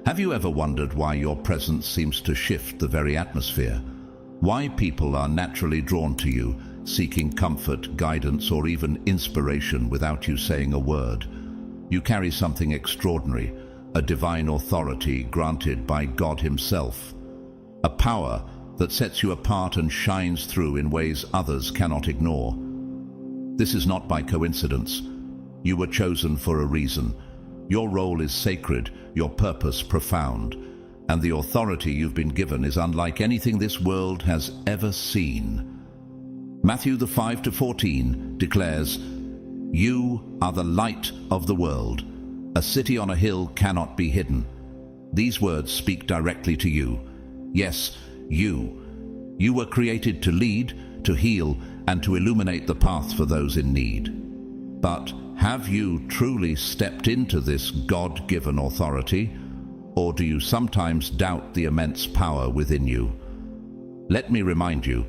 Have you ever wondered why your presence seems to shift the very atmosphere? Why people are naturally drawn to you, seeking comfort, guidance, or even inspiration without you saying a word? You carry something extraordinary, a divine authority granted by God Himself. A power that sets you apart and shines through in ways others cannot ignore. This is not by coincidence. You were chosen for a reason. Your role is sacred, your purpose profound, and the authority you've been given is unlike anything this world has ever seen. Matthew 5:14 declares, "You are the light of the world. A city on a hill cannot be hidden." These words speak directly to you. Yes, you. You were created to lead, to heal, and to illuminate the path for those in need. But have you truly stepped into this God-given authority, or do you sometimes doubt the immense power within you? Let me remind you,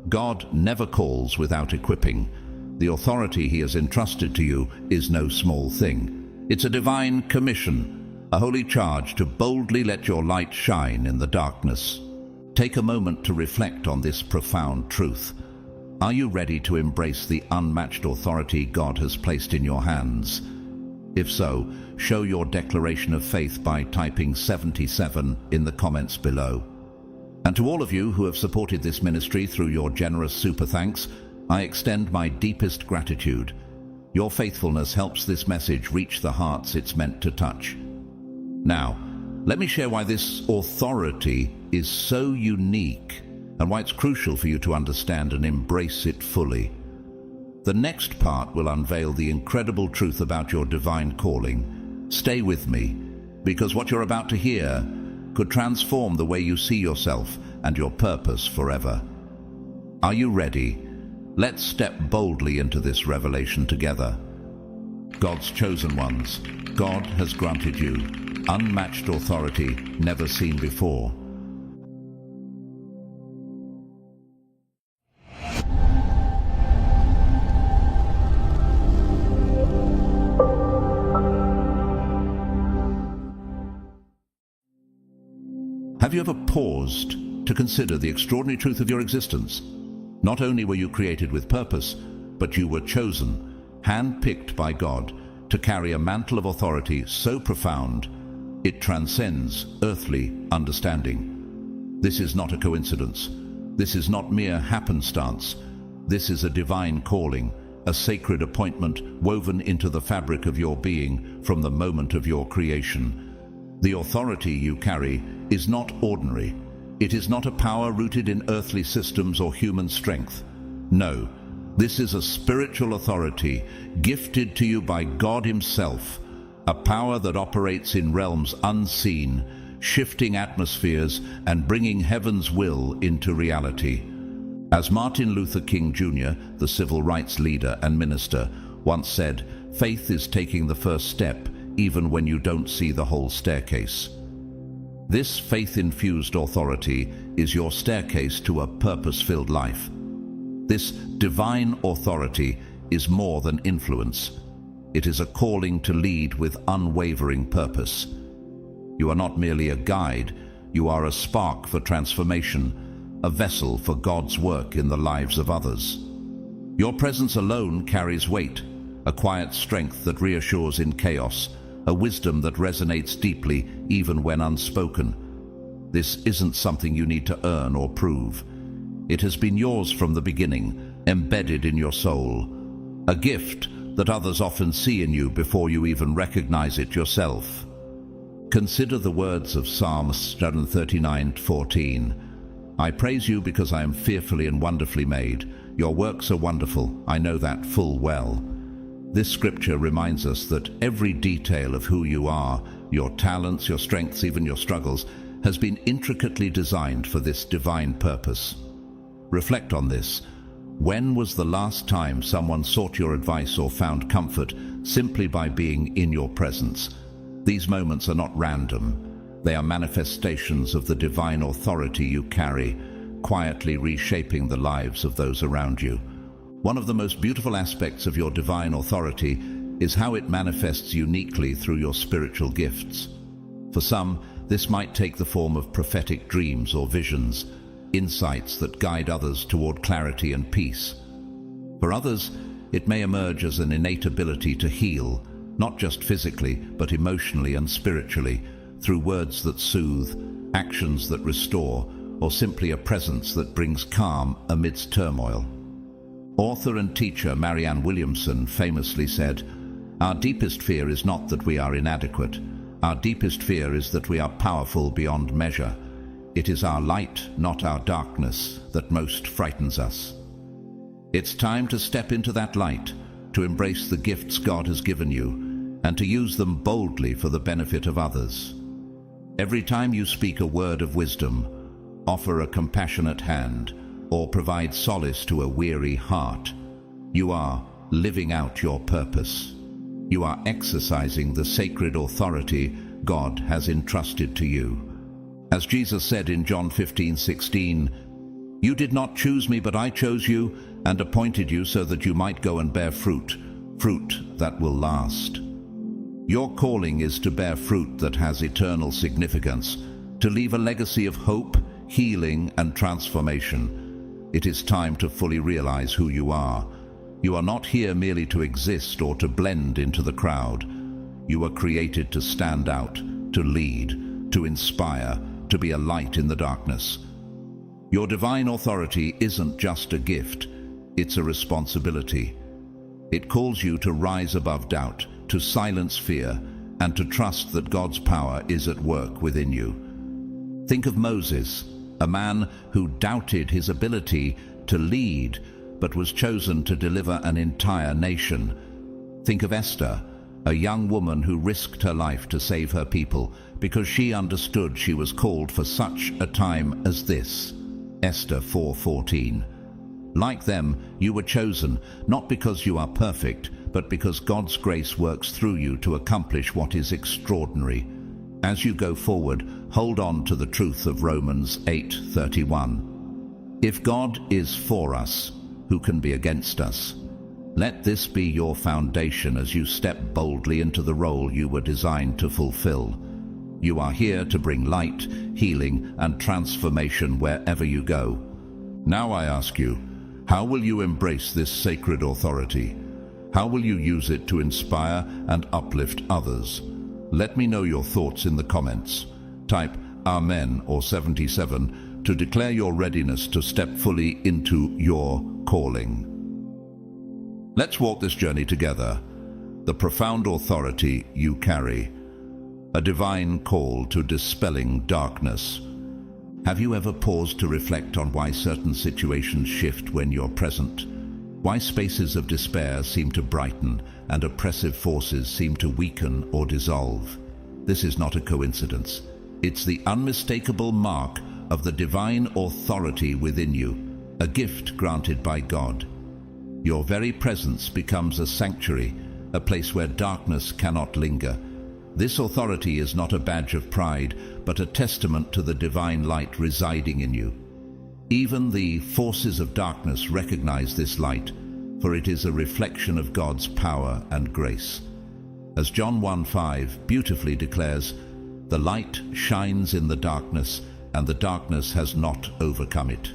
God never calls without equipping. The authority He has entrusted to you is no small thing. It's a divine commission, a holy charge to boldly let your light shine in the darkness. Take a moment to reflect on this profound truth. Are you ready to embrace the unmatched authority God has placed in your hands? If so, show your declaration of faith by typing 77 in the comments below. And to all of you who have supported this ministry through your generous super thanks, I extend my deepest gratitude. Your faithfulness helps this message reach the hearts it's meant to touch. Now, let me share why this authority is so unique and why it's crucial for you to understand and embrace it fully. The next part will unveil the incredible truth about your divine calling. Stay with me, because what you're about to hear could transform the way you see yourself and your purpose forever. Are you ready? Let's step boldly into this revelation together. God's chosen ones, God has granted you unmatched authority never seen before. Have you ever paused to consider the extraordinary truth of your existence? Not only were you created with purpose, but you were chosen, hand-picked by God, to carry a mantle of authority so profound it transcends earthly understanding. This is not a coincidence. This is not mere happenstance. This is a divine calling, a sacred appointment woven into the fabric of your being from the moment of your creation. The authority you carry is not ordinary. It is not a power rooted in earthly systems or human strength. No, this is a spiritual authority gifted to you by God Himself, a power that operates in realms unseen, shifting atmospheres and bringing heaven's will into reality. As Martin Luther King Jr., the civil rights leader and minister, once said, "Faith is taking the first step, even when you don't see the whole staircase." This faith-infused authority is your staircase to a purpose-filled life. This divine authority is more than influence. It is a calling to lead with unwavering purpose. You are not merely a guide, you are a spark for transformation, a vessel for God's work in the lives of others. Your presence alone carries weight, a quiet strength that reassures in chaos, a wisdom that resonates deeply even when unspoken. This isn't something you need to earn or prove. It has been yours from the beginning, embedded in your soul. A gift that others often see in you before you even recognize it yourself. Consider the words of Psalm 139:14. "I praise you because I am fearfully and wonderfully made. Your works are wonderful, I know that full well." This scripture reminds us that every detail of who you are, your talents, your strengths, even your struggles, has been intricately designed for this divine purpose. Reflect on this. When was the last time someone sought your advice or found comfort simply by being in your presence? These moments are not random. They are manifestations of the divine authority you carry, quietly reshaping the lives of those around you. One of the most beautiful aspects of your divine authority is how it manifests uniquely through your spiritual gifts. For some, This might take the form of prophetic dreams or visions, insights that guide others toward clarity and peace. For others, it may emerge as an innate ability to heal, not just physically, but emotionally and spiritually, through words that soothe, actions that restore, or simply a presence that brings calm amidst turmoil. Author and teacher Marianne Williamson famously said, "Our deepest fear is not that we are inadequate. Our deepest fear is that we are powerful beyond measure. It is our light, not our darkness, that most frightens us." It's time to step into that light, to embrace the gifts God has given you, and to use them boldly for the benefit of others. Every time you speak a word of wisdom, offer a compassionate hand, or provide solace to a weary heart, you are living out your purpose. You are exercising the sacred authority God has entrusted to you. As Jesus said in John 15:16, "You did not choose me, but I chose you and appointed you so that you might go and bear fruit, fruit that will last." Your calling is to bear fruit that has eternal significance, to leave a legacy of hope, healing, and transformation. It is time to fully realize who you are. You are not here merely to exist or to blend into the crowd. You are created to stand out, to lead, to inspire, to be a light in the darkness. Your divine authority isn't just a gift, it's a responsibility. It calls you to rise above doubt, to silence fear, and to trust that God's power is at work within you. Think of Moses, a man who doubted his ability to lead, but was chosen to deliver an entire nation. Think of Esther, a young woman who risked her life to save her people because she understood she was called for such a time as this. Esther 4:14. Like them, you were chosen, not because you are perfect, but because God's grace works through you to accomplish what is extraordinary. As you go forward, hold on to the truth of Romans 8:31. If God is for us, who can be against us? Let this be your foundation as you step boldly into the role you were designed to fulfill. You are here to bring light, healing, and transformation wherever you go. Now I ask you, how will you embrace this sacred authority? How will you use it to inspire and uplift others? Let me know your thoughts in the comments. Type Amen or 77 to declare your readiness to step fully into your calling. Let's walk this journey together. The profound authority you carry. A divine call to dispelling darkness. Have you ever paused to reflect on why certain situations shift when you're present? Why spaces of despair seem to brighten and oppressive forces seem to weaken or dissolve? This is not a coincidence. It's the unmistakable mark of the divine authority within you, a gift granted by God. Your very presence becomes a sanctuary, a place where darkness cannot linger. This authority is not a badge of pride, but a testament to the divine light residing in you. Even the forces of darkness recognize this light, for it is a reflection of God's power and grace. As John 1:5 beautifully declares, "The light shines in the darkness, and the darkness has not overcome it."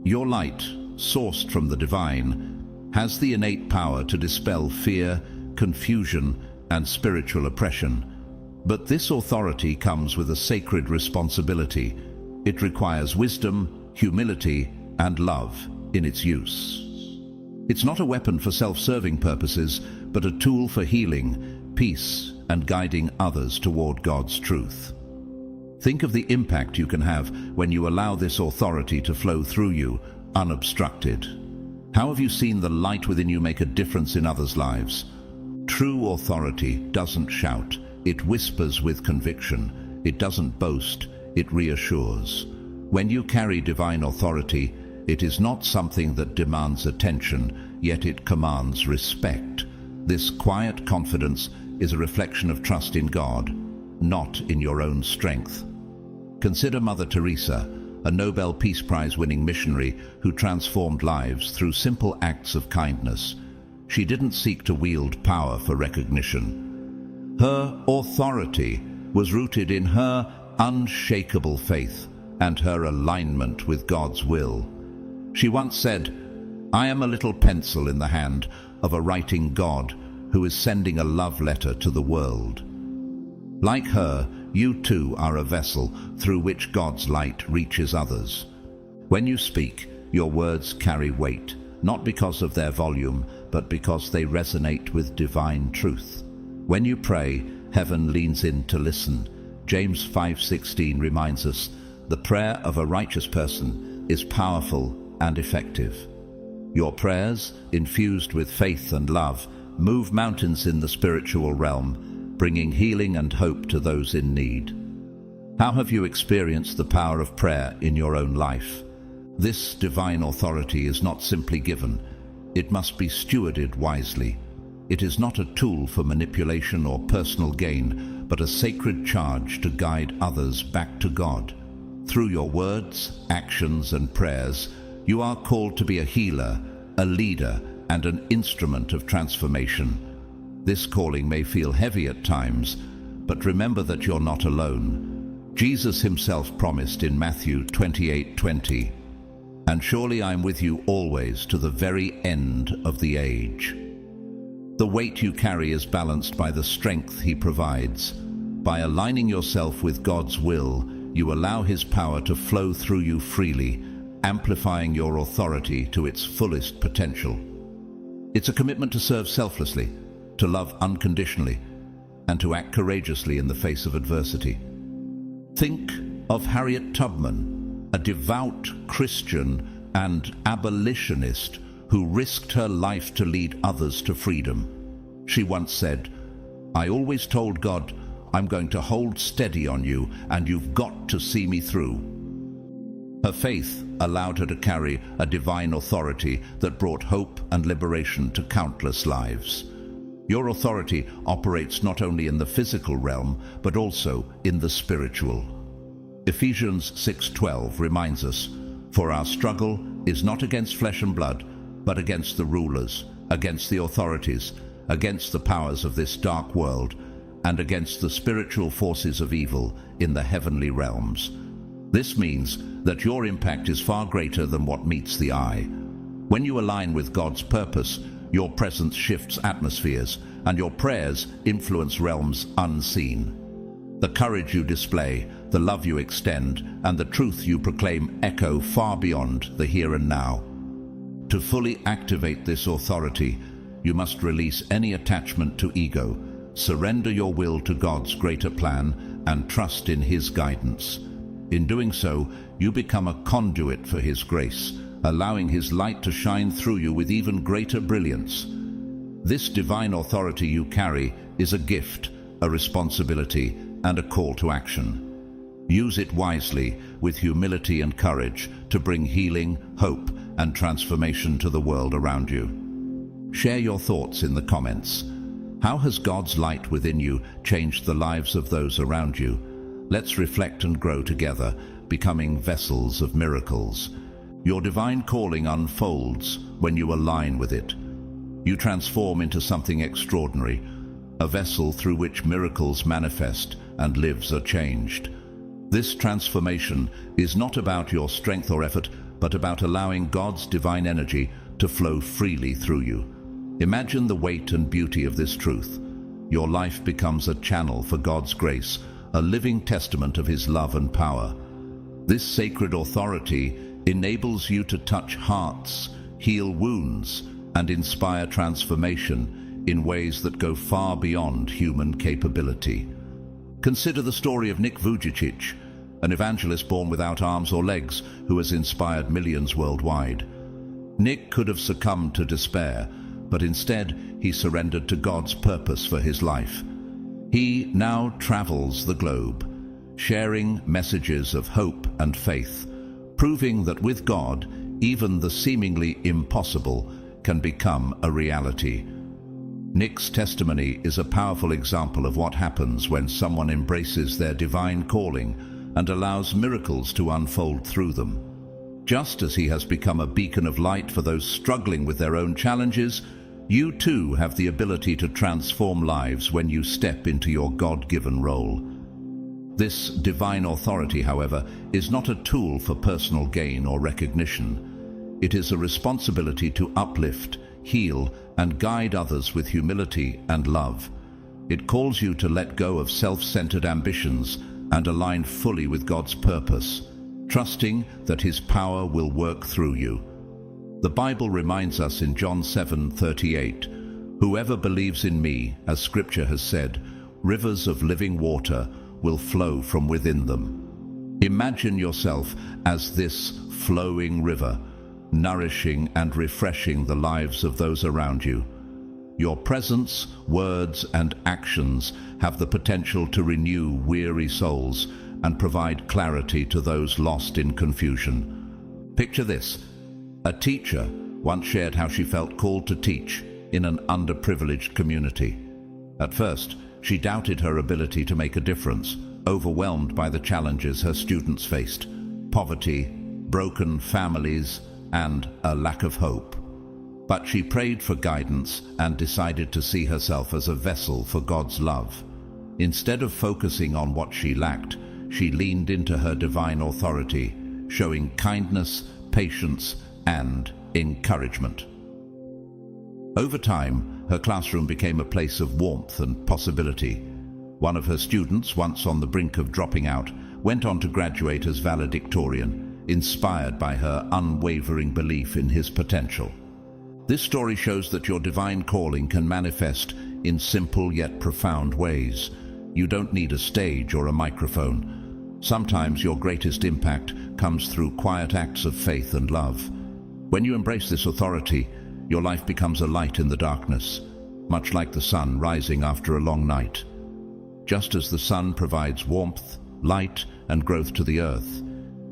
Your light, sourced from the divine, has the innate power to dispel fear, confusion, and spiritual oppression. But this authority comes with a sacred responsibility. It requires wisdom, humility, and love in its use. It's not a weapon for self-serving purposes, but a tool for healing, peace, and guiding others toward God's truth. Think of the impact you can have when you allow this authority to flow through you, unobstructed. How have you seen the light within you make a difference in others' lives? True authority doesn't shout, it whispers with conviction. It doesn't boast, it reassures. When you carry divine authority, it is not something that demands attention, yet it commands respect. This quiet confidence is a reflection of trust in God, not in your own strength. Consider Mother Teresa, a Nobel Peace Prize-winning missionary who transformed lives through simple acts of kindness. She didn't seek to wield power for recognition. Her authority was rooted in her unshakable faith and her alignment with God's will. She once said, "I am a little pencil in the hand of a writing God who is sending a love letter to the world." Like her, you too are a vessel through which God's light reaches others. When you speak, your words carry weight, not because of their volume, but because they resonate with divine truth. When you pray, heaven leans in to listen. James 5:16 reminds us, "The prayer of a righteous person is powerful and effective." Your prayers, infused with faith and love, move mountains in the spiritual realm, bringing healing and hope to those in need. How have you experienced the power of prayer in your own life? This divine authority is not simply given. It must be stewarded wisely. It is not a tool for manipulation or personal gain, but a sacred charge to guide others back to God. Through your words, actions, and prayers, you are called to be a healer, a leader, and an instrument of transformation. This calling may feel heavy at times, but remember that you're not alone. Jesus himself promised in Matthew 28:20, "And surely I am with you always to the very end of the age." The weight you carry is balanced by the strength he provides. By aligning yourself with God's will, you allow his power to flow through you freely, amplifying your authority to its fullest potential. It's a commitment to serve selflessly, to love unconditionally, and to act courageously in the face of adversity. Think of Harriet Tubman, a devout Christian and abolitionist who risked her life to lead others to freedom. She once said, "I always told God, I'm going to hold steady on you, and you've got to see me through." Her faith allowed her to carry a divine authority that brought hope and liberation to countless lives. Your authority operates not only in the physical realm, but also in the spiritual. Ephesians 6:12 reminds us, "For our struggle is not against flesh and blood, but against the rulers, against the authorities, against the powers of this dark world, and against the spiritual forces of evil in the heavenly realms." This means that your impact is far greater than what meets the eye. When you align with God's purpose, your presence shifts atmospheres, and your prayers influence realms unseen. The courage you display, the love you extend, and the truth you proclaim echo far beyond the here and now. To fully activate this authority, you must release any attachment to ego, surrender your will to God's greater plan, and trust in his guidance. In doing so, you become a conduit for his grace, allowing his light to shine through you with even greater brilliance. This divine authority you carry is a gift, a responsibility, and a call to action. Use it wisely, with humility and courage, to bring healing, hope, and transformation to the world around you. Share your thoughts in the comments. How has God's light within you changed the lives of those around you? Let's reflect and grow together, becoming vessels of miracles. Your divine calling unfolds when you align with it. You transform into something extraordinary, a vessel through which miracles manifest and lives are changed. This transformation is not about your strength or effort, but about allowing God's divine energy to flow freely through you. Imagine the weight and beauty of this truth. Your life becomes a channel for God's grace, a living testament of his love and power. This sacred authority enables you to touch hearts, heal wounds, and inspire transformation in ways that go far beyond human capability. Consider the story of Nick Vujicic, an evangelist born without arms or legs who has inspired millions worldwide. Nick could have succumbed to despair, but instead he surrendered to God's purpose for his life. He now travels the globe, sharing messages of hope and faith, proving that with God, even the seemingly impossible can become a reality. Nick's testimony is a powerful example of what happens when someone embraces their divine calling and allows miracles to unfold through them. Just as he has become a beacon of light for those struggling with their own challenges, you too have the ability to transform lives when you step into your God-given role. This divine authority, however, is not a tool for personal gain or recognition. It is a responsibility to uplift, heal, and guide others with humility and love. It calls you to let go of self-centered ambitions and align fully with God's purpose, trusting that His power will work through you. The Bible reminds us in John 7:38, "Whoever believes in me, as Scripture has said, rivers of living water will flow from within them." Imagine yourself as this flowing river, nourishing and refreshing the lives of those around you. Your presence, words, and actions have the potential to renew weary souls and provide clarity to those lost in confusion. Picture this. A teacher once shared how she felt called to teach in an underprivileged community. At first, she doubted her ability to make a difference, overwhelmed by the challenges her students faced: poverty, broken families, and a lack of hope. But she prayed for guidance and decided to see herself as a vessel for God's love. Instead of focusing on what she lacked, she leaned into her divine authority, showing kindness, patience, and encouragement. Over time, her classroom became a place of warmth and possibility. One of her students, once on the brink of dropping out, went on to graduate as valedictorian, inspired by her unwavering belief in his potential. This story shows that your divine calling can manifest in simple yet profound ways. You don't need a stage or a microphone. Sometimes your greatest impact comes through quiet acts of faith and love. When you embrace this authority, your life becomes a light in the darkness, much like the sun rising after a long night. Just as the sun provides warmth, light, and growth to the earth,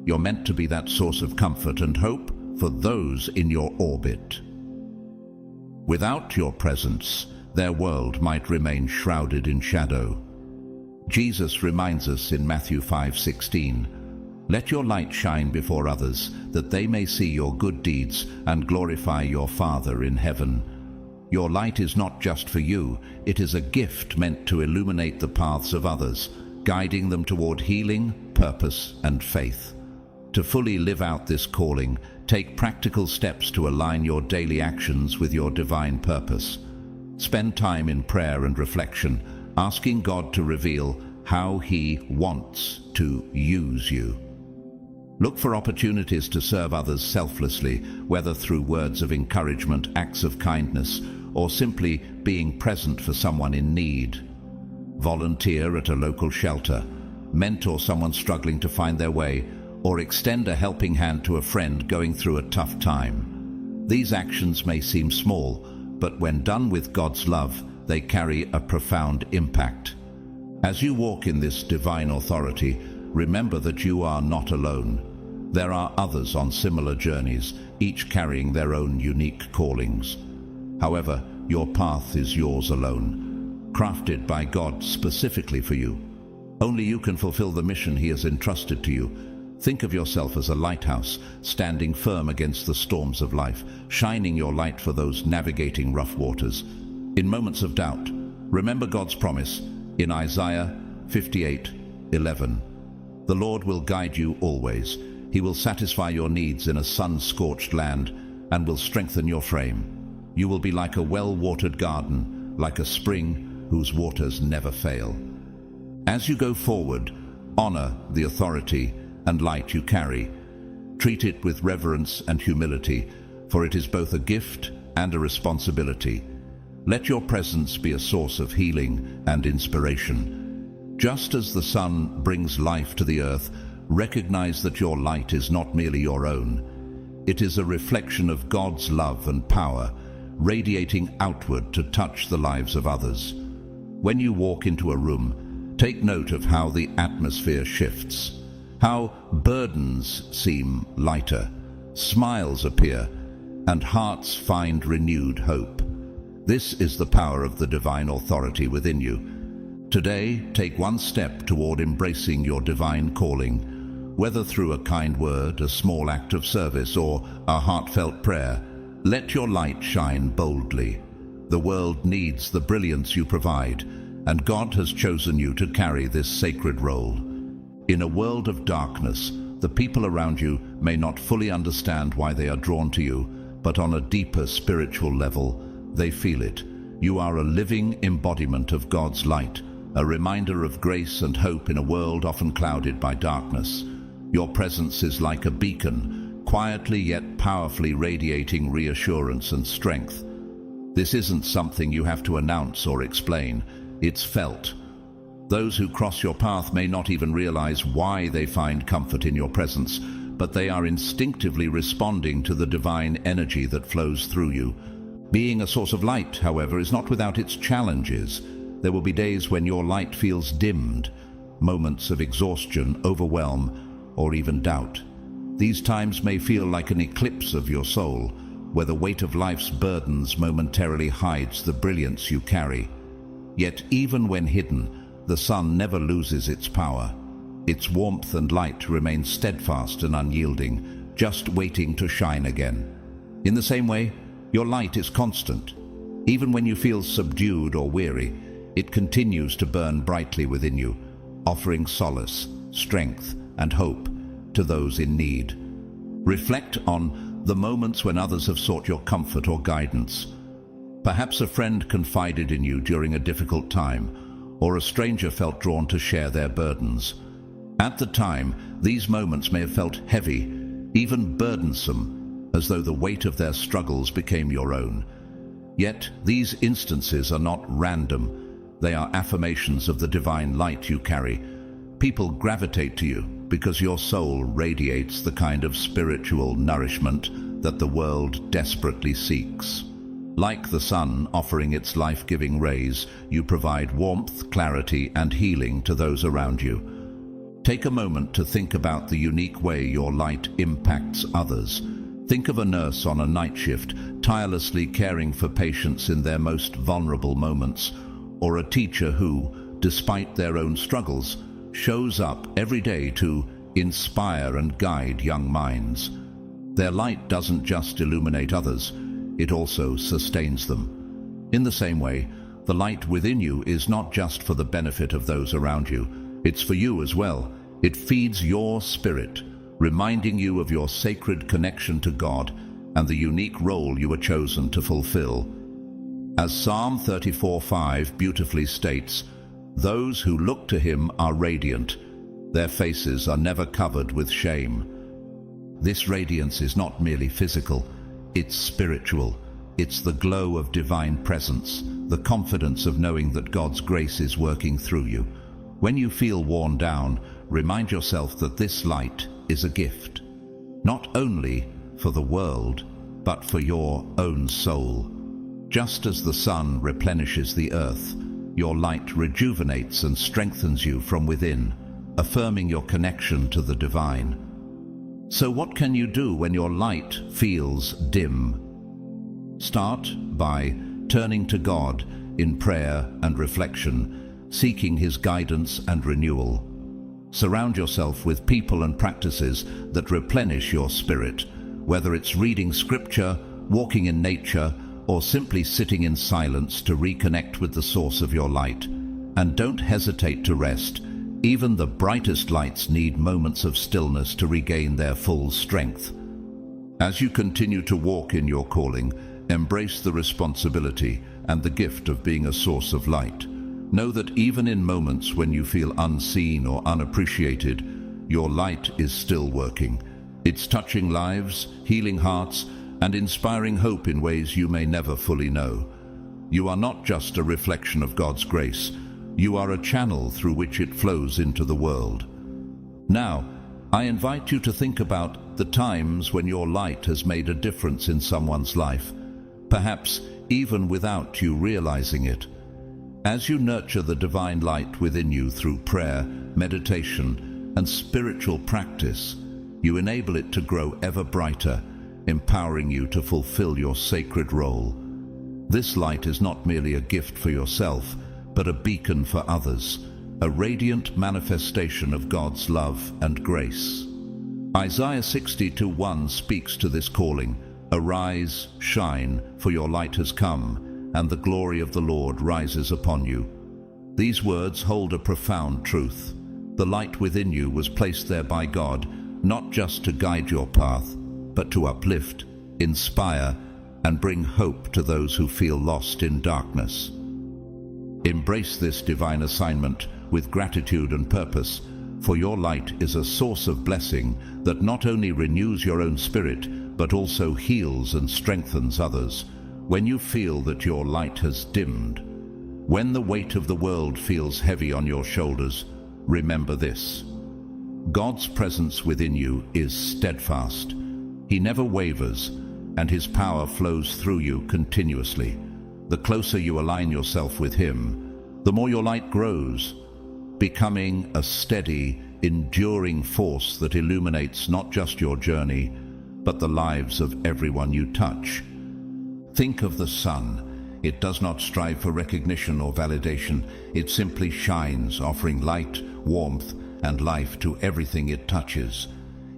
you're meant to be that source of comfort and hope for those in your orbit. Without your presence, their world might remain shrouded in shadow. Jesus reminds us in Matthew 5:16, "Let your light shine before others, that they may see your good deeds and glorify your Father in heaven." Your light is not just for you, it is a gift meant to illuminate the paths of others, guiding them toward healing, purpose, and faith. To fully live out this calling, take practical steps to align your daily actions with your divine purpose. Spend time in prayer and reflection, asking God to reveal how He wants to use you. Look for opportunities to serve others selflessly, whether through words of encouragement, acts of kindness, or simply being present for someone in need. Volunteer at a local shelter, mentor someone struggling to find their way, or extend a helping hand to a friend going through a tough time. These actions may seem small, but when done with God's love, they carry a profound impact. As you walk in this divine authority, remember that you are not alone. There are others on similar journeys, each carrying their own unique callings. However, your path is yours alone, crafted by God specifically for you. Only you can fulfill the mission He has entrusted to you. Think of yourself as a lighthouse, standing firm against the storms of life, shining your light for those navigating rough waters. In moments of doubt, remember God's promise in Isaiah 58:11. The Lord will guide you always. He will satisfy your needs in a sun-scorched land and will strengthen your frame. You will be like a well-watered garden, like a spring whose waters never fail. As you go forward, honor the authority and light you carry. Treat it with reverence and humility, for it is both a gift and a responsibility. Let your presence be a source of healing and inspiration. Just as the sun brings life to the earth, recognize that your light is not merely your own. It is a reflection of God's love and power, radiating outward to touch the lives of others. When you walk into a room, take note of how the atmosphere shifts, how burdens seem lighter, smiles appear, and hearts find renewed hope. This is the power of the divine authority within you. Today, take one step toward embracing your divine calling, whether through a kind word, a small act of service, or a heartfelt prayer. Let your light shine boldly. The world needs the brilliance you provide, and God has chosen you to carry this sacred role. In a world of darkness, the people around you may not fully understand why they are drawn to you, but on a deeper spiritual level, they feel it. You are a living embodiment of God's light, a reminder of grace and hope in a world often clouded by darkness. Your presence is like a beacon, quietly yet powerfully radiating reassurance and strength. This isn't something you have to announce or explain. It's felt. Those who cross your path may not even realize why they find comfort in your presence, but they are instinctively responding to the divine energy that flows through you. Being a source of light, however, is not without its challenges. There will be days when your light feels dimmed, moments of exhaustion, overwhelm, or even doubt. These times may feel like an eclipse of your soul, where the weight of life's burdens momentarily hides the brilliance you carry. Yet even when hidden, the sun never loses its power. Its warmth and light remain steadfast and unyielding, just waiting to shine again. In the same way, your light is constant. Even when you feel subdued or weary, it continues to burn brightly within you, offering solace, strength, and hope to those in need. Reflect on the moments when others have sought your comfort or guidance. Perhaps a friend confided in you during a difficult time, or a stranger felt drawn to share their burdens. At the time, these moments may have felt heavy, even burdensome, as though the weight of their struggles became your own. Yet, these instances are not random. They are affirmations of the divine light you carry. People gravitate to you because your soul radiates the kind of spiritual nourishment that the world desperately seeks. Like the sun offering its life-giving rays, you provide warmth, clarity, and healing to those around you. Take a moment to think about the unique way your light impacts others. Think of a nurse on a night shift, tirelessly caring for patients in their most vulnerable moments, or a teacher who, despite their own struggles, shows up every day to inspire and guide young minds. Their light doesn't just illuminate others, it also sustains them. In the same way, the light within you is not just for the benefit of those around you, it's for you as well. It feeds your spirit, reminding you of your sacred connection to God and the unique role you were chosen to fulfill. As Psalm 34:5 beautifully states, "Those who look to him are radiant. Their faces are never covered with shame." This radiance is not merely physical, it's spiritual. It's the glow of divine presence, the confidence of knowing that God's grace is working through you. When you feel worn down, remind yourself that this light is a gift, not only for the world, but for your own soul. Just as the sun replenishes the earth, your light rejuvenates and strengthens you from within, affirming your connection to the divine. So what can you do when your light feels dim? Start by turning to God in prayer and reflection, seeking his guidance and renewal. Surround yourself with people and practices that replenish your spirit, whether it's reading scripture, walking in nature, or simply sitting in silence to reconnect with the source of your light. And don't hesitate to rest. Even the brightest lights need moments of stillness to regain their full strength. As you continue to walk in your calling, embrace the responsibility and the gift of being a source of light. Know that even in moments when you feel unseen or unappreciated, your light is still working. It's touching lives, healing hearts, and inspiring hope in ways you may never fully know. You are not just a reflection of God's grace. You are a channel through which it flows into the world. Now, I invite you to think about the times when your light has made a difference in someone's life, perhaps even without you realizing it. As you nurture the divine light within you through prayer, meditation, and spiritual practice, you enable it to grow ever brighter, empowering you to fulfill your sacred role. This light is not merely a gift for yourself, but a beacon for others, a radiant manifestation of God's love and grace. Isaiah 60:1 speaks to this calling. "Arise, shine, for your light has come, and the glory of the Lord rises upon you." These words hold a profound truth. The light within you was placed there by God, not just to guide your path, but to uplift, inspire, and bring hope to those who feel lost in darkness. Embrace this divine assignment with gratitude and purpose, for your light is a source of blessing that not only renews your own spirit, but also heals and strengthens others. When you feel that your light has dimmed, when the weight of the world feels heavy on your shoulders, remember this: God's presence within you is steadfast. He never wavers, and His power flows through you continuously. The closer you align yourself with Him, the more your light grows, becoming a steady, enduring force that illuminates not just your journey, but the lives of everyone you touch. Think of the sun. It does not strive for recognition or validation. It simply shines, offering light, warmth, and life to everything it touches.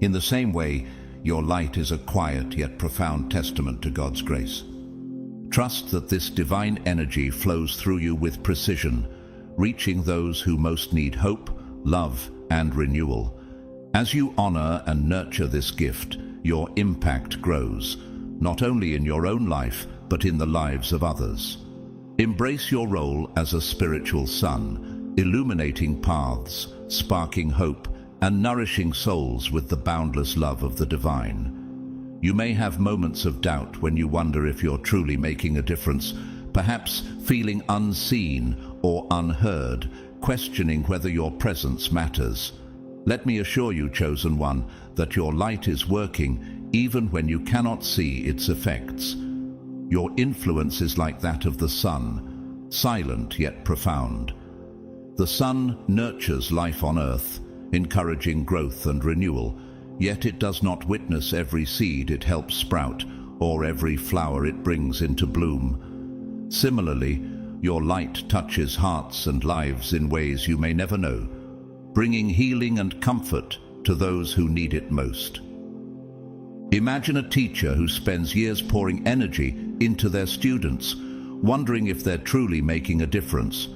In the same way, your light is a quiet yet profound testament to God's grace. Trust that this divine energy flows through you with precision, reaching those who most need hope, love, and renewal. As you honor and nurture this gift, your impact grows, not only in your own life, but in the lives of others. Embrace your role as a spiritual sun, illuminating paths, sparking hope, and nourishing souls with the boundless love of the divine. You may have moments of doubt when you wonder if you're truly making a difference, perhaps feeling unseen or unheard, questioning whether your presence matters. Let me assure you, chosen one, that your light is working even when you cannot see its effects. Your influence is like that of the sun, silent yet profound. The sun nurtures life on earth, encouraging growth and renewal, yet it does not witness every seed it helps sprout or every flower it brings into bloom. Similarly, your light touches hearts and lives in ways you may never know, bringing healing and comfort to those who need it most. Imagine a teacher who spends years pouring energy into their students, wondering if they're truly making a difference.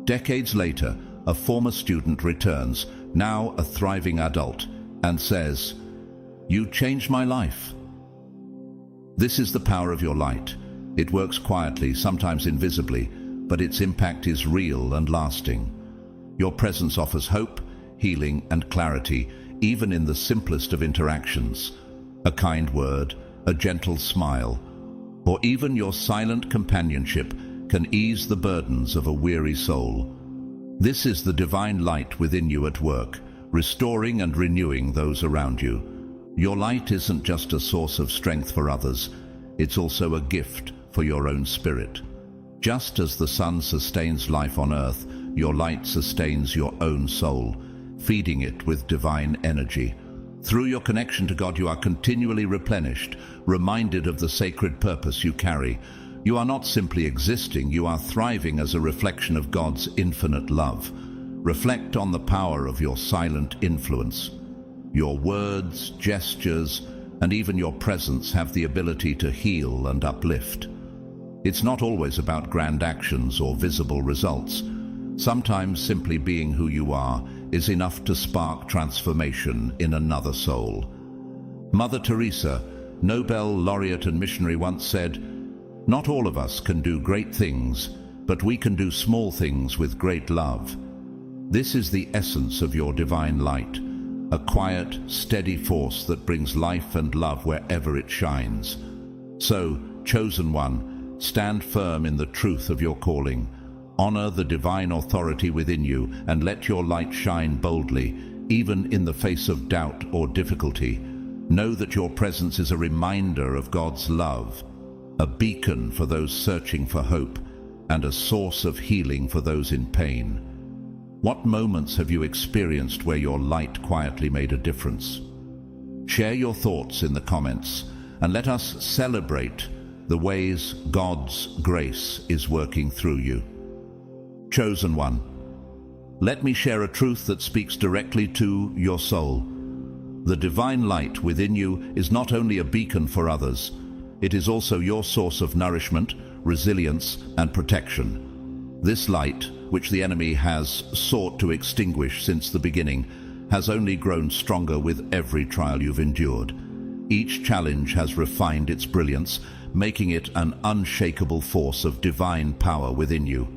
Decades later, a former student returns, now a thriving adult, and says, "You changed my life." This is the power of your light. It works quietly, sometimes invisibly, but its impact is real and lasting. Your presence offers hope, healing, and clarity, even in the simplest of interactions. A kind word, a gentle smile, or even your silent companionship can ease the burdens of a weary soul. This is the divine light within you at work, restoring and renewing those around you. Your light isn't just a source of strength for others, it's also a gift for your own spirit. Just as the sun sustains life on earth, your light sustains your own soul, feeding it with divine energy. Through your connection to God, you are continually replenished, reminded of the sacred purpose you carry. You are not simply existing, you are thriving as a reflection of God's infinite love. Reflect on the power of your silent influence. Your words, gestures, and even your presence have the ability to heal and uplift. It's not always about grand actions or visible results. Sometimes simply being who you are is enough to spark transformation in another soul. Mother Teresa, Nobel laureate and missionary, once said, "Not all of us can do great things, but we can do small things with great love." This is the essence of your divine light, a quiet, steady force that brings life and love wherever it shines. So, chosen one, stand firm in the truth of your calling. Honor the divine authority within you and let your light shine boldly, even in the face of doubt or difficulty. Know that your presence is a reminder of God's love, a beacon for those searching for hope, and a source of healing for those in pain. What moments have you experienced where your light quietly made a difference? Share your thoughts in the comments, and let us celebrate the ways God's grace is working through you. Chosen one, let me share a truth that speaks directly to your soul. The divine light within you is not only a beacon for others, it is also your source of nourishment, resilience, and protection. This light, which the enemy has sought to extinguish since the beginning, has only grown stronger with every trial you've endured. Each challenge has refined its brilliance, making it an unshakable force of divine power within you.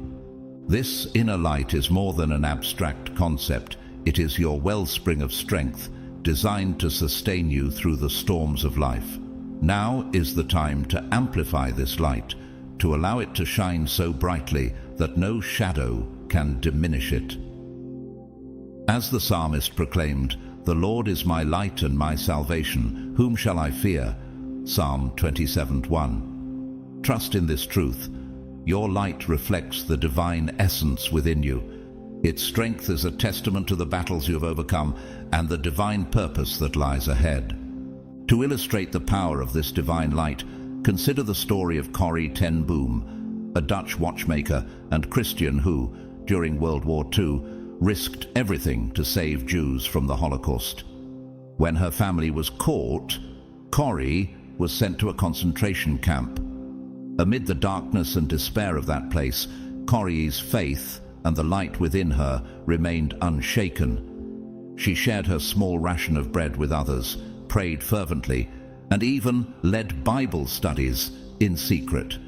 This inner light is more than an abstract concept. It is your wellspring of strength, designed to sustain you through the storms of life. Now is the time to amplify this light, to allow it to shine so brightly that no shadow can diminish it. As the psalmist proclaimed, "The Lord is my light and my salvation, whom shall I fear?" Psalm 27:1. Trust in this truth. Your light reflects the divine essence within you. Its strength is a testament to the battles you have overcome and the divine purpose that lies ahead. To illustrate the power of this divine light, consider the story of Corrie ten Boom, a Dutch watchmaker and Christian who, during World War II, risked everything to save Jews from the Holocaust. When her family was caught, Corrie was sent to a concentration camp. Amid the darkness and despair of that place, Corrie's faith and the light within her remained unshaken. She shared her small ration of bread with others, prayed fervently, and even led Bible studies in secret.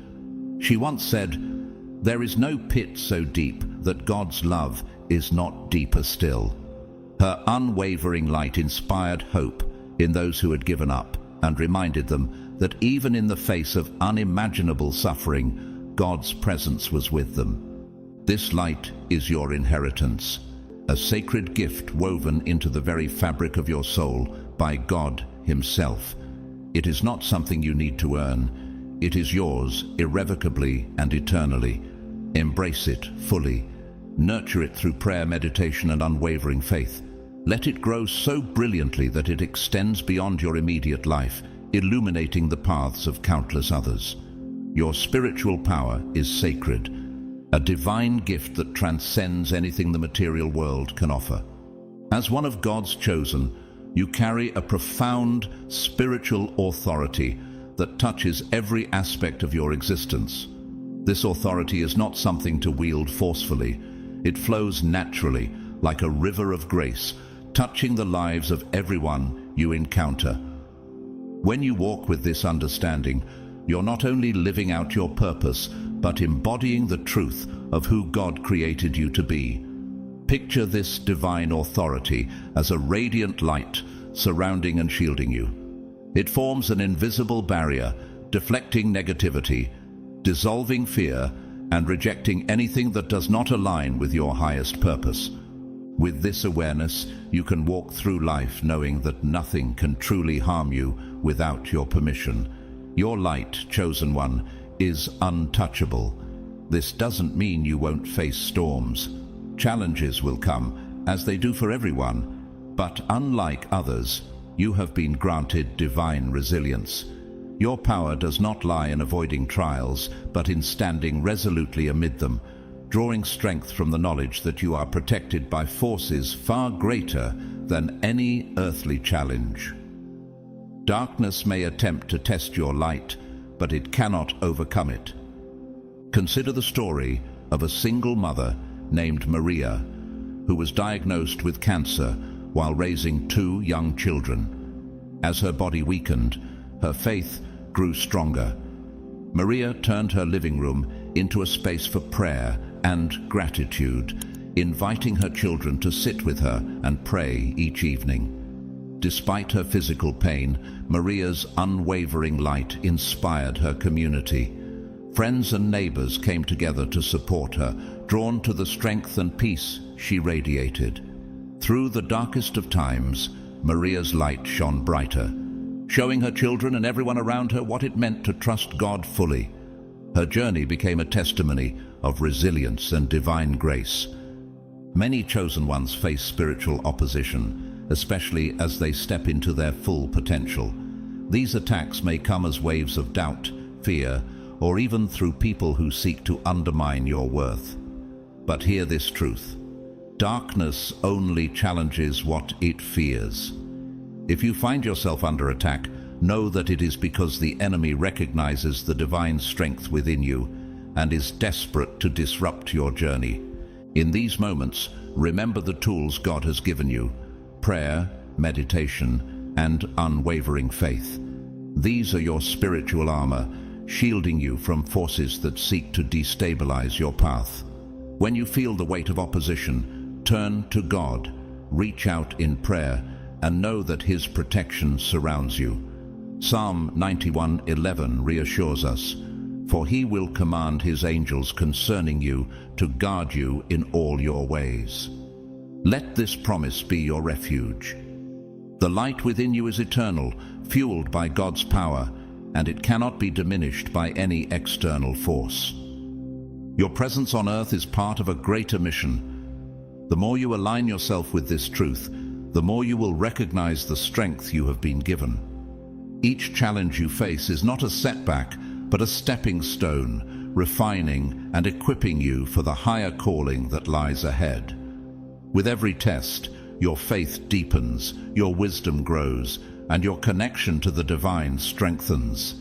She once said, "There is no pit so deep that God's love is not deeper still." Her unwavering light inspired hope in those who had given up and reminded them that even in the face of unimaginable suffering, God's presence was with them. This light is your inheritance, a sacred gift woven into the very fabric of your soul by God Himself. It is not something you need to earn. It is yours irrevocably and eternally. Embrace it fully. Nurture it through prayer, meditation, and unwavering faith. Let it grow so brilliantly that it extends beyond your immediate life, illuminating the paths of countless others. Your spiritual power is sacred, a divine gift that transcends anything the material world can offer. As one of God's chosen, you carry a profound spiritual authority that touches every aspect of your existence. This authority is not something to wield forcefully. It flows naturally, like a river of grace, touching the lives of everyone you encounter. When you walk with this understanding, you're not only living out your purpose, but embodying the truth of who God created you to be. Picture this divine authority as a radiant light surrounding and shielding you. It forms an invisible barrier, deflecting negativity, dissolving fear, and rejecting anything that does not align with your highest purpose. With this awareness, you can walk through life knowing that nothing can truly harm you without your permission. Your light, chosen one, is untouchable. This doesn't mean you won't face storms. Challenges will come, as they do for everyone, but unlike others, you have been granted divine resilience. Your power does not lie in avoiding trials, but in standing resolutely amid them, drawing strength from the knowledge that you are protected by forces far greater than any earthly challenge. Darkness may attempt to test your light, but it cannot overcome it. Consider the story of a single mother named Maria, who was diagnosed with cancer while raising 2 young children. As her body weakened, her faith grew stronger. Maria turned her living room into a space for prayer and gratitude, inviting her children to sit with her and pray each evening. Despite her physical pain, Maria's unwavering light inspired her community. Friends and neighbors came together to support her, drawn to the strength and peace she radiated. Through the darkest of times, Maria's light shone brighter, showing her children and everyone around her what it meant to trust God fully. Her journey became a testimony of resilience and divine grace. Many chosen ones face spiritual opposition, especially as they step into their full potential. These attacks may come as waves of doubt, fear, or even through people who seek to undermine your worth. But hear this truth: darkness only challenges what it fears. If you find yourself under attack, know that it is because the enemy recognizes the divine strength within you, and is desperate to disrupt your journey. In these moments, remember the tools God has given you: prayer, meditation, and unwavering faith. These are your spiritual armor, shielding you from forces that seek to destabilize your path. When you feel the weight of opposition, turn to God, reach out in prayer, and know that His protection surrounds you. Psalm 91:11 reassures us, "For He will command His angels concerning you to guard you in all your ways." Let this promise be your refuge. The light within you is eternal, fueled by God's power, and it cannot be diminished by any external force. Your presence on earth is part of a greater mission. The more you align yourself with this truth, the more you will recognize the strength you have been given. Each challenge you face is not a setback, but a stepping stone, refining and equipping you for the higher calling that lies ahead. With every test, your faith deepens, your wisdom grows, and your connection to the divine strengthens.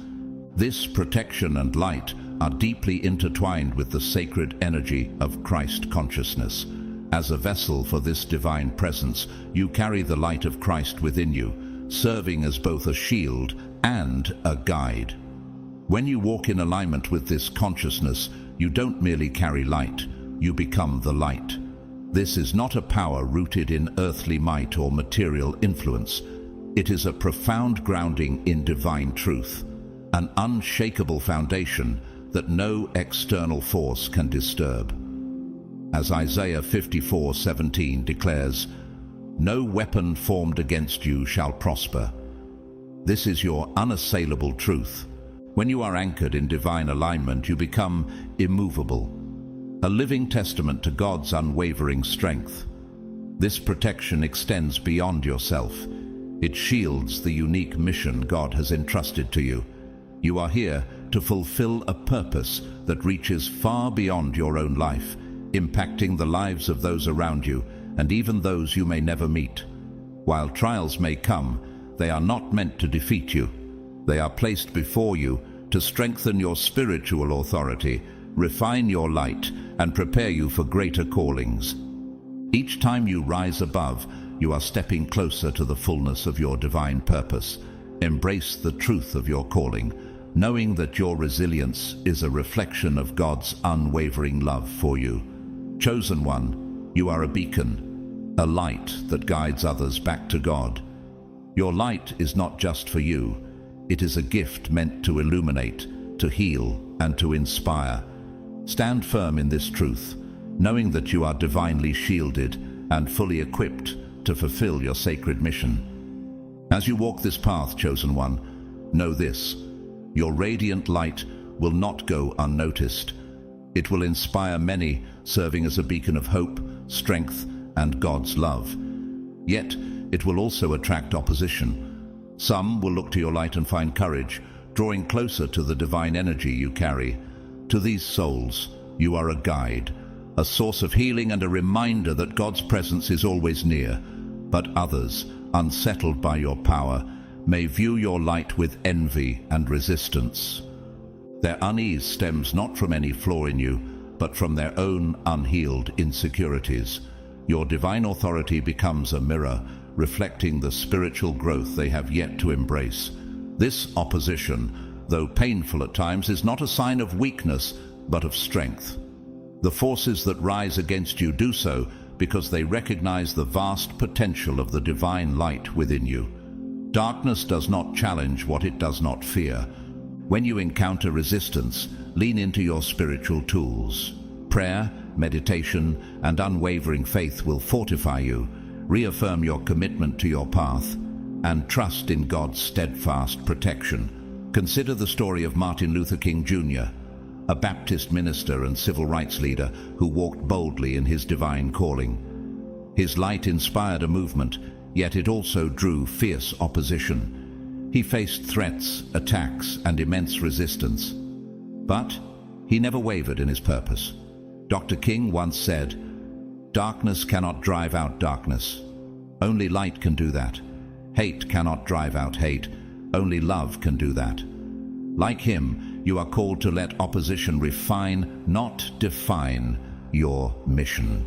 This protection and light are deeply intertwined with the sacred energy of Christ consciousness. As a vessel for this divine presence, you carry the light of Christ within you, serving as both a shield and a guide. When you walk in alignment with this consciousness, you don't merely carry light, you become the light. This is not a power rooted in earthly might or material influence. It is a profound grounding in divine truth, an unshakable foundation that no external force can disturb. As Isaiah 54:17 declares, "No weapon formed against you shall prosper." This is your unassailable truth. When you are anchored in divine alignment, you become immovable, a living testament to God's unwavering strength. This protection extends beyond yourself. It shields the unique mission God has entrusted to you. You are here to fulfill a purpose that reaches far beyond your own life, impacting the lives of those around you and even those you may never meet. While trials may come, they are not meant to defeat you. They are placed before you to strengthen your spiritual authority, refine your light, and prepare you for greater callings. Each time you rise above, you are stepping closer to the fullness of your divine purpose. Embrace the truth of your calling, knowing that your resilience is a reflection of God's unwavering love for you. Chosen one, you are a beacon, a light that guides others back to God. Your light is not just for you. It is a gift meant to illuminate, to heal, and to inspire. Stand firm in this truth, knowing that you are divinely shielded and fully equipped to fulfill your sacred mission. As you walk this path, chosen one, know this: your radiant light will not go unnoticed. It will inspire many, serving as a beacon of hope, strength, and God's love. Yet, it will also attract opposition. Some will look to your light and find courage, drawing closer to the divine energy you carry. To these souls, you are a guide, a source of healing and a reminder that God's presence is always near. But others, unsettled by your power, may view your light with envy and resistance. Their unease stems not from any flaw in you, but from their own unhealed insecurities. Your divine authority becomes a mirror, reflecting the spiritual growth they have yet to embrace. This opposition, though painful at times, is not a sign of weakness, but of strength. The forces that rise against you do so because they recognize the vast potential of the divine light within you. Darkness does not challenge what it does not fear. When you encounter resistance, lean into your spiritual tools. Prayer, meditation, and unwavering faith will fortify you. Reaffirm your commitment to your path, and trust in God's steadfast protection. Consider the story of Martin Luther King Jr., a Baptist minister and civil rights leader who walked boldly in his divine calling. His light inspired a movement, yet it also drew fierce opposition. He faced threats, attacks, and immense resistance. But he never wavered in his purpose. Dr. King once said, "Darkness cannot drive out darkness. Only light can do that. Hate cannot drive out hate. Only love can do that." Like him, you are called to let opposition refine, not define, your mission.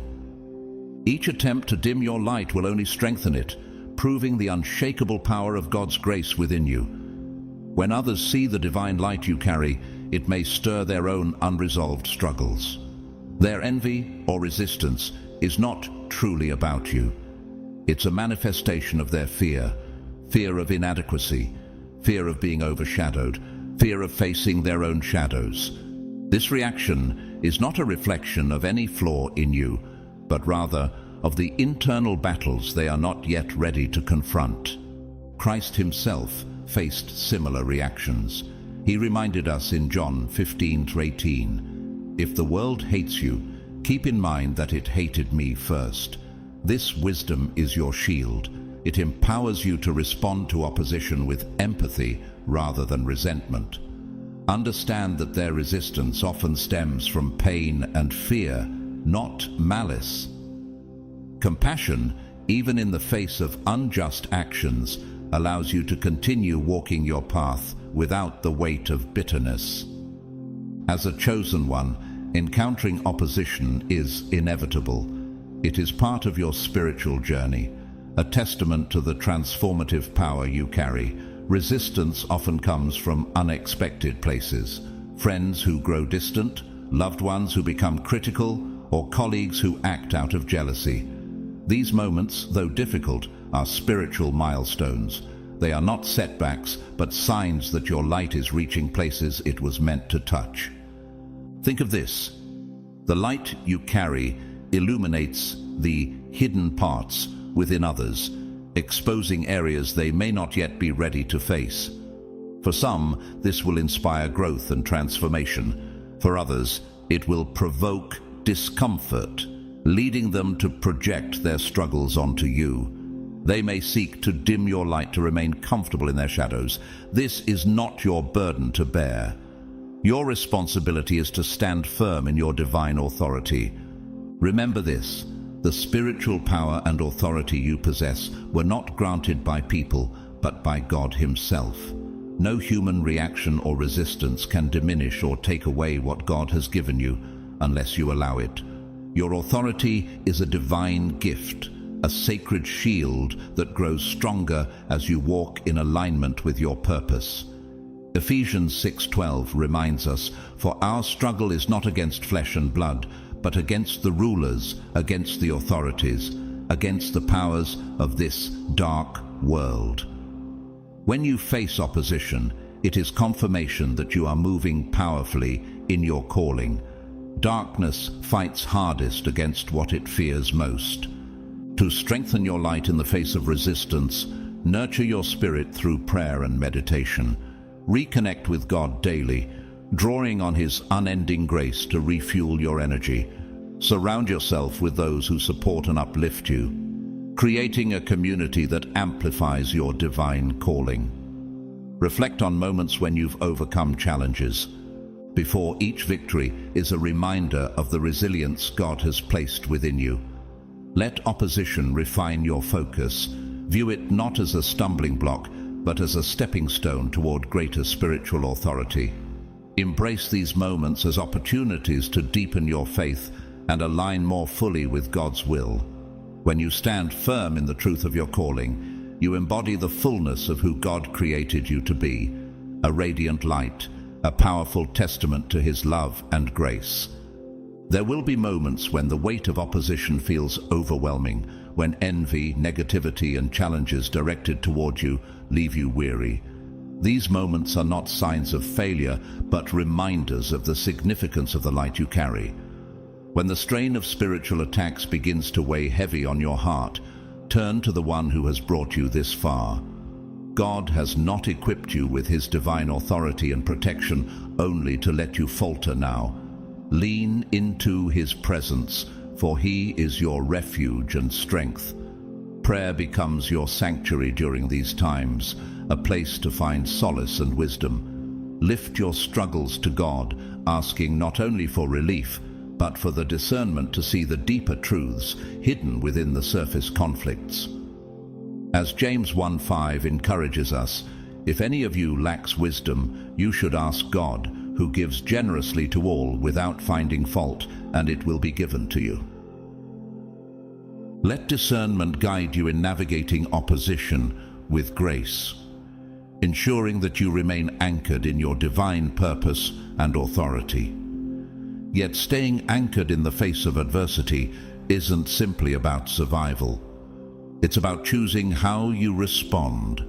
Each attempt to dim your light will only strengthen it, proving the unshakable power of God's grace within you. When others see the divine light you carry, it may stir their own unresolved struggles. Their envy or resistance is not truly about you. It's a manifestation of their fear of inadequacy, fear of being overshadowed, fear of facing their own shadows. This reaction is not a reflection of any flaw in you, but rather of the internal battles they are not yet ready to confront. Christ himself faced similar reactions. He reminded us in John 15:18, "If the world hates you, keep in mind that it hated me first." This wisdom is your shield. It empowers you to respond to opposition with empathy rather than resentment. Understand that their resistance often stems from pain and fear, not malice. Compassion, even in the face of unjust actions, allows you to continue walking your path without the weight of bitterness. As a chosen one, encountering opposition is inevitable. It is part of your spiritual journey, a testament to the transformative power you carry. Resistance often comes from unexpected places: friends who grow distant, loved ones who become critical, or colleagues who act out of jealousy. These moments, though difficult, are spiritual milestones. They are not setbacks, but signs that your light is reaching places it was meant to touch. Think of this: the light you carry illuminates the hidden parts within others, exposing areas they may not yet be ready to face. For some, this will inspire growth and transformation. For others, it will provoke discomfort, leading them to project their struggles onto you. They may seek to dim your light to remain comfortable in their shadows. This is not your burden to bear. Your responsibility is to stand firm in your divine authority. Remember this: the spiritual power and authority you possess were not granted by people, but by God himself. No human reaction or resistance can diminish or take away what God has given you, unless you allow it. Your authority is a divine gift, a sacred shield that grows stronger as you walk in alignment with your purpose. Ephesians 6:12 reminds us, "For our struggle is not against flesh and blood, but against the rulers, against the authorities, against the powers of this dark world." When you face opposition, it is confirmation that you are moving powerfully in your calling. Darkness fights hardest against what it fears most. To strengthen your light in the face of resistance, nurture your spirit through prayer and meditation. Reconnect with God daily, drawing on his unending grace to refuel your energy. Surround yourself with those who support and uplift you, creating a community that amplifies your divine calling. Reflect on moments when you've overcome challenges. Before each victory is a reminder of the resilience God has placed within you. Let opposition refine your focus. View it not as a stumbling block, but as a stepping stone toward greater spiritual authority. Embrace these moments as opportunities to deepen your faith and align more fully with God's will. When you stand firm in the truth of your calling, you embody the fullness of who God created you to be, a radiant light, a powerful testament to his love and grace. There will be moments when the weight of opposition feels overwhelming, when envy, negativity, and challenges directed toward you leave you weary. These moments are not signs of failure, but reminders of the significance of the light you carry. When the strain of spiritual attacks begins to weigh heavy on your heart, turn to the one who has brought you this far. God has not equipped you with his divine authority and protection only to let you falter now. Lean into his presence, for he is your refuge and strength. Prayer becomes your sanctuary during these times, a place to find solace and wisdom. Lift your struggles to God, asking not only for relief, but for the discernment to see the deeper truths hidden within the surface conflicts. As James 1:5 encourages us, "If any of you lacks wisdom, you should ask God, who gives generously to all without finding fault, and it will be given to you. Let discernment guide you in navigating opposition with grace, ensuring that you remain anchored in your divine purpose and authority. Yet staying anchored in the face of adversity isn't simply about survival. It's about choosing how you respond.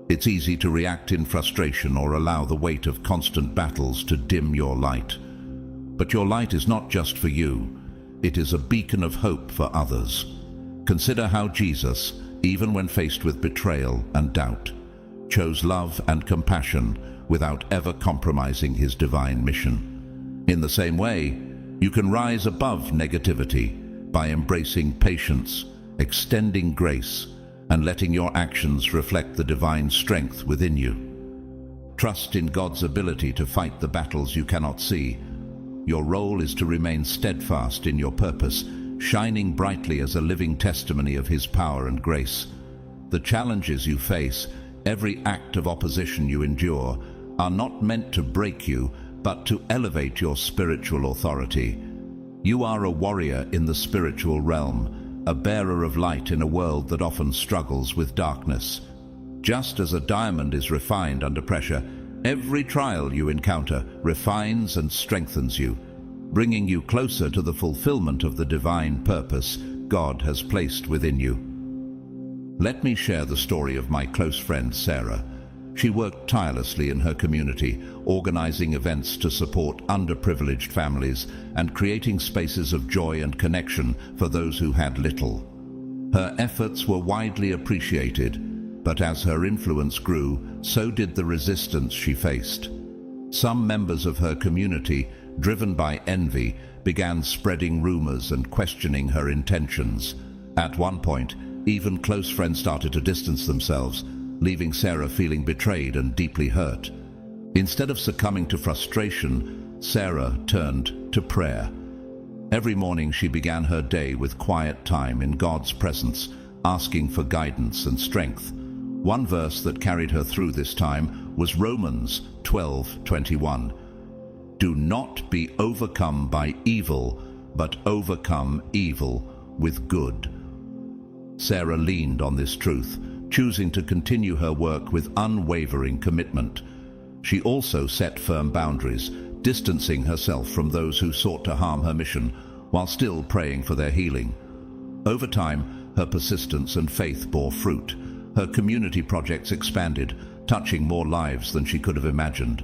It's easy to react in frustration or allow the weight of constant battles to dim your light. But your light is not just for you. It is a beacon of hope for others. Consider how Jesus, even when faced with betrayal and doubt, chose love and compassion without ever compromising his divine mission. In the same way, you can rise above negativity by embracing patience, extending grace, and letting your actions reflect the divine strength within you. Trust in God's ability to fight the battles you cannot see. Your role is to remain steadfast in your purpose, shining brightly as a living testimony of his power and grace. The challenges you face, every act of opposition you endure, are not meant to break you, but to elevate your spiritual authority. You are a warrior in the spiritual realm, a bearer of light in a world that often struggles with darkness. Just as a diamond is refined under pressure, every trial you encounter refines and strengthens you, bringing you closer to the fulfillment of the divine purpose God has placed within you. Let me share the story of my close friend Sarah. She worked tirelessly in her community, organizing events to support underprivileged families and creating spaces of joy and connection for those who had little. Her efforts were widely appreciated, but as her influence grew, so did the resistance she faced. Some members of her community, driven by envy, began spreading rumors and questioning her intentions. At one point, even close friends started to distance themselves, leaving Sarah feeling betrayed and deeply hurt. Instead of succumbing to frustration, Sarah turned to prayer. Every morning she began her day with quiet time in God's presence, asking for guidance and strength. One verse that carried her through this time was Romans 12:21. Do not be overcome by evil, but overcome evil with good. Sarah leaned on this truth, choosing to continue her work with unwavering commitment. She also set firm boundaries, distancing herself from those who sought to harm her mission, while still praying for their healing. Over time, her persistence and faith bore fruit. Her community projects expanded, touching more lives than she could have imagined.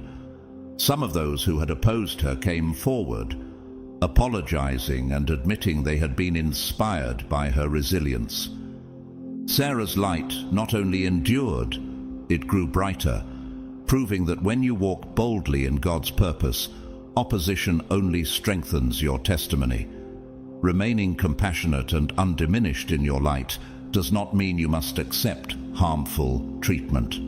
Some of those who had opposed her came forward, apologizing and admitting they had been inspired by her resilience. Sarah's light not only endured, it grew brighter, proving that when you walk boldly in God's purpose, opposition only strengthens your testimony. Remaining compassionate and undiminished in your light does not mean you must accept harmful treatment.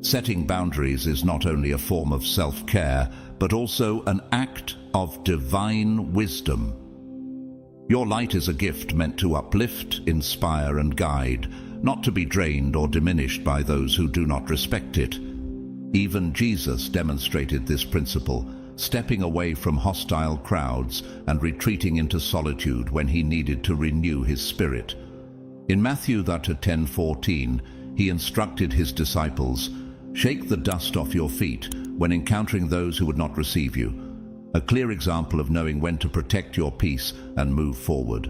Setting boundaries is not only a form of self-care, but also an act of divine wisdom. Your light is a gift meant to uplift, inspire, and guide, not to be drained or diminished by those who do not respect it. Even Jesus demonstrated this principle, stepping away from hostile crowds and retreating into solitude when he needed to renew his spirit. In Matthew 10:14, he instructed his disciples, "Shake the dust off your feet when encountering those who would not receive you." A clear example of knowing when to protect your peace and move forward.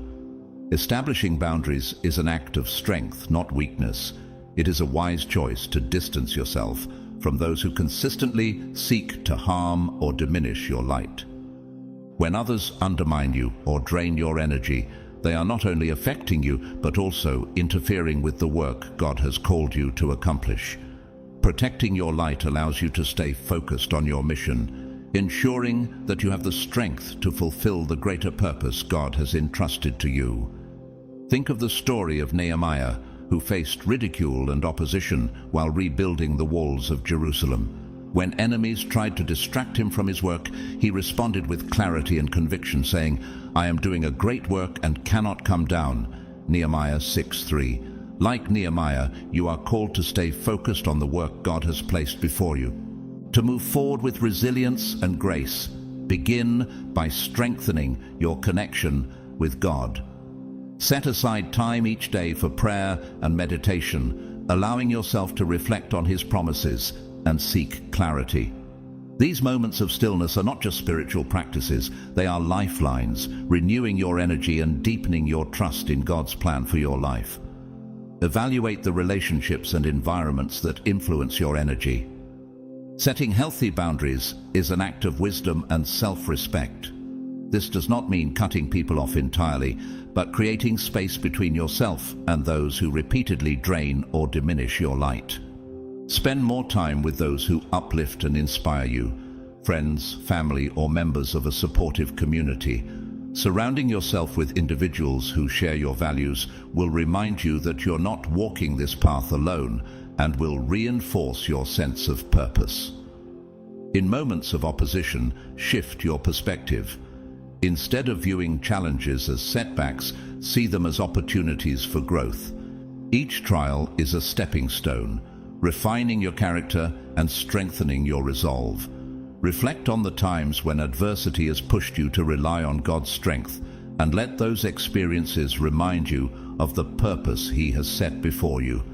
Establishing boundaries is an act of strength, not weakness. It is a wise choice to distance yourself from those who consistently seek to harm or diminish your light. When others undermine you or drain your energy, they are not only affecting you, but also interfering with the work God has called you to accomplish. Protecting your light allows you to stay focused on your mission, ensuring that you have the strength to fulfill the greater purpose God has entrusted to you. Think of the story of Nehemiah, who faced ridicule and opposition while rebuilding the walls of Jerusalem. When enemies tried to distract him from his work, he responded with clarity and conviction, saying, "I am doing a great work and cannot come down." Nehemiah 6:3. Like Nehemiah, you are called to stay focused on the work God has placed before you. To move forward with resilience and grace, begin by strengthening your connection with God. Set aside time each day for prayer and meditation, allowing yourself to reflect on His promises and seek clarity. These moments of stillness are not just spiritual practices, they are lifelines, renewing your energy and deepening your trust in God's plan for your life. Evaluate the relationships and environments that influence your energy. Setting healthy boundaries is an act of wisdom and self-respect. This does not mean cutting people off entirely, but creating space between yourself and those who repeatedly drain or diminish your light. Spend more time with those who uplift and inspire you, friends, family, or members of a supportive community. Surrounding yourself with individuals who share your values will remind you that you're not walking this path alone and will reinforce your sense of purpose. In moments of opposition, shift your perspective. Instead of viewing challenges as setbacks, see them as opportunities for growth. Each trial is a stepping stone, refining your character and strengthening your resolve. Reflect on the times when adversity has pushed you to rely on God's strength, and let those experiences remind you of the purpose He has set before you.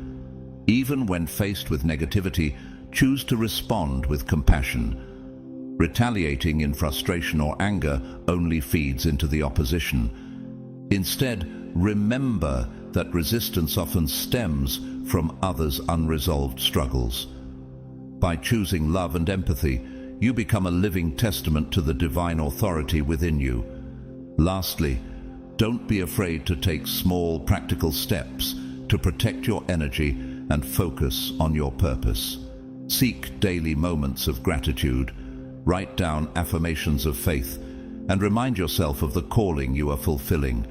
Even when faced with negativity, choose to respond with compassion. Retaliating in frustration or anger only feeds into the opposition. Instead, remember that resistance often stems from others' unresolved struggles. By choosing love and empathy, you become a living testament to the divine authority within you. Lastly, don't be afraid to take small, practical steps to protect your energy and focus on your purpose. Seek daily moments of gratitude. Write down affirmations of faith and remind yourself of the calling you are fulfilling.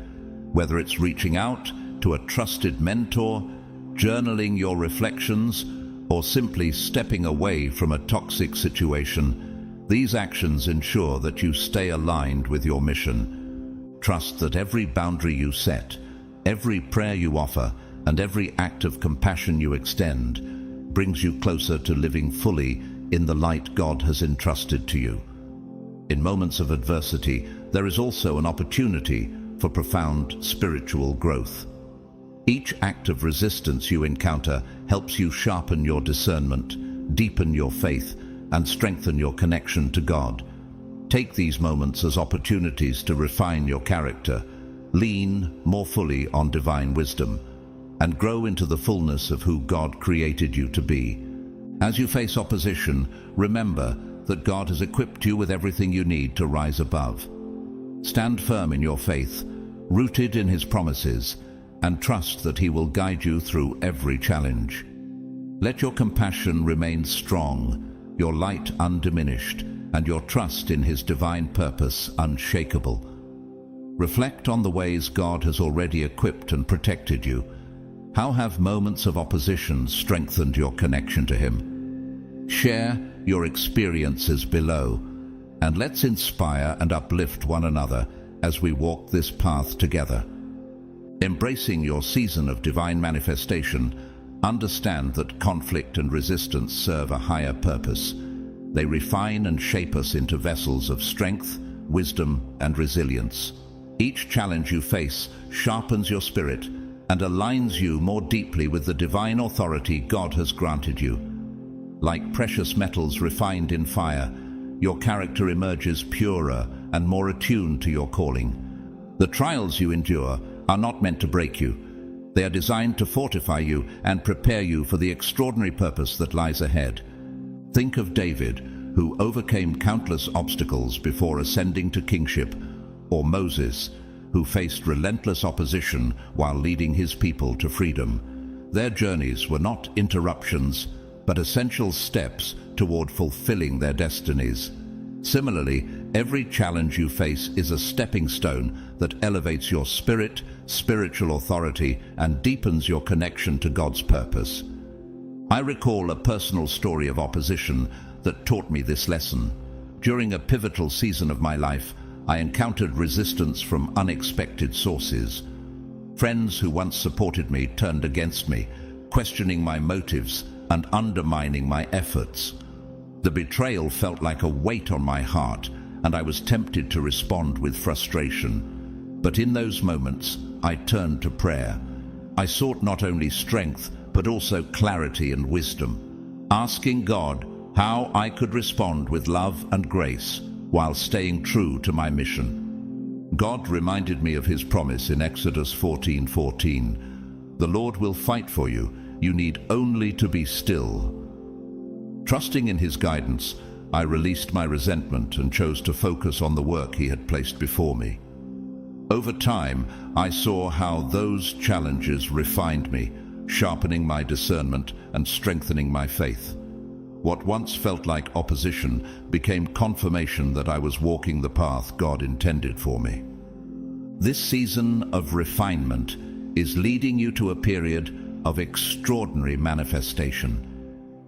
Whether it's reaching out to a trusted mentor, journaling your reflections, or simply stepping away from a toxic situation, these actions ensure that you stay aligned with your mission. Trust that every boundary you set, every prayer you offer, and every act of compassion you extend brings you closer to living fully in the light God has entrusted to you. In moments of adversity, there is also an opportunity for profound spiritual growth. Each act of resistance you encounter helps you sharpen your discernment, deepen your faith, and strengthen your connection to God. Take these moments as opportunities to refine your character, lean more fully on divine wisdom, and grow into the fullness of who God created you to be. As you face opposition, remember that God has equipped you with everything you need to rise above. Stand firm in your faith, rooted in His promises, and trust that He will guide you through every challenge. Let your compassion remain strong, your light undiminished, and your trust in His divine purpose unshakable. Reflect on the ways God has already equipped and protected you. How have moments of opposition strengthened your connection to Him? Share your experiences below, and let's inspire and uplift one another as we walk this path together. Embracing your season of divine manifestation, understand that conflict and resistance serve a higher purpose. They refine and shape us into vessels of strength, wisdom, and resilience. Each challenge you face sharpens your spirit and aligns you more deeply with the divine authority God has granted you. Like precious metals refined in fire, your character emerges purer and more attuned to your calling. The trials you endure are not meant to break you. They are designed to fortify you and prepare you for the extraordinary purpose that lies ahead. Think of David, who overcame countless obstacles before ascending to kingship, or Moses, who faced relentless opposition while leading his people to freedom. Their journeys were not interruptions, but essential steps toward fulfilling their destinies. Similarly, every challenge you face is a stepping stone that elevates your spirit, spiritual authority, and deepens your connection to God's purpose. I recall a personal story of opposition that taught me this lesson. During a pivotal season of my life, I encountered resistance from unexpected sources. Friends who once supported me turned against me, questioning my motives and undermining my efforts. The betrayal felt like a weight on my heart, and I was tempted to respond with frustration. But in those moments, I turned to prayer. I sought not only strength, but also clarity and wisdom, asking God how I could respond with love and grace while staying true to my mission. God reminded me of his promise in Exodus 14:14. The Lord will fight for you. You need only to be still. Trusting in his guidance, I released my resentment and chose to focus on the work he had placed before me. Over time, I saw how those challenges refined me, sharpening my discernment and strengthening my faith. What once felt like opposition became confirmation that I was walking the path God intended for me. This season of refinement is leading you to a period of extraordinary manifestation.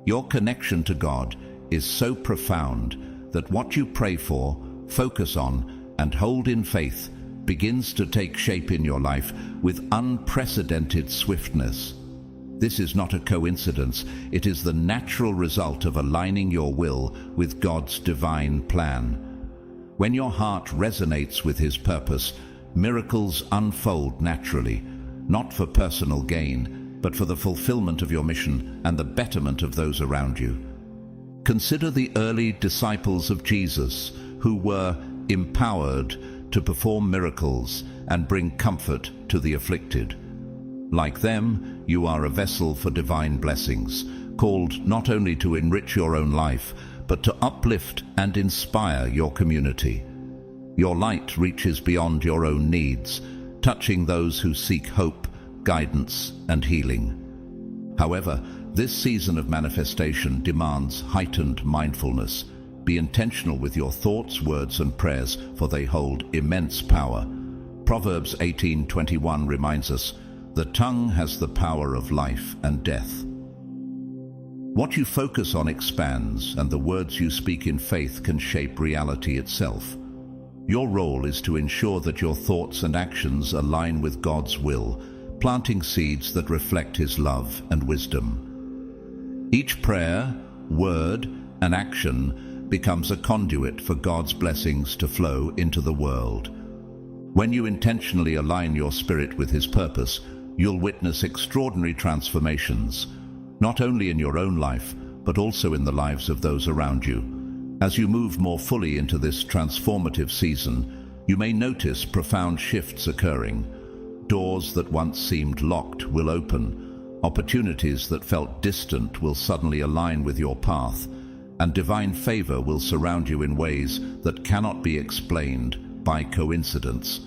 Your connection to God is so profound that what you pray for, focus on, and hold in faith begins to take shape in your life with unprecedented swiftness. This is not a coincidence. It is the natural result of aligning your will with God's divine plan. When your heart resonates with his purpose, miracles unfold naturally, not for personal gain, but for the fulfillment of your mission and the betterment of those around you. Consider the early disciples of Jesus who were empowered to perform miracles and bring comfort to the afflicted. Like them, you are a vessel for divine blessings, called not only to enrich your own life, but to uplift and inspire your community. Your light reaches beyond your own needs, touching those who seek hope, guidance, and healing. However, this season of manifestation demands heightened mindfulness. Be intentional with your thoughts, words, and prayers, for they hold immense power. Proverbs 18:21 reminds us, "The tongue has the power of life and death." What you focus on expands, and the words you speak in faith can shape reality itself. Your role is to ensure that your thoughts and actions align with God's will, planting seeds that reflect his love and wisdom. Each prayer, word, and action becomes a conduit for God's blessings to flow into the world. When you intentionally align your spirit with his purpose, you'll witness extraordinary transformations, not only in your own life, but also in the lives of those around you. As you move more fully into this transformative season, you may notice profound shifts occurring. Doors that once seemed locked will open. Opportunities that felt distant will suddenly align with your path, and divine favor will surround you in ways that cannot be explained by coincidence.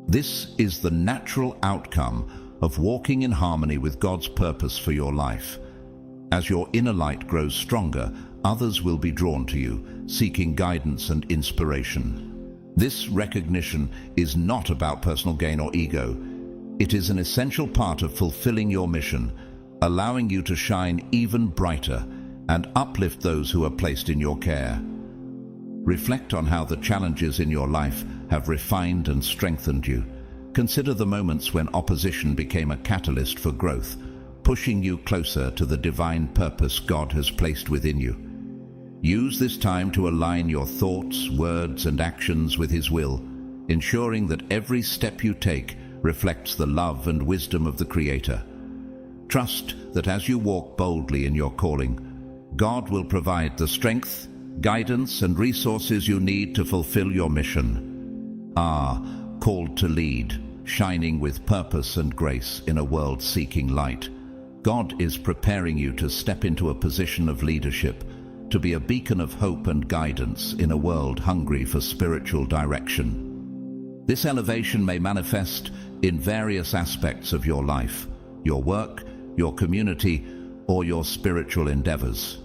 This is the natural outcome of walking in harmony with God's purpose for your life. As your inner light grows stronger, others will be drawn to you, seeking guidance and inspiration. This recognition is not about personal gain or ego. It is an essential part of fulfilling your mission, allowing you to shine even brighter and uplift those who are placed in your care. Reflect on how the challenges in your life have refined and strengthened you. Consider the moments when opposition became a catalyst for growth, pushing you closer to the divine purpose God has placed within you. Use this time to align your thoughts, words, and actions with his will, ensuring that every step you take reflects the love and wisdom of the Creator. Trust that as you walk boldly in your calling, God will provide the strength, guidance, and resources you need to fulfill your mission. Called to lead, shining with purpose and grace in a world seeking light. God is preparing you to step into a position of leadership, to be a beacon of hope and guidance in a world hungry for spiritual direction. This elevation may manifest in various aspects of your life, your work, your community, or your spiritual endeavors.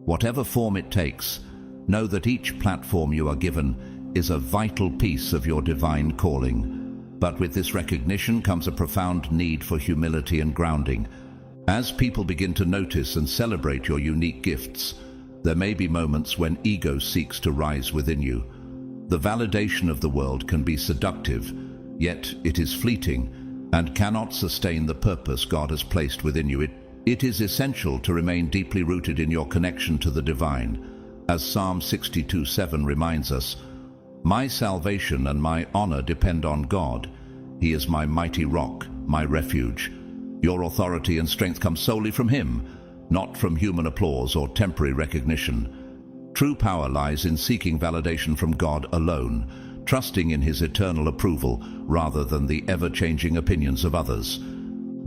Whatever form it takes, know that each platform you are given is a vital piece of your divine calling. But with this recognition comes a profound need for humility and grounding. As people begin to notice and celebrate your unique gifts, there may be moments when ego seeks to rise within you. The validation of the world can be seductive, yet it is fleeting and cannot sustain the purpose God has placed within you. It is essential to remain deeply rooted in your connection to the divine, As Psalm 62:7 reminds us, "My salvation and my honor depend on God. He is my mighty rock, my refuge." Your authority and strength come solely from Him, not from human applause or temporary recognition. True power lies in seeking validation from God alone, trusting in His eternal approval rather than the ever-changing opinions of others.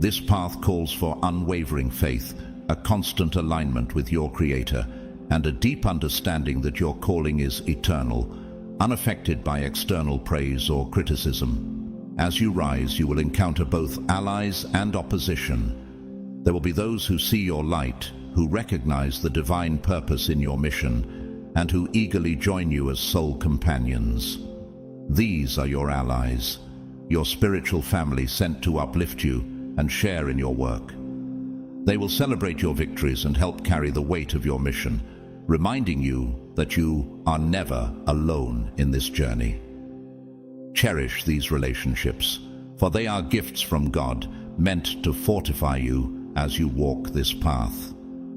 This path calls for unwavering faith, a constant alignment with your Creator, and a deep understanding that your calling is eternal, unaffected by external praise or criticism. As you rise, you will encounter both allies and opposition. There will be those who see your light, who recognize the divine purpose in your mission, and who eagerly join you as soul companions. These are your allies, your spiritual family sent to uplift you and share in your work. They will celebrate your victories and help carry the weight of your mission, reminding you that you are never alone in this journey. Cherish these relationships, for they are gifts from God, meant to fortify you as you walk this path.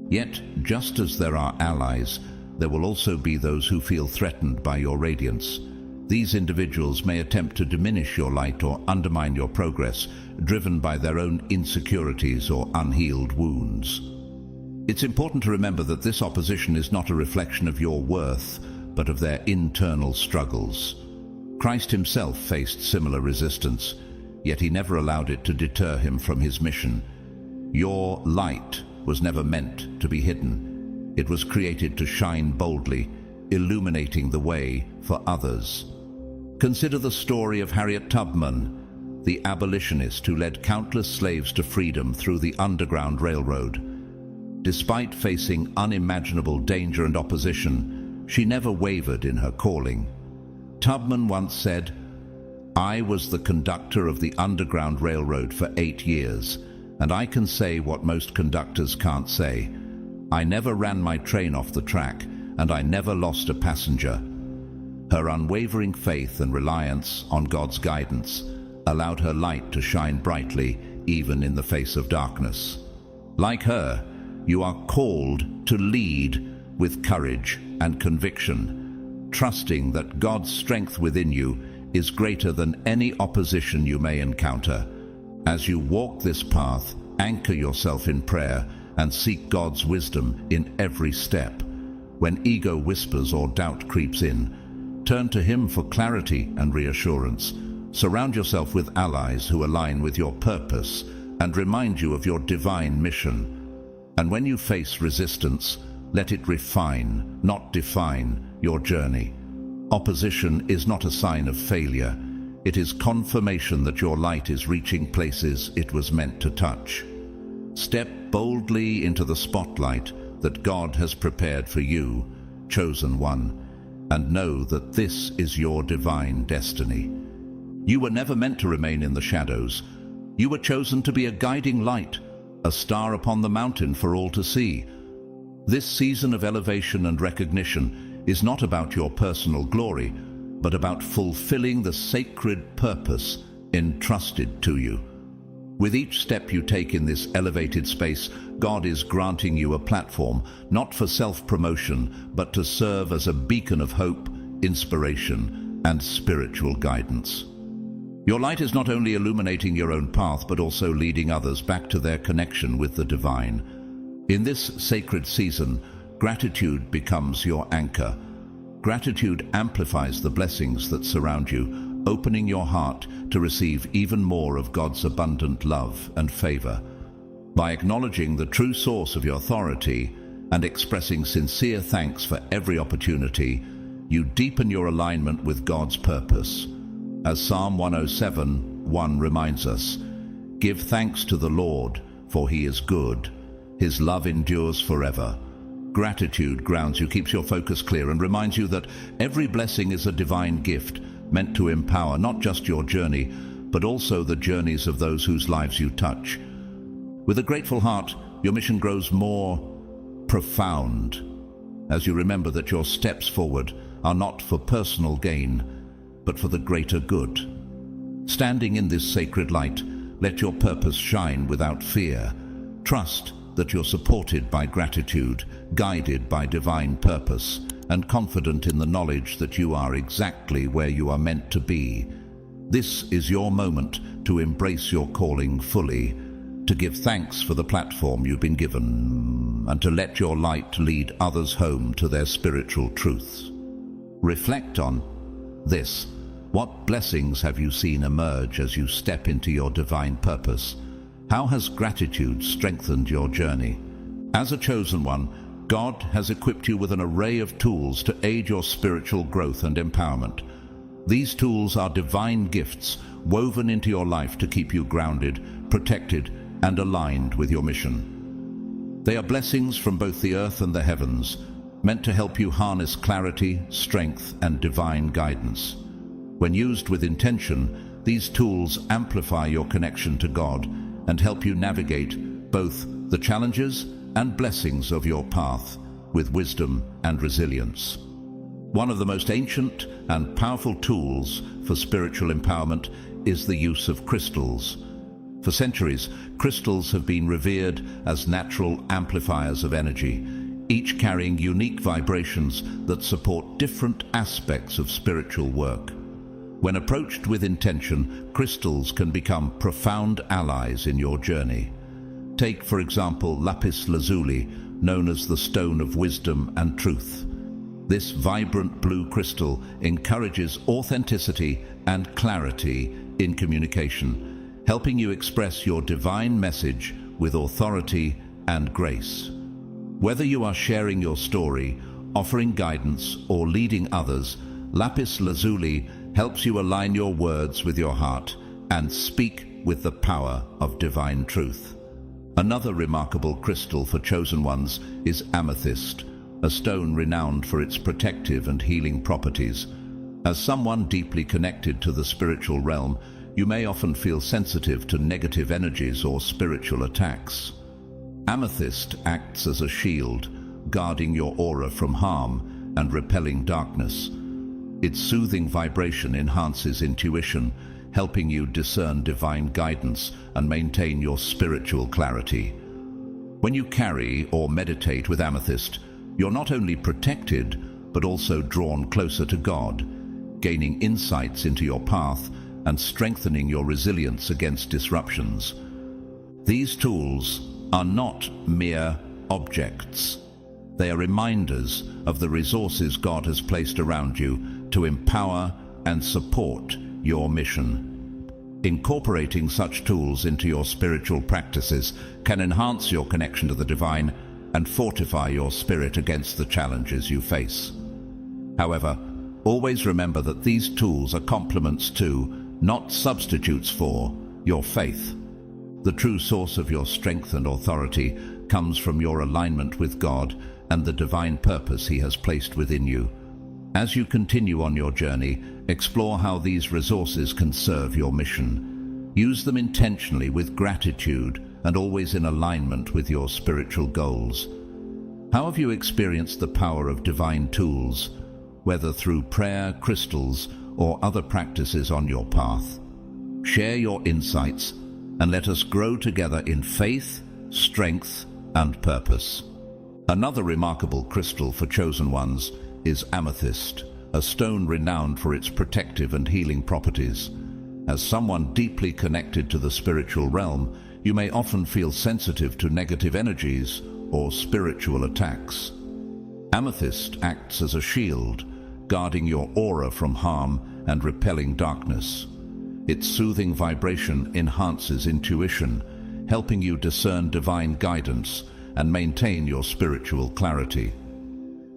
Yet, just as there are allies, there will also be those who feel threatened by your radiance. These individuals may attempt to diminish your light or undermine your progress, driven by their own insecurities or unhealed wounds. It's important to remember that this opposition is not a reflection of your worth, but of their internal struggles. Christ Himself faced similar resistance, yet He never allowed it to deter Him from His mission. Your light was never meant to be hidden. It was created to shine boldly, illuminating the way for others. Consider the story of Harriet Tubman, the abolitionist who led countless slaves to freedom through the Underground Railroad. Despite facing unimaginable danger and opposition, she never wavered in her calling. Tubman once said, "I was the conductor of the Underground Railroad for 8 years, and I can say what most conductors can't say. I never ran my train off the track, and I never lost a passenger." Her unwavering faith and reliance on God's guidance allowed her light to shine brightly even in the face of darkness. Like her, you are called to lead with courage and conviction, trusting that God's strength within you is greater than any opposition you may encounter. As you walk this path, anchor yourself in prayer and seek God's wisdom in every step. When ego whispers or doubt creeps in, turn to Him for clarity and reassurance. Surround yourself with allies who align with your purpose and remind you of your divine mission. And when you face resistance, let it refine, not define, your journey. Opposition is not a sign of failure. It is confirmation that your light is reaching places it was meant to touch. Step boldly into the spotlight that God has prepared for you, chosen one, and know that this is your divine destiny. You were never meant to remain in the shadows. You were chosen to be a guiding light, a star upon the mountain for all to see. This season of elevation and recognition is not about your personal glory, but about fulfilling the sacred purpose entrusted to you. With each step you take in this elevated space, God is granting you a platform, not for self-promotion, but to serve as a beacon of hope, inspiration, and spiritual guidance. Your light is not only illuminating your own path, but also leading others back to their connection with the divine. In this sacred season, gratitude becomes your anchor. Gratitude amplifies the blessings that surround you, opening your heart to receive even more of God's abundant love and favor. By acknowledging the true source of your authority and expressing sincere thanks for every opportunity, you deepen your alignment with God's purpose. As Psalm 107:1 reminds us, "Give thanks to the Lord, for He is good. His love endures forever." Gratitude grounds you, keeps your focus clear, and reminds you that every blessing is a divine gift meant to empower not just your journey, but also the journeys of those whose lives you touch. With a grateful heart, your mission grows more profound as you remember that your steps forward are not for personal gain, but for the greater good. Standing in this sacred light, let your purpose shine without fear. Trust that you're supported by gratitude, guided by divine purpose, and confident in the knowledge that you are exactly where you are meant to be. This is your moment to embrace your calling fully, to give thanks for the platform you've been given, and to let your light lead others home to their spiritual truths. Reflect on this. What blessings have you seen emerge as you step into your divine purpose? How has gratitude strengthened your journey? As a chosen one, God has equipped you with an array of tools to aid your spiritual growth and empowerment. These tools are divine gifts woven into your life to keep you grounded, protected, and aligned with your mission. They are blessings from both the earth and the heavens, meant to help you harness clarity, strength, and divine guidance. When used with intention, these tools amplify your connection to God and help you navigate both the challenges and blessings of your path with wisdom and resilience. One of the most ancient and powerful tools for spiritual empowerment is the use of crystals. For centuries, crystals have been revered as natural amplifiers of energy, each carrying unique vibrations that support different aspects of spiritual work. When approached with intention, crystals can become profound allies in your journey. Take, for example, lapis lazuli, known as the stone of wisdom and truth. This vibrant blue crystal encourages authenticity and clarity in communication, helping you express your divine message with authority and grace. Whether you are sharing your story, offering guidance, or leading others, lapis lazuli helps you align your words with your heart and speak with the power of divine truth. Another remarkable crystal for chosen ones is amethyst, a stone renowned for its protective and healing properties. As someone deeply connected to the spiritual realm, you may often feel sensitive to negative energies or spiritual attacks. Amethyst acts as a shield, guarding your aura from harm and repelling darkness. Its soothing vibration enhances intuition, helping you discern divine guidance and maintain your spiritual clarity. When you carry or meditate with amethyst, you're not only protected, but also drawn closer to God, gaining insights into your path and strengthening your resilience against disruptions. These tools are not mere objects. They are reminders of the resources God has placed around you to empower and support your mission. Incorporating such tools into your spiritual practices can enhance your connection to the divine and fortify your spirit against the challenges you face. However, always remember that these tools are complements to, not substitutes for, your faith. The true source of your strength and authority comes from your alignment with God and the divine purpose He has placed within you. As you continue on your journey, explore how these resources can serve your mission. Use them intentionally with gratitude and always in alignment with your spiritual goals. How have you experienced the power of divine tools, whether through prayer, crystals, or other practices on your path? Share your insights and let us grow together in faith, strength, and purpose. Another remarkable crystal for chosen ones is amethyst, a stone renowned for its protective and healing properties. As someone deeply connected to the spiritual realm, you may often feel sensitive to negative energies or spiritual attacks. Amethyst acts as a shield, guarding your aura from harm and repelling darkness. Its soothing vibration enhances intuition, helping you discern divine guidance and maintain your spiritual clarity.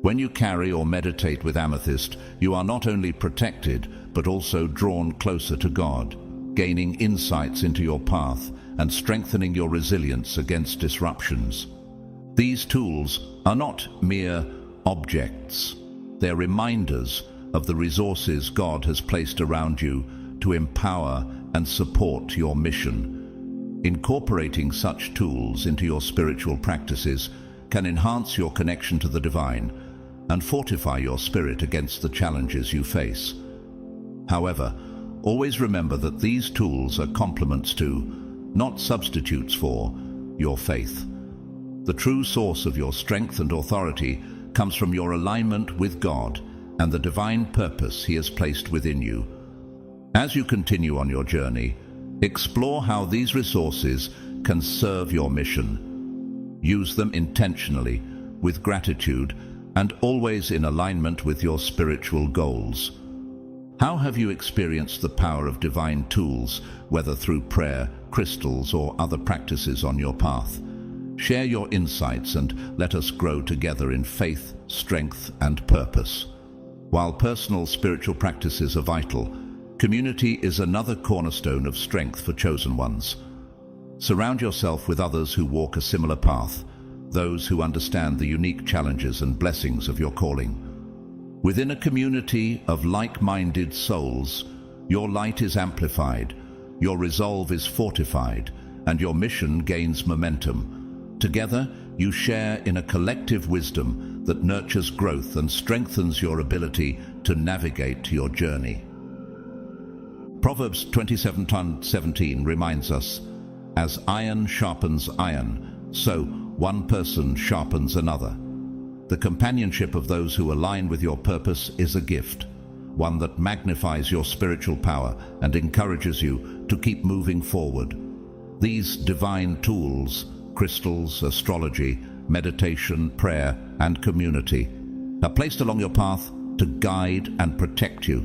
When you carry or meditate with amethyst, you are not only protected, but also drawn closer to God, gaining insights into your path and strengthening your resilience against disruptions. These tools are not mere objects. They're reminders of the resources God has placed around you to empower and support your mission. Incorporating such tools into your spiritual practices can enhance your connection to the divine and fortify your spirit against the challenges you face. However, always remember that these tools are complements to, not substitutes for, your faith. The true source of your strength and authority comes from your alignment with God and the divine purpose He has placed within you. As you continue on your journey, explore how these resources can serve your mission. Use them intentionally, with gratitude, and always in alignment with your spiritual goals. How have you experienced the power of divine tools, whether through prayer, crystals, or other practices on your path? Share your insights and let us grow together in faith, strength, and purpose. While personal spiritual practices are vital, community is another cornerstone of strength for chosen ones. Surround yourself with others who walk a similar path, those who understand the unique challenges and blessings of your calling. Within a community of like-minded souls, your light is amplified, your resolve is fortified, and your mission gains momentum. Together, you share in a collective wisdom that nurtures growth and strengthens your ability to navigate your journey. Proverbs 27:17 reminds us, "As iron sharpens iron, so one person sharpens another." The companionship of those who align with your purpose is a gift, one that magnifies your spiritual power and encourages you to keep moving forward. These divine tools, crystals, astrology, meditation, prayer, and community, are placed along your path to guide and protect you.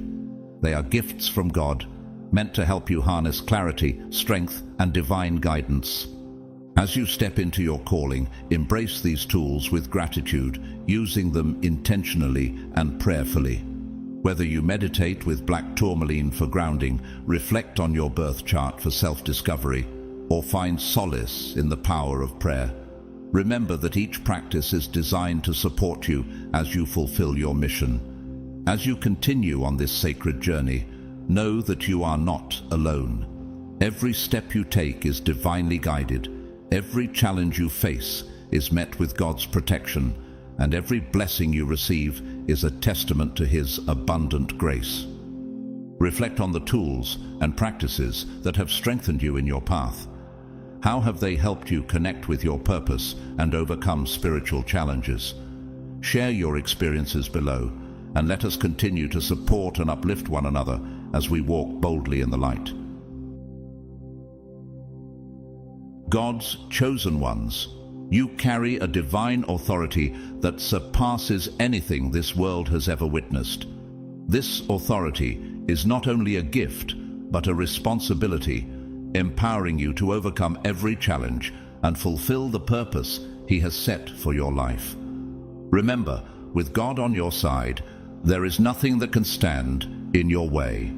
They are gifts from God, meant to help you harness clarity, strength, and divine guidance. As you step into your calling, embrace these tools with gratitude, using them intentionally and prayerfully. Whether you meditate with black tourmaline for grounding, reflect on your birth chart for self-discovery, or find solace in the power of prayer, remember that each practice is designed to support you as you fulfill your mission. As you continue on this sacred journey, know that you are not alone. Every step you take is divinely guided. Every challenge you face is met with God's protection, and every blessing you receive is a testament to His abundant grace. Reflect on the tools and practices that have strengthened you in your path. How have they helped you connect with your purpose and overcome spiritual challenges? Share your experiences below, and let us continue to support and uplift one another as we walk boldly in the light. God's chosen ones, you carry a divine authority that surpasses anything this world has ever witnessed. This authority is not only a gift, but a responsibility, empowering you to overcome every challenge and fulfill the purpose He has set for your life. Remember, with God on your side, there is nothing that can stand in your way.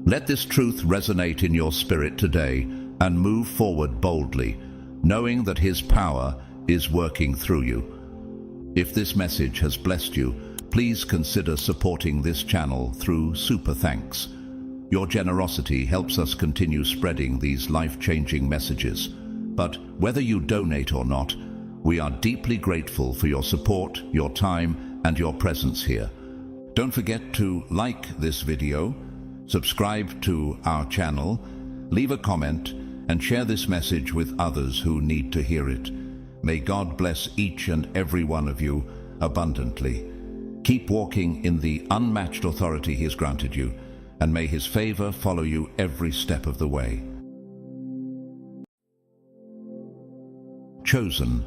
Let this truth resonate in your spirit today and move forward boldly, knowing that His power is working through you. If this message has blessed you, please consider supporting this channel through Super Thanks. Your generosity helps us continue spreading these life-changing messages. But whether you donate or not, we are deeply grateful for your support, your time, and your presence here. Don't forget to like this video, subscribe to our channel, leave a comment, and share this message with others who need to hear it. May God bless each and every one of you abundantly. Keep walking in the unmatched authority He has granted you, and may His favor follow you every step of the way. Chosen.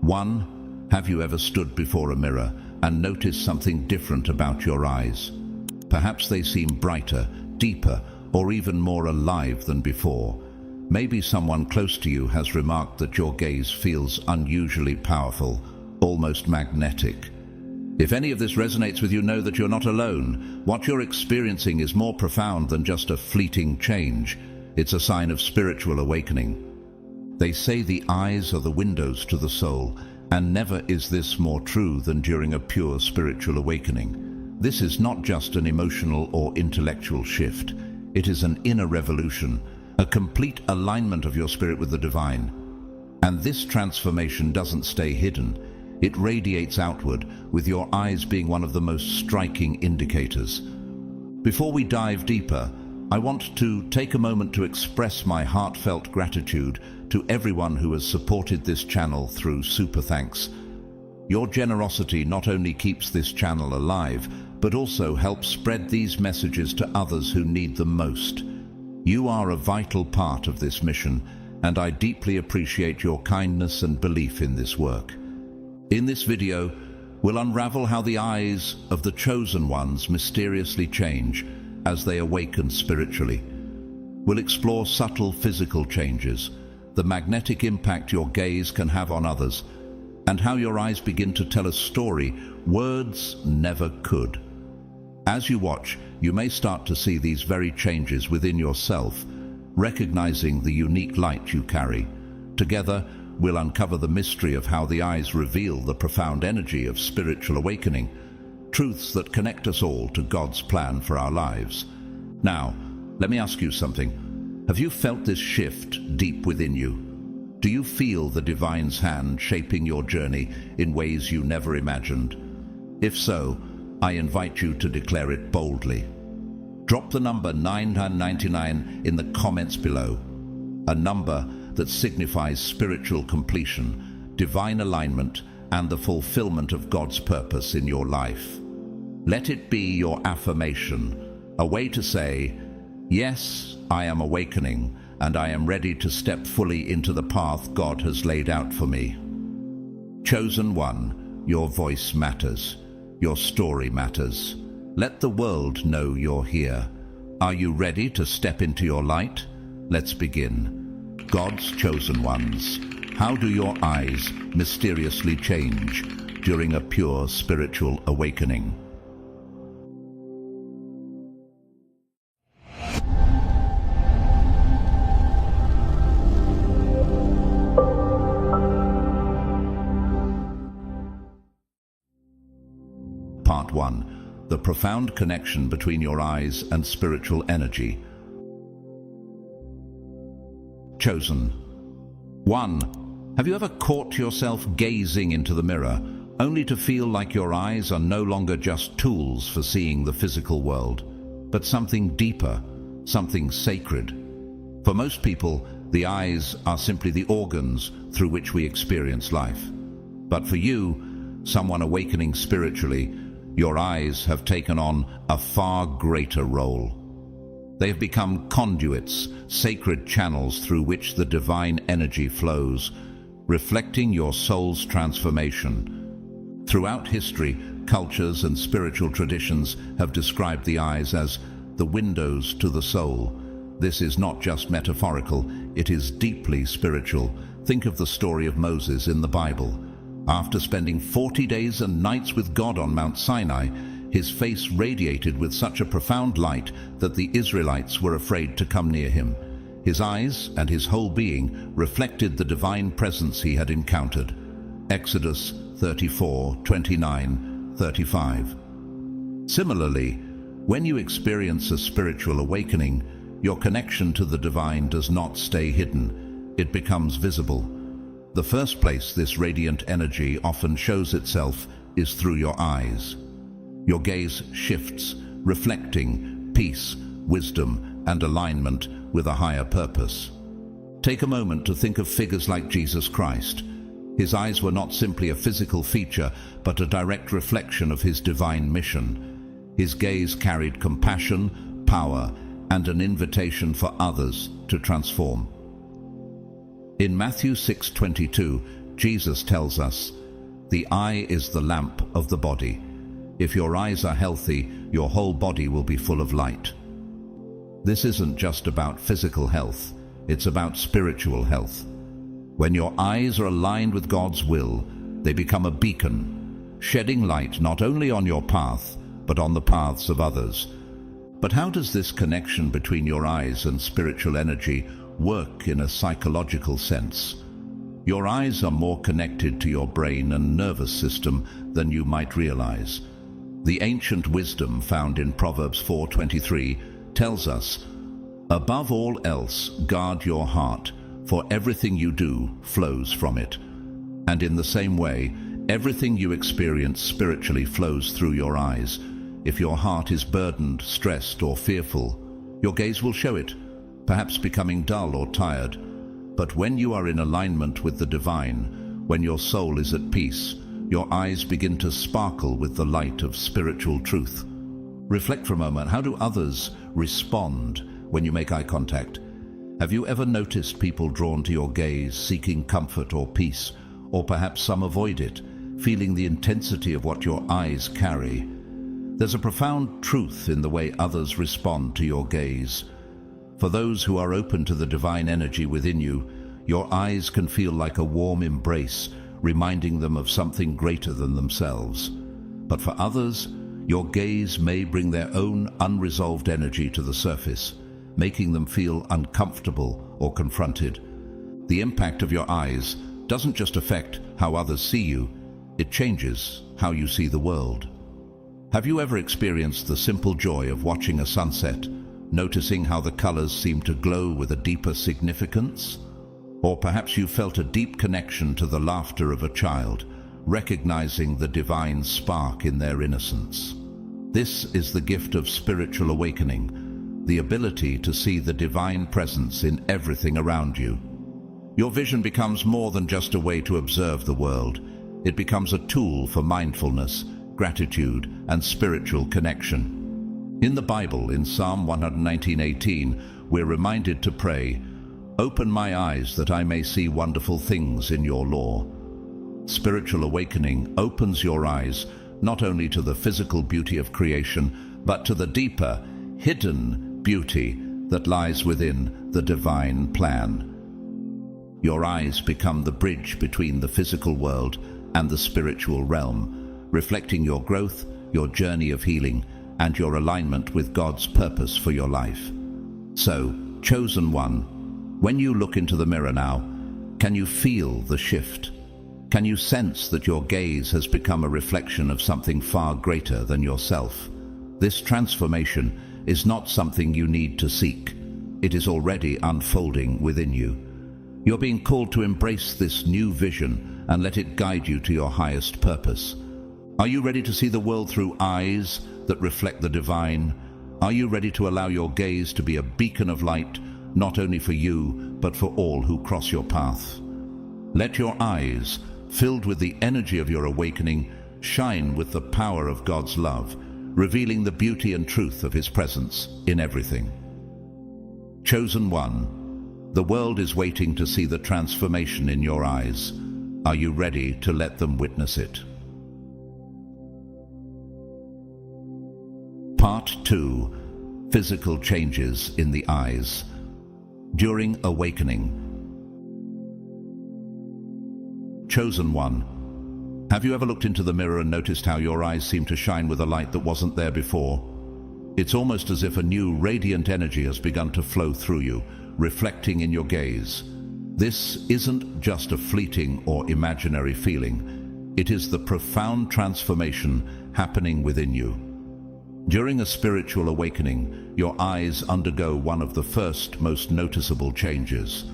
1. Have you ever stood before a mirror and noticed something different about your eyes? Perhaps they seem brighter, deeper, or even more alive than before. Maybe someone close to you has remarked that your gaze feels unusually powerful, almost magnetic. If any of this resonates with you, know that you're not alone. What you're experiencing is more profound than just a fleeting change. It's a sign of spiritual awakening. They say the eyes are the windows to the soul, and never is this more true than during a pure spiritual awakening. This is not just an emotional or intellectual shift. It is an inner revolution, a complete alignment of your spirit with the divine. And this transformation doesn't stay hidden. It radiates outward, with your eyes being one of the most striking indicators. Before we dive deeper, I want to take a moment to express my heartfelt gratitude to everyone who has supported this channel through Super Thanks. Your generosity not only keeps this channel alive, but also helps spread these messages to others who need them most. You are a vital part of this mission, and I deeply appreciate your kindness and belief in this work. In this video, we'll unravel how the eyes of the chosen ones mysteriously change as they awaken spiritually. We'll explore subtle physical changes, the magnetic impact your gaze can have on others, and how your eyes begin to tell a story words never could. As you watch, you may start to see these very changes within yourself, recognizing the unique light you carry. Together, we'll uncover the mystery of how the eyes reveal the profound energy of spiritual awakening, truths that connect us all to God's plan for our lives. Now, let me ask you something. Have you felt this shift deep within you? Do you feel the divine's hand shaping your journey in ways you never imagined? If so, I invite you to declare it boldly. Drop the number 999 in the comments below, a number that signifies spiritual completion, divine alignment, and the fulfillment of God's purpose in your life. Let it be your affirmation, a way to say, "Yes, I am awakening, and I am ready to step fully into the path God has laid out for me." Chosen one, your voice matters. Your story matters. Let the world know you're here. Are you ready to step into your light? Let's begin. God's chosen ones. How do your eyes mysteriously change during a pure spiritual awakening? Part 1. The profound connection between your eyes and spiritual energy. Chosen. 1. Have you ever caught yourself gazing into the mirror, only to feel like your eyes are no longer just tools for seeing the physical world, but something deeper, something sacred? For most people, the eyes are simply the organs through which we experience life. But for you, someone awakening spiritually, your eyes have taken on a far greater role. They have become conduits, sacred channels through which the divine energy flows, reflecting your soul's transformation. Throughout history, cultures and spiritual traditions have described the eyes as the windows to the soul. This is not just metaphorical, it is deeply spiritual. Think of the story of Moses in the Bible. After spending 40 days and nights with God on Mount Sinai, his face radiated with such a profound light that the Israelites were afraid to come near him. His eyes and his whole being reflected the divine presence he had encountered. Exodus 34:29-35. Similarly, when you experience a spiritual awakening, your connection to the divine does not stay hidden. It becomes visible. The first place this radiant energy often shows itself is through your eyes. Your gaze shifts, reflecting peace, wisdom, and alignment with a higher purpose. Take a moment to think of figures like Jesus Christ. His eyes were not simply a physical feature, but a direct reflection of his divine mission. His gaze carried compassion, power, and an invitation for others to transform. In Matthew 6:22, Jesus tells us, "The eye is the lamp of the body. If your eyes are healthy, your whole body will be full of light." This isn't just about physical health, it's about spiritual health. When your eyes are aligned with God's will, they become a beacon, shedding light not only on your path, but on the paths of others. But how does this connection between your eyes and spiritual energy work in a psychological sense? Your eyes are more connected to your brain and nervous system than you might realize. The ancient wisdom found in Proverbs 4:23 tells us, "Above all else, guard your heart, for everything you do flows from it." And in the same way, everything you experience spiritually flows through your eyes. If your heart is burdened, stressed, or fearful, your gaze will show it, perhaps becoming dull or tired. But when you are in alignment with the divine, when your soul is at peace, your eyes begin to sparkle with the light of spiritual truth. Reflect for a moment. How do others respond when you make eye contact? Have you ever noticed people drawn to your gaze, seeking comfort or peace, or perhaps some avoid it, feeling the intensity of what your eyes carry? There's a profound truth in the way others respond to your gaze. For those who are open to the divine energy within you, your eyes can feel like a warm embrace, reminding them of something greater than themselves. But for others, your gaze may bring their own unresolved energy to the surface, making them feel uncomfortable or confronted. The impact of your eyes doesn't just affect how others see you, it changes how you see the world. Have you ever experienced the simple joy of watching a sunset, noticing how the colors seem to glow with a deeper significance? Or perhaps you felt a deep connection to the laughter of a child, recognizing the divine spark in their innocence. This is the gift of spiritual awakening, the ability to see the divine presence in everything around you. Your vision becomes more than just a way to observe the world. It becomes a tool for mindfulness, gratitude, and spiritual connection. In the Bible, in Psalm 119:18, we're reminded to pray, "Open my eyes that I may see wonderful things in your law." Spiritual awakening opens your eyes not only to the physical beauty of creation, but to the deeper, hidden beauty that lies within the divine plan. Your eyes become the bridge between the physical world and the spiritual realm, reflecting your growth, your journey of healing, and your alignment with God's purpose for your life. So, chosen one, when you look into the mirror now, can you feel the shift? Can you sense that your gaze has become a reflection of something far greater than yourself? This transformation is not something you need to seek. It is already unfolding within you. You're being called to embrace this new vision and let it guide you to your highest purpose. Are you ready to see the world through eyes that reflect the divine? Are you ready to allow your gaze to be a beacon of light, not only for you, but for all who cross your path? Let your eyes, filled with the energy of your awakening, shine with the power of God's love, revealing the beauty and truth of His presence in everything. Chosen one, the world is waiting to see the transformation in your eyes. Are you ready to let them witness it? Part 2. Physical changes in the eyes. During awakening. Chosen one, have you ever looked into the mirror and noticed how your eyes seem to shine with a light that wasn't there before? It's almost as if a new radiant energy has begun to flow through you, reflecting in your gaze. This isn't just a fleeting or imaginary feeling. It is the profound transformation happening within you. During a spiritual awakening, your eyes undergo one of the first most noticeable changes.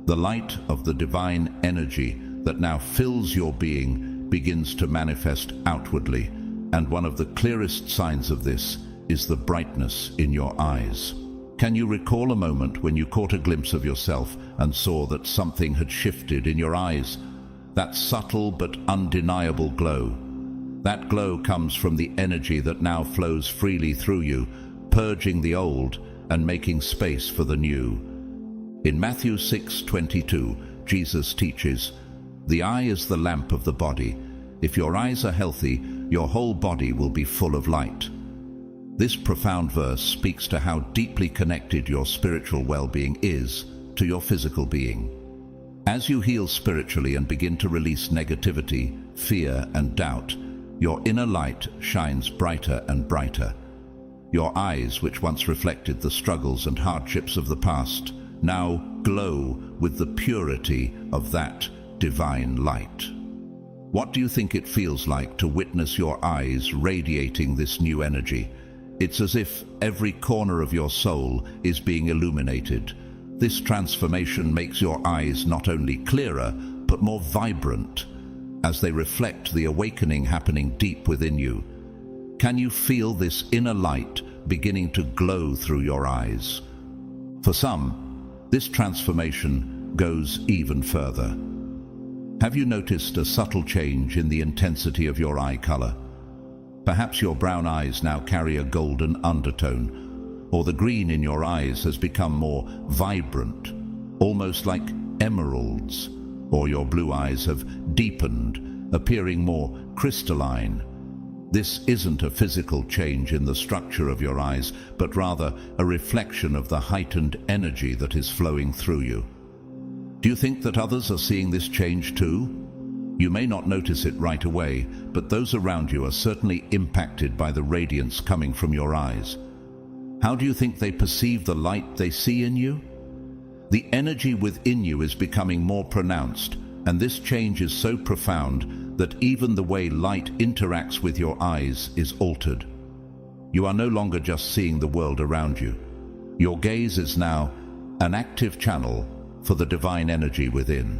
The light of the divine energy that now fills your being begins to manifest outwardly, and one of the clearest signs of this is the brightness in your eyes. Can you recall a moment when you caught a glimpse of yourself and saw that something had shifted in your eyes? That subtle but undeniable glow. That glow comes from the energy that now flows freely through you, purging the old and making space for the new. In Matthew 6:22, Jesus teaches, "The eye is the lamp of the body. If your eyes are healthy, your whole body will be full of light." This profound verse speaks to how deeply connected your spiritual well-being is to your physical being. As you heal spiritually and begin to release negativity, fear, and doubt, your inner light shines brighter and brighter. Your eyes, which once reflected the struggles and hardships of the past, now glow with the purity of that divine light. What do you think it feels like to witness your eyes radiating this new energy? It's as if every corner of your soul is being illuminated. This transformation makes your eyes not only clearer, but more vibrant, as they reflect the awakening happening deep within you. Can you feel this inner light beginning to glow through your eyes? For some, this transformation goes even further. Have you noticed a subtle change in the intensity of your eye color? Perhaps your brown eyes now carry a golden undertone, or the green in your eyes has become more vibrant, almost like emeralds, or your blue eyes have deepened, appearing more crystalline. This isn't a physical change in the structure of your eyes, but rather a reflection of the heightened energy that is flowing through you. Do you think that others are seeing this change too? You may not notice it right away, but those around you are certainly impacted by the radiance coming from your eyes. How do you think they perceive the light they see in you? The energy within you is becoming more pronounced, and this change is so profound that even the way light interacts with your eyes is altered. You are no longer just seeing the world around you. Your gaze is now an active channel for the divine energy within.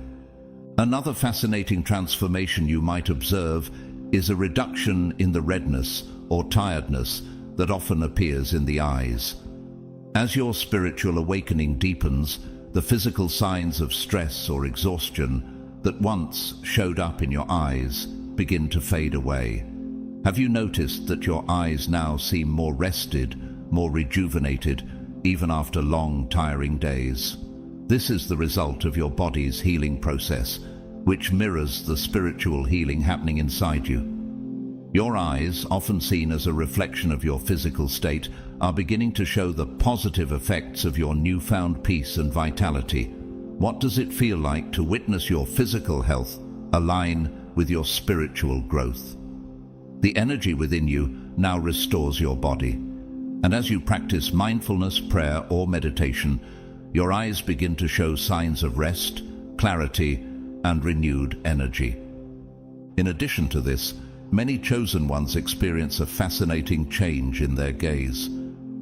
Another fascinating transformation you might observe is a reduction in the redness or tiredness that often appears in the eyes. As your spiritual awakening deepens, the physical signs of stress or exhaustion that once showed up in your eyes begin to fade away. Have you noticed that your eyes now seem more rested, more rejuvenated, even after long, tiring days? This is the result of your body's healing process, which mirrors the spiritual healing happening inside you. Your eyes, often seen as a reflection of your physical state, are beginning to show the positive effects of your newfound peace and vitality. What does it feel like to witness your physical health align with your spiritual growth? The energy within you now restores your body, and as you practice mindfulness, prayer, or meditation, your eyes begin to show signs of rest, clarity, and renewed energy. In addition to this, many chosen ones experience a fascinating change in their gaze.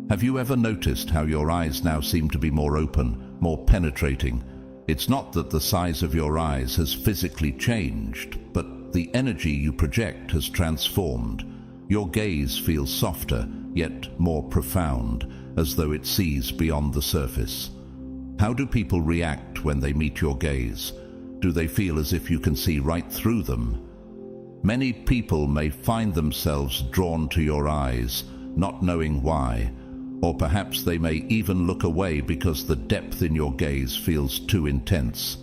Have you ever noticed how your eyes now seem to be more open, more penetrating? It's not that the size of your eyes has physically changed, but the energy you project has transformed. Your gaze feels softer, yet more profound, as though it sees beyond the surface. How do people react when they meet your gaze? Do they feel as if you can see right through them? Many people may find themselves drawn to your eyes, not knowing why, or perhaps they may even look away because the depth in your gaze feels too intense.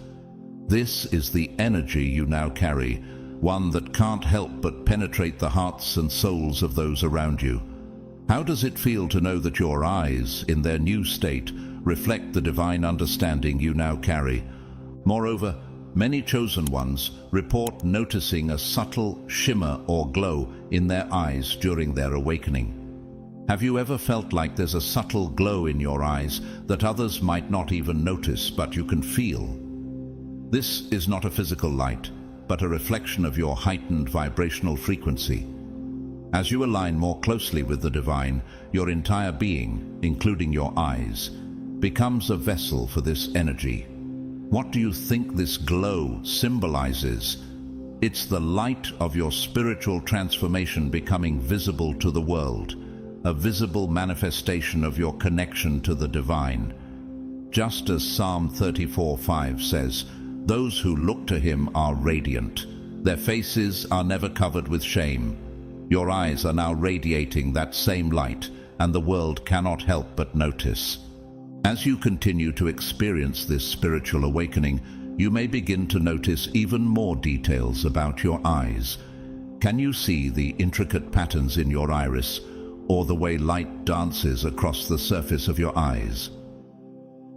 This is the energy you now carry, one that can't help but penetrate the hearts and souls of those around you. How does it feel to know that your eyes, in their new state, reflect the divine understanding you now carry? Moreover, many chosen ones report noticing a subtle shimmer or glow in their eyes during their awakening. Have you ever felt like there's a subtle glow in your eyes that others might not even notice, but you can feel? This is not a physical light, but a reflection of your heightened vibrational frequency. As you align more closely with the divine, your entire being, including your eyes, becomes a vessel for this energy. What do you think this glow symbolizes? It's the light of your spiritual transformation becoming visible to the world, a visible manifestation of your connection to the divine. Just as Psalm 34:5 says, "Those who look to him are radiant. Their faces are never covered with shame." Your eyes are now radiating that same light, and the world cannot help but notice. As you continue to experience this spiritual awakening, you may begin to notice even more details about your eyes. Can you see the intricate patterns in your iris, or the way light dances across the surface of your eyes?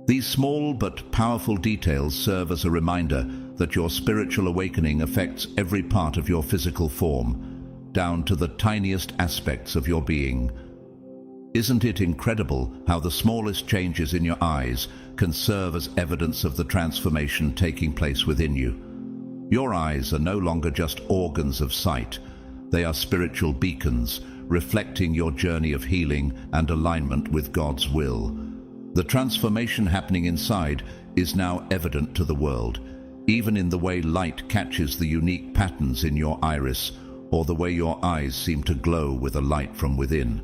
These small but powerful details serve as a reminder that your spiritual awakening affects every part of your physical form, down to the tiniest aspects of your being. Isn't it incredible how the smallest changes in your eyes can serve as evidence of the transformation taking place within you? Your eyes are no longer just organs of sight. They are spiritual beacons, reflecting your journey of healing and alignment with God's will. The transformation happening inside is now evident to the world, even in the way light catches the unique patterns in your iris, or the way your eyes seem to glow with a light from within.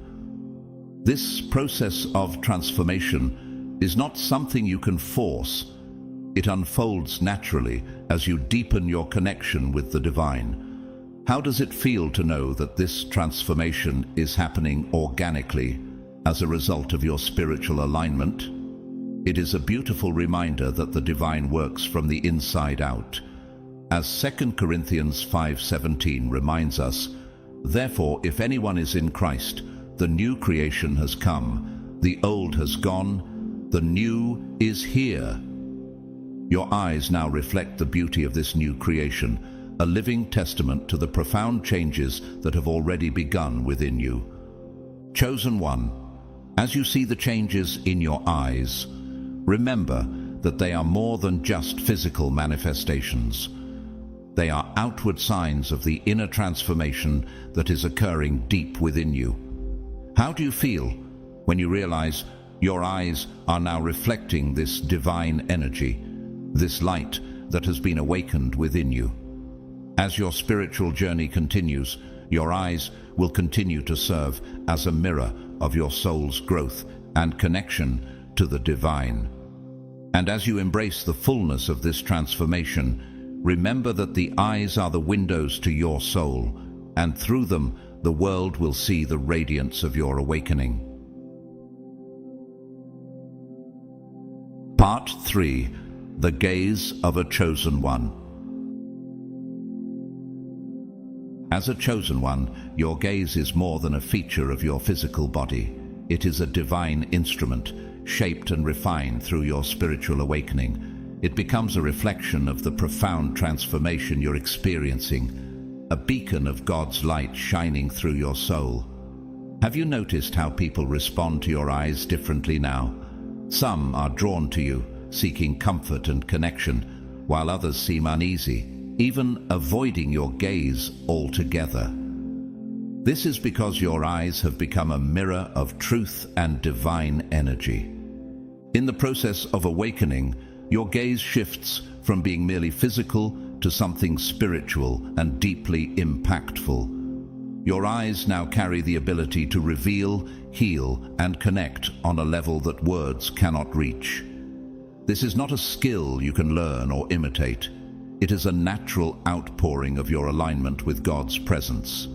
This process of transformation is not something you can force. It unfolds naturally as you deepen your connection with the divine. How does it feel to know that this transformation is happening organically as a result of your spiritual alignment? It is a beautiful reminder that the divine works from the inside out. As 2 Corinthians 5:17 reminds us, "Therefore, if anyone is in Christ, the new creation has come, the old has gone, the new is here." Your eyes now reflect the beauty of this new creation, a living testament to the profound changes that have already begun within you. Chosen one, as you see the changes in your eyes, remember that they are more than just physical manifestations. They are outward signs of the inner transformation that is occurring deep within you. How do you feel when you realize your eyes are now reflecting this divine energy, this light that has been awakened within you? As your spiritual journey continues, your eyes will continue to serve as a mirror of your soul's growth and connection to the divine. And as you embrace the fullness of this transformation, remember that the eyes are the windows to your soul, and through them the world will see the radiance of your awakening. Part 3. The Gaze of a Chosen One. As a chosen one, your gaze is more than a feature of your physical body. It is a divine instrument, shaped and refined through your spiritual awakening. It becomes a reflection of the profound transformation you're experiencing, a beacon of God's light shining through your soul. Have you noticed how people respond to your eyes differently now? Some are drawn to you, seeking comfort and connection, while others seem uneasy, even avoiding your gaze altogether. This is because your eyes have become a mirror of truth and divine energy. In the process of awakening, your gaze shifts from being merely physical to something spiritual and deeply impactful. Your eyes now carry the ability to reveal, heal, and connect on a level that words cannot reach. This is not a skill you can learn or imitate. It is a natural outpouring of your alignment with God's presence.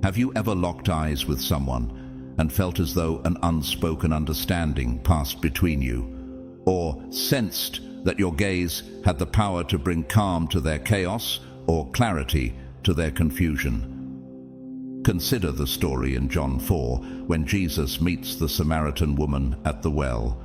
Have you ever locked eyes with someone and felt as though an unspoken understanding passed between you, or sensed that your gaze had the power to bring calm to their chaos or clarity to their confusion? Consider the story in John 4 when Jesus meets the Samaritan woman at the well.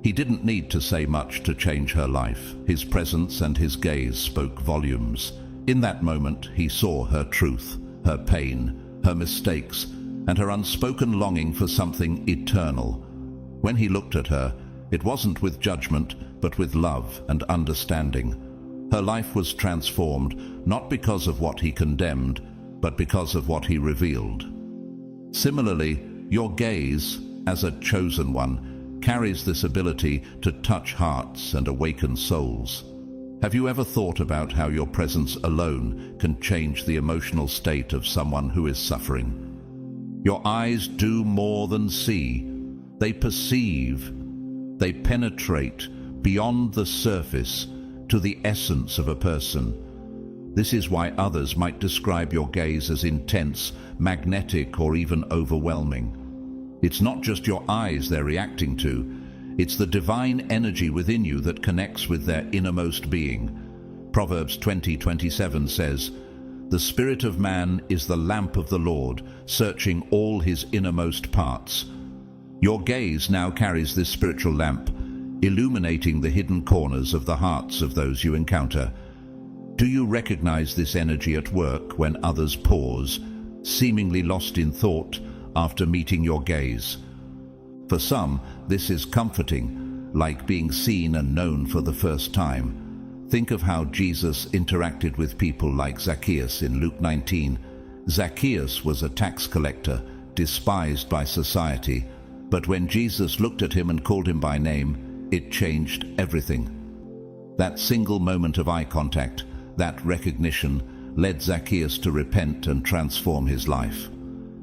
He didn't need to say much to change her life. His presence and his gaze spoke volumes. In that moment, he saw her truth, her pain, her mistakes, and her unspoken longing for something eternal. When he looked at her, it wasn't with judgment, but with love and understanding. Her life was transformed, not because of what he condemned, but because of what he revealed. Similarly, your gaze, as a chosen one, carries this ability to touch hearts and awaken souls. Have you ever thought about how your presence alone can change the emotional state of someone who is suffering? Your eyes do more than see. They perceive. They penetrate beyond the surface to the essence of a person. This is why others might describe your gaze as intense, magnetic, or even overwhelming. It's not just your eyes they're reacting to. It's the divine energy within you that connects with their innermost being. Proverbs 20:27 says, "The spirit of man is the lamp of the Lord, searching all his innermost parts." Your gaze now carries this spiritual lamp, illuminating the hidden corners of the hearts of those you encounter. Do you recognize this energy at work when others pause, seemingly lost in thought, after meeting your gaze? For some, this is comforting, like being seen and known for the first time. Think of how Jesus interacted with people like Zacchaeus in Luke 19. Zacchaeus was a tax collector, despised by society, but when Jesus looked at him and called him by name, it changed everything. That single moment of eye contact, that recognition, led Zacchaeus to repent and transform his life.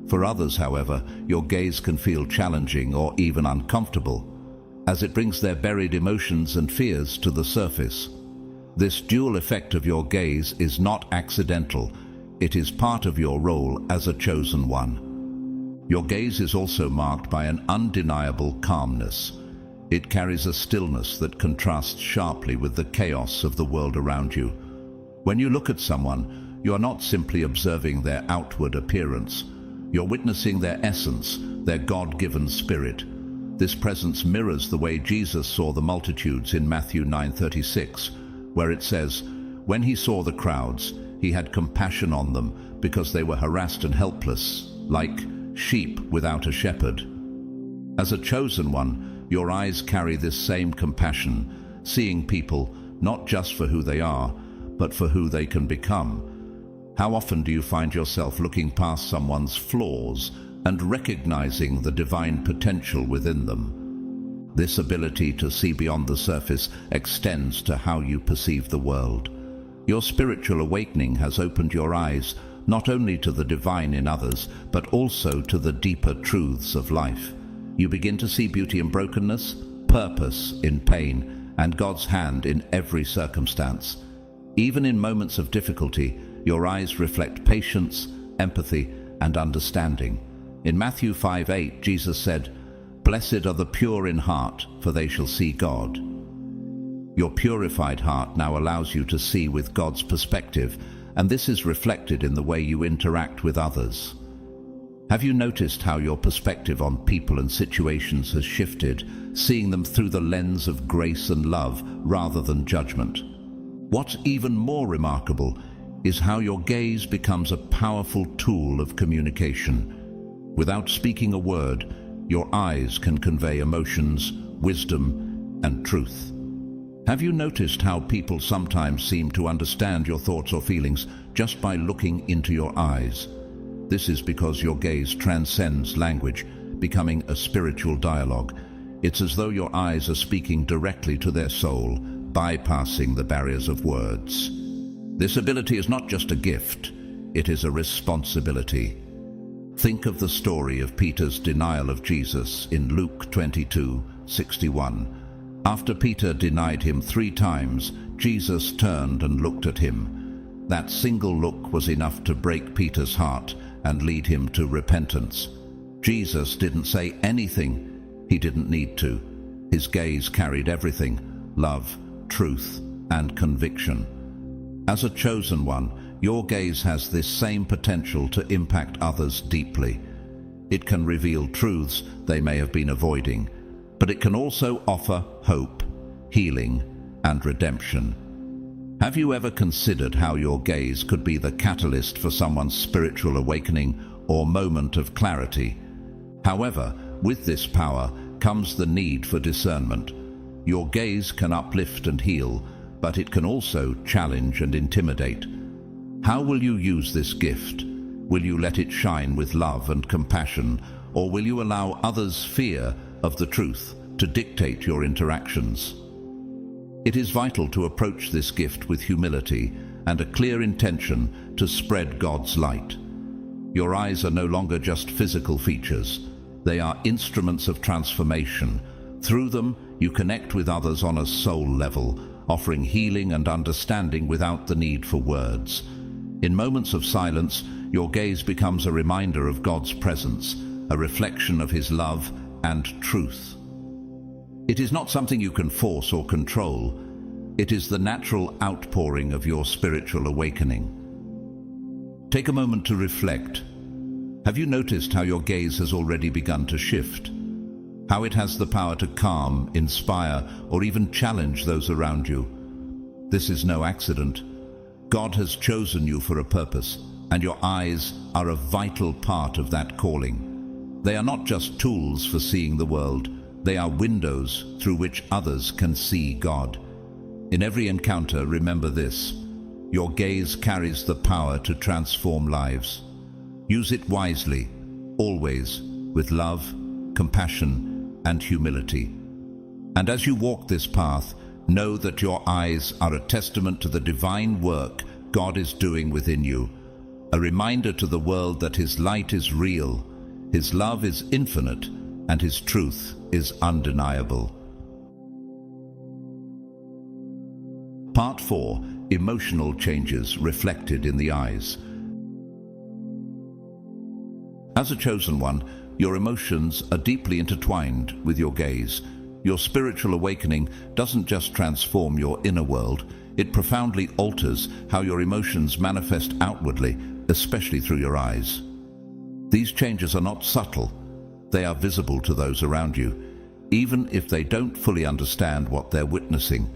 For others, however, your gaze can feel challenging or even uncomfortable. as it brings their buried emotions and fears to the surface. This dual effect of your gaze is not accidental. It is part of your role as a chosen one. Your gaze is also marked by an undeniable calmness. It carries a stillness that contrasts sharply with the chaos of the world around you. When you look at someone, you are not simply observing their outward appearance. You're witnessing their essence, their God-given spirit. This presence mirrors the way Jesus saw the multitudes in Matthew 9:36, where it says, "When he saw the crowds, he had compassion on them because they were harassed and helpless, like sheep without a shepherd." As a chosen one, your eyes carry this same compassion, seeing people not just for who they are, but for who they can become. How often do you find yourself looking past someone's flaws and recognizing the divine potential within them? This ability to see beyond the surface extends to how you perceive the world. Your spiritual awakening has opened your eyes not only to the divine in others, but also to the deeper truths of life. You begin to see beauty in brokenness, purpose in pain, and God's hand in every circumstance. Even in moments of difficulty, your eyes reflect patience, empathy, and understanding. In Matthew 5:8, Jesus said, "Blessed are the pure in heart, for they shall see God." Your purified heart now allows you to see with God's perspective, and this is reflected in the way you interact with others. Have you noticed how your perspective on people and situations has shifted, seeing them through the lens of grace and love rather than judgment? What's even more remarkable is how your gaze becomes a powerful tool of communication. Without speaking a word, your eyes can convey emotions, wisdom, and truth. Have you noticed how people sometimes seem to understand your thoughts or feelings just by looking into your eyes? This is because your gaze transcends language, becoming a spiritual dialogue. It's as though your eyes are speaking directly to their soul, bypassing the barriers of words. This ability is not just a gift, it is a responsibility. Think of the story of Peter's denial of Jesus in Luke 22:61. After Peter denied him 3 times, Jesus turned and looked at him. That single look was enough to break Peter's heart and lead him to repentance. Jesus didn't say anything. He didn't need to. His gaze carried everything: love, truth, and conviction. As a chosen one, your gaze has this same potential to impact others deeply. It can reveal truths they may have been avoiding, but it can also offer hope, healing, and redemption. Have you ever considered how your gaze could be the catalyst for someone's spiritual awakening or moment of clarity? However, with this power comes the need for discernment. Your gaze can uplift and heal, but it can also challenge and intimidate. How will you use this gift? Will you let it shine with love and compassion, or will you allow others' fear of the truth to dictate your interactions? It is vital to approach this gift with humility and a clear intention to spread God's light. Your eyes are no longer just physical features. They are instruments of transformation. Through them, you connect with others on a soul level, offering healing and understanding without the need for words. In moments of silence, your gaze becomes a reminder of God's presence, a reflection of His love and truth. It is not something you can force or control. It is the natural outpouring of your spiritual awakening. Take a moment to reflect. Have you noticed how your gaze has already begun to shift? How it has the power to calm, inspire, or even challenge those around you? This is no accident. God has chosen you for a purpose, and your eyes are a vital part of that calling. They are not just tools for seeing the world. They are windows through which others can see God. In every encounter, remember this: your gaze carries the power to transform lives. Use it wisely, always with love, compassion, and humility. And as you walk this path, know that your eyes are a testament to the divine work God is doing within you, a reminder to the world that His light is real, His love is infinite, and His truth is undeniable. Part 4. Emotional changes reflected in the eyes. As a chosen one, your emotions are deeply intertwined with your gaze. Your spiritual awakening doesn't just transform your inner world, it profoundly alters how your emotions manifest outwardly, especially through your eyes. These changes are not subtle, they are visible to those around you, even if they don't fully understand what they're witnessing.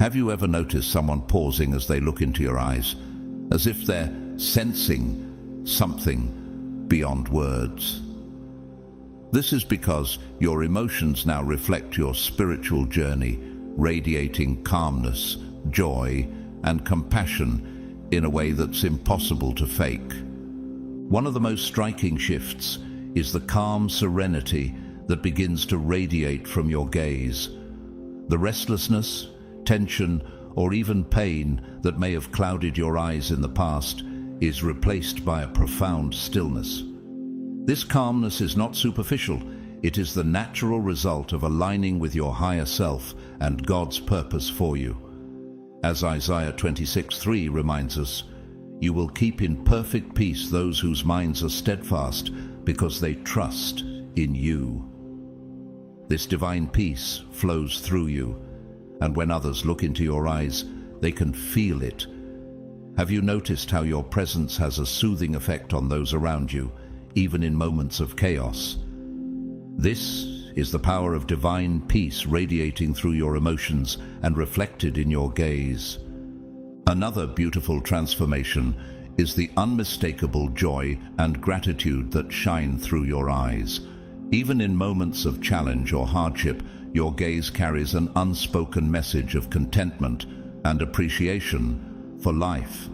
Have you ever noticed someone pausing as they look into your eyes, as if they're sensing something beyond words? This is because your emotions now reflect your spiritual journey, radiating calmness, joy, and compassion in a way that's impossible to fake. One of the most striking shifts is the calm serenity that begins to radiate from your gaze. The restlessness, tension, or even pain that may have clouded your eyes in the past is replaced by a profound stillness. This calmness is not superficial, it is the natural result of aligning with your higher self and God's purpose for you. As Isaiah 26:3 reminds us, "You will keep in perfect peace those whose minds are steadfast, because they trust in you." This divine peace flows through you, and when others look into your eyes, they can feel it. Have you noticed how your presence has a soothing effect on those around you, even in moments of chaos? This is the power of divine peace radiating through your emotions and reflected in your gaze. Another beautiful transformation is the unmistakable joy and gratitude that shine through your eyes. Even in moments of challenge or hardship, your gaze carries an unspoken message of contentment and appreciation for life.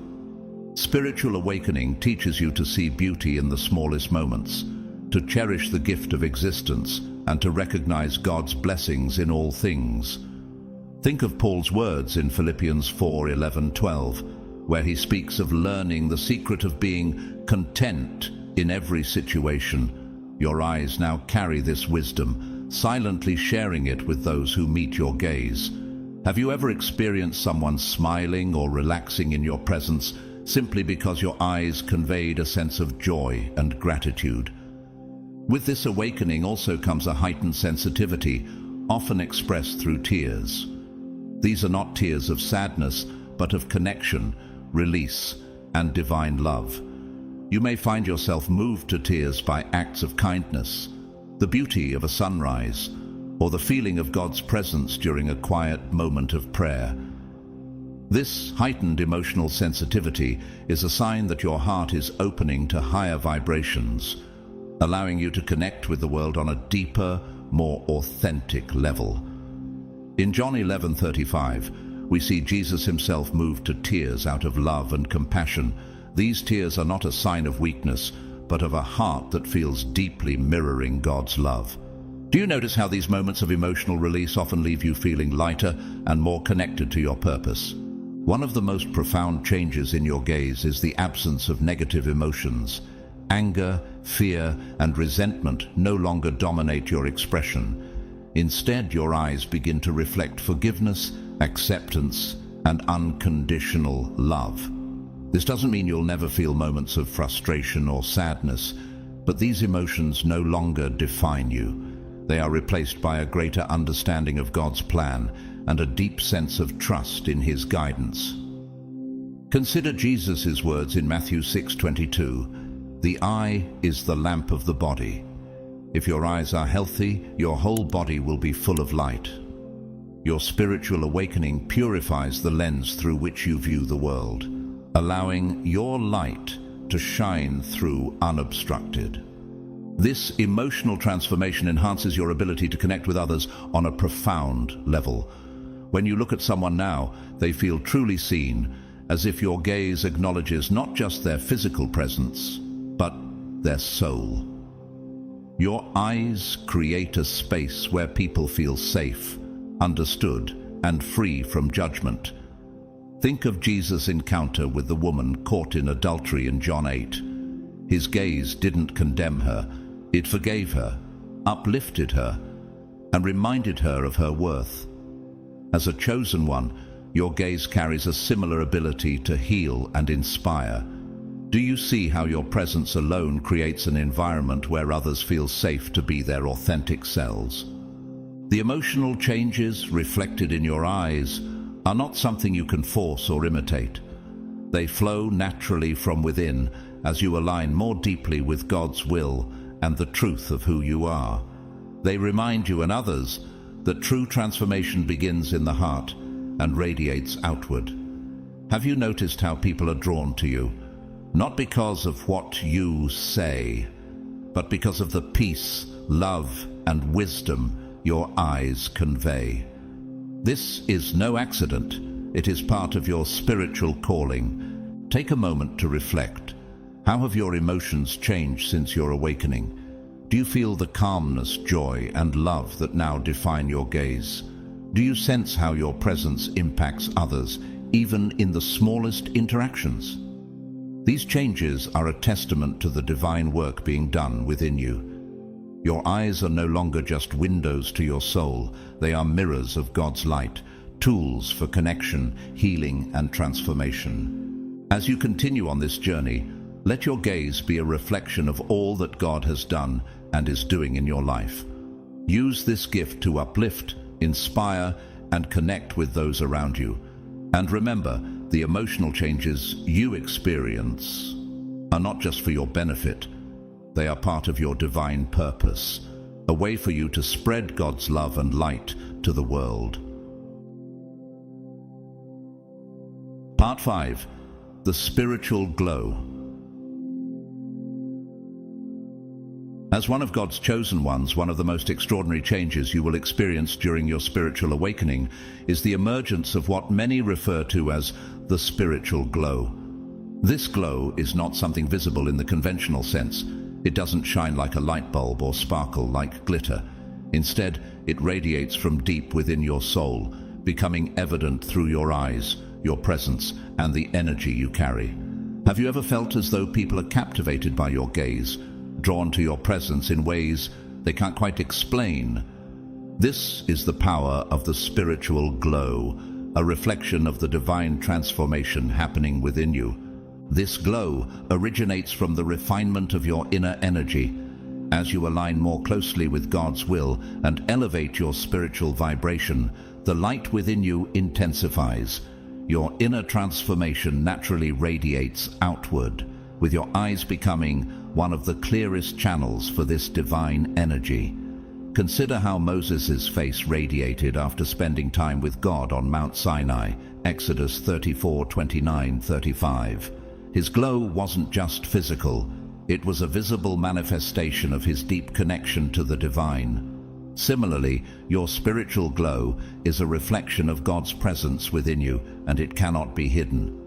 Spiritual awakening teaches you to see beauty in the smallest moments, to cherish the gift of existence, and to recognize God's blessings in all things. Think of Paul's words in Philippians 4:11-12, where he speaks of learning the secret of being content in every situation. Your eyes now carry this wisdom, silently sharing it with those who meet your gaze. Have you ever experienced someone smiling or relaxing in your presence simply because your eyes conveyed a sense of joy and gratitude? With this awakening also comes a heightened sensitivity, often expressed through tears. These are not tears of sadness, but of connection, release, and divine love. You may find yourself moved to tears by acts of kindness, the beauty of a sunrise, or the feeling of God's presence during a quiet moment of prayer. This heightened emotional sensitivity is a sign that your heart is opening to higher vibrations, allowing you to connect with the world on a deeper, more authentic level. In John 11:35, we see Jesus himself moved to tears out of love and compassion. These tears are not a sign of weakness, but of a heart that feels deeply mirroring God's love. Do you notice how these moments of emotional release often leave you feeling lighter and more connected to your purpose? One of the most profound changes in your gaze is the absence of negative emotions. Anger, fear, and resentment no longer dominate your expression. Instead, your eyes begin to reflect forgiveness, acceptance, and unconditional love. This doesn't mean you'll never feel moments of frustration or sadness, but these emotions no longer define you. They are replaced by a greater understanding of God's plan and a deep sense of trust in His guidance. Consider Jesus' words in Matthew 6:22. "The eye is the lamp of the body. If your eyes are healthy, your whole body will be full of light." Your spiritual awakening purifies the lens through which you view the world, allowing your light to shine through unobstructed. This emotional transformation enhances your ability to connect with others on a profound level. When you look at someone now, they feel truly seen, as if your gaze acknowledges not just their physical presence, but their soul. Your eyes create a space where people feel safe, understood, and free from judgment. Think of Jesus' encounter with the woman caught in adultery in John 8. His gaze didn't condemn her, it forgave her, uplifted her, and reminded her of her worth. As a chosen one, your gaze carries a similar ability to heal and inspire. Do you see how your presence alone creates an environment where others feel safe to be their authentic selves? The emotional changes reflected in your eyes are not something you can force or imitate. They flow naturally from within as you align more deeply with God's will and the truth of who you are. They remind you and others that true transformation begins in the heart and radiates outward. Have you noticed how people are drawn to you? Not because of what you say, but because of the peace, love, and wisdom your eyes convey. This is no accident. It is part of your spiritual calling. Take a moment to reflect. How have your emotions changed since your awakening? Do you feel the calmness, joy, and love that now define your gaze? Do you sense how your presence impacts others, even in the smallest interactions? These changes are a testament to the divine work being done within you. Your eyes are no longer just windows to your soul. They are mirrors of God's light, tools for connection, healing, and transformation. As you continue on this journey, let your gaze be a reflection of all that God has done and is doing in your life. Use this gift to uplift, inspire, and connect with those around you. And remember, the emotional changes you experience are not just for your benefit. They are part of your divine purpose, a way for you to spread God's love and light to the world. Part 5. The Spiritual Glow. As one of God's chosen ones, one of the most extraordinary changes you will experience during your spiritual awakening is the emergence of what many refer to as the spiritual glow. This glow is not something visible in the conventional sense. It doesn't shine like a light bulb or sparkle like glitter. Instead, it radiates from deep within your soul, becoming evident through your eyes, your presence, and the energy you carry. Have you ever felt as though people are captivated by your gaze, drawn to your presence in ways they can't quite explain? This is the power of the spiritual glow, a reflection of the divine transformation happening within you. This glow originates from the refinement of your inner energy. As you align more closely with God's will and elevate your spiritual vibration, the light within you intensifies. Your inner transformation naturally radiates outward, with your eyes becoming one of the clearest channels for this divine energy. Consider how Moses' face radiated after spending time with God on Mount Sinai, Exodus 34:29-35. His glow wasn't just physical, it was a visible manifestation of his deep connection to the divine. Similarly, your spiritual glow is a reflection of God's presence within you, and it cannot be hidden.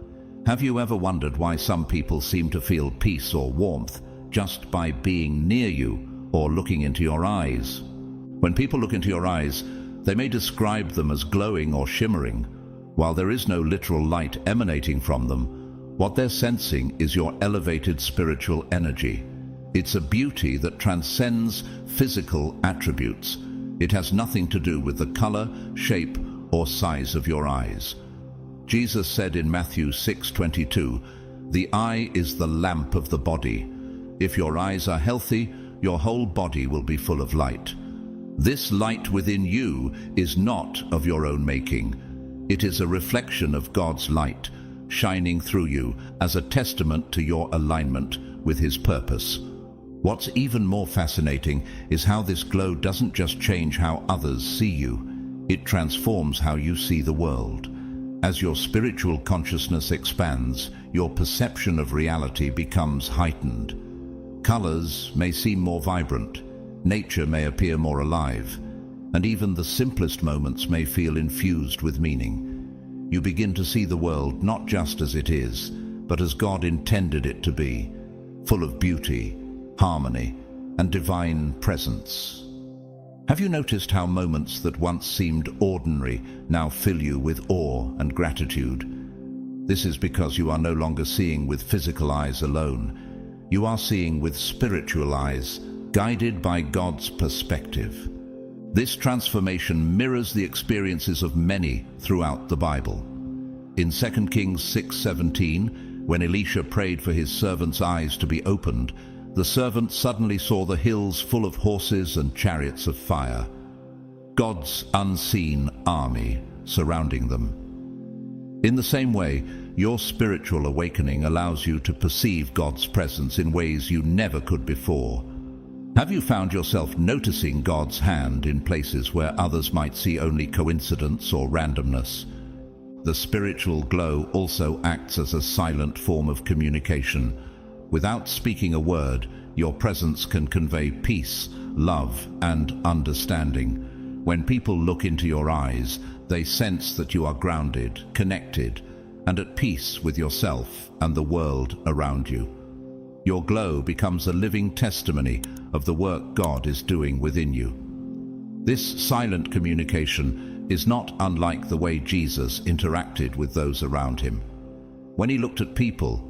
Have you ever wondered why some people seem to feel peace or warmth just by being near you or looking into your eyes? When people look into your eyes, they may describe them as glowing or shimmering. While there is no literal light emanating from them, what they're sensing is your elevated spiritual energy. It's a beauty that transcends physical attributes. It has nothing to do with the color, shape, or size of your eyes. Jesus said in Matthew 6:22, "The eye is the lamp of the body. If your eyes are healthy, your whole body will be full of light." This light within you is not of your own making. It is a reflection of God's light, shining through you as a testament to your alignment with His purpose. What's even more fascinating is how this glow doesn't just change how others see you, it transforms how you see the world. As your spiritual consciousness expands, your perception of reality becomes heightened. Colors may seem more vibrant, nature may appear more alive, and even the simplest moments may feel infused with meaning. You begin to see the world not just as it is, but as God intended it to be, full of beauty, harmony, and divine presence. Have you noticed how moments that once seemed ordinary now fill you with awe and gratitude? This is because you are no longer seeing with physical eyes alone. You are seeing with spiritual eyes, guided by God's perspective. This transformation mirrors the experiences of many throughout the Bible. In 2 Kings 6:17, when Elisha prayed for his servant's eyes to be opened, the servant suddenly saw the hills full of horses and chariots of fire, God's unseen army surrounding them. In the same way, your spiritual awakening allows you to perceive God's presence in ways you never could before. Have you found yourself noticing God's hand in places where others might see only coincidence or randomness? The spiritual glow also acts as a silent form of communication. Without speaking a word, your presence can convey peace, love, and understanding. When people look into your eyes, they sense that you are grounded, connected, and at peace with yourself and the world around you. Your glow becomes a living testimony of the work God is doing within you. This silent communication is not unlike the way Jesus interacted with those around him. When he looked at people,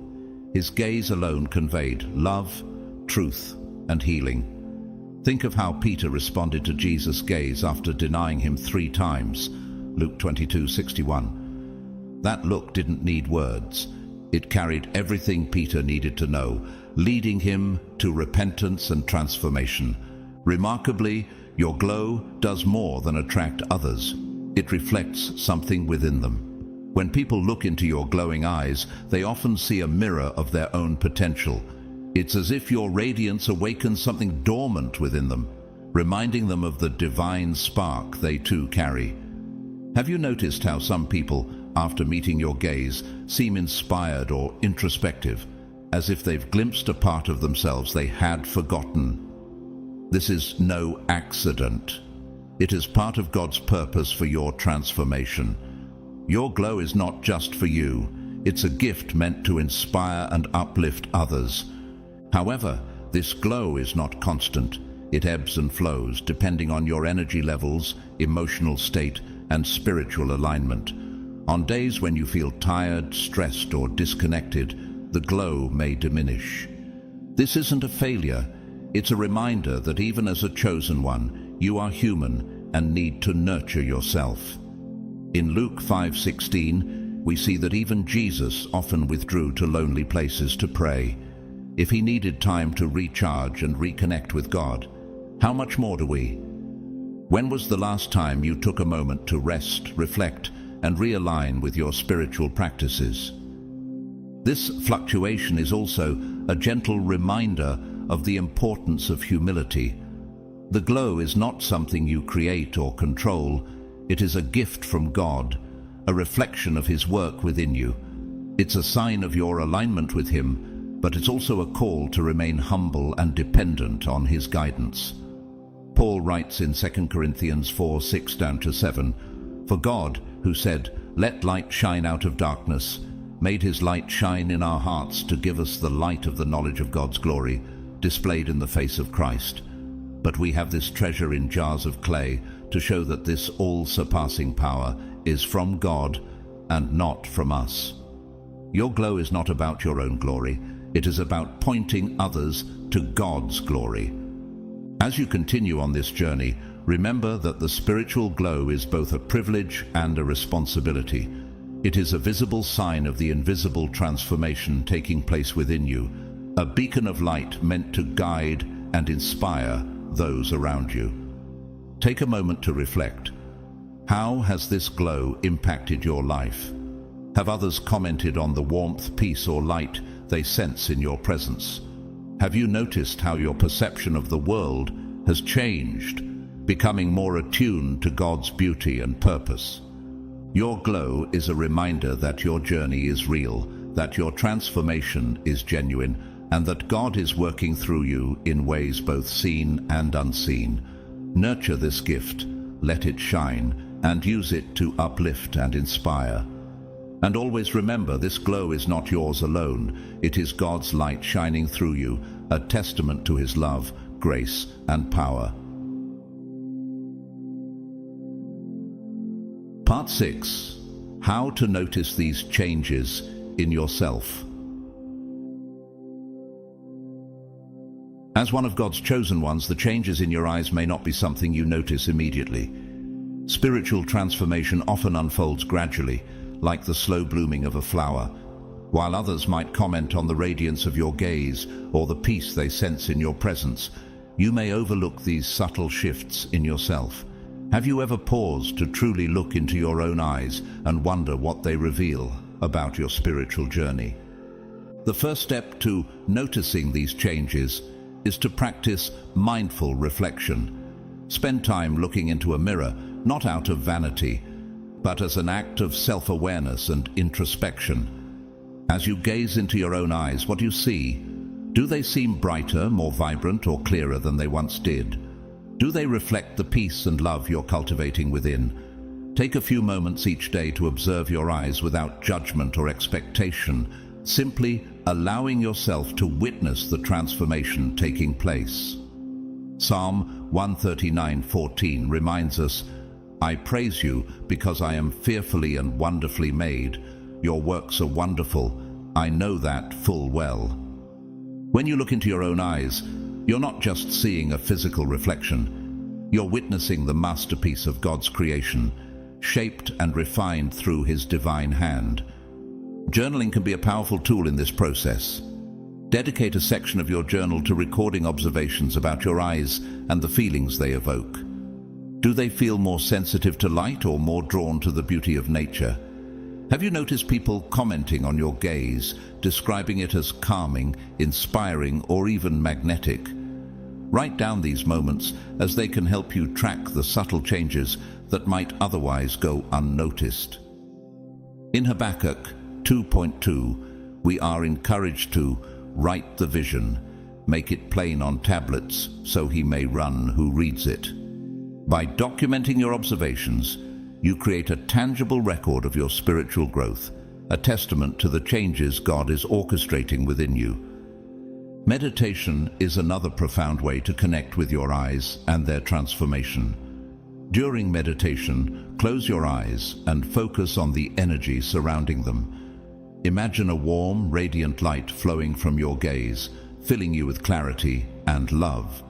his gaze alone conveyed love, truth, and healing. Think of how Peter responded to Jesus' gaze after denying him 3 times, Luke 22:61. That look didn't need words. It carried everything Peter needed to know, leading him to repentance and transformation. Remarkably, your glow does more than attract others. It reflects something within them. When people look into your glowing eyes, they often see a mirror of their own potential. It's as if your radiance awakens something dormant within them, reminding them of the divine spark they too carry. Have you noticed how some people, after meeting your gaze, seem inspired or introspective, as if they've glimpsed a part of themselves they had forgotten? This is no accident. It is part of God's purpose for your transformation. Your glow is not just for you. It's a gift meant to inspire and uplift others. However, this glow is not constant. It ebbs and flows depending on your energy levels, emotional state, and spiritual alignment. On days when you feel tired, stressed, or disconnected, the glow may diminish. This isn't a failure. It's a reminder that even as a chosen one, you are human and need to nurture yourself. In Luke 5:16, we see that even Jesus often withdrew to lonely places to pray. If he needed time to recharge and reconnect with God, how much more do we? When was the last time you took a moment to rest, reflect, and realign with your spiritual practices? This fluctuation is also a gentle reminder of the importance of humility. The glow is not something you create or control. It is a gift from God, a reflection of his work within you. It's a sign of your alignment with him, but it's also a call to remain humble and dependent on his guidance. Paul writes in 2 Corinthians 4:6-7, "For God, who said, 'Let light shine out of darkness,' made his light shine in our hearts to give us the light of the knowledge of God's glory, displayed in the face of Christ. But we have this treasure in jars of clay to show that this all-surpassing power is from God and not from us." Your glow is not about your own glory. It is about pointing others to God's glory. As you continue on this journey, remember that the spiritual glow is both a privilege and a responsibility. It is a visible sign of the invisible transformation taking place within you, a beacon of light meant to guide and inspire those around you. Take a moment to reflect. How has this glow impacted your life? Have others commented on the warmth, peace, or light they sense in your presence? Have you noticed how your perception of the world has changed, becoming more attuned to God's beauty and purpose? Your glow is a reminder that your journey is real, that your transformation is genuine, and that God is working through you in ways both seen and unseen. Nurture this gift, let it shine, and use it to uplift and inspire. And always remember, this glow is not yours alone. It is God's light shining through you, a testament to his love, grace, and power. Part 6. How to notice these changes in yourself. As one of God's chosen ones, the changes in your eyes may not be something you notice immediately. Spiritual transformation often unfolds gradually, like the slow blooming of a flower, while others might comment on the radiance of your gaze or the peace they sense in your presence. You may overlook these subtle shifts in yourself. Have you ever paused to truly look into your own eyes and wonder what they reveal about your spiritual journey? The first step to noticing these changes is to practice mindful reflection. Spend time looking into a mirror, not out of vanity, but as an act of self-awareness and introspection. As you gaze into your own eyes, what do you see? Do they seem brighter, more vibrant, or clearer than they once did? Do they reflect the peace and love you're cultivating within? Take a few moments each day to observe your eyes without judgment or expectation, simply allowing yourself to witness the transformation taking place. Psalm 139:14 reminds us, "I praise you because I am fearfully and wonderfully made. Your works are wonderful. I know that full well." When you look into your own eyes, you're not just seeing a physical reflection. You're witnessing the masterpiece of God's creation, shaped and refined through His divine hand. Journaling can be a powerful tool in this process. Dedicate a section of your journal to recording observations about your eyes and the feelings they evoke. Do they feel more sensitive to light or more drawn to the beauty of nature? Have you noticed people commenting on your gaze, describing it as calming, inspiring, or even magnetic? Write down these moments, as they can help you track the subtle changes that might otherwise go unnoticed. In Habakkuk 2.2, we are encouraged to write the vision, make it plain on tablets, so he may run who reads it. By documenting your observations, you create a tangible record of your spiritual growth, a testament to the changes God is orchestrating within you. Meditation is another profound way to connect with your eyes and their transformation. During meditation, close your eyes and focus on the energy surrounding them. Imagine a warm, radiant light flowing from your gaze, filling you with clarity and love.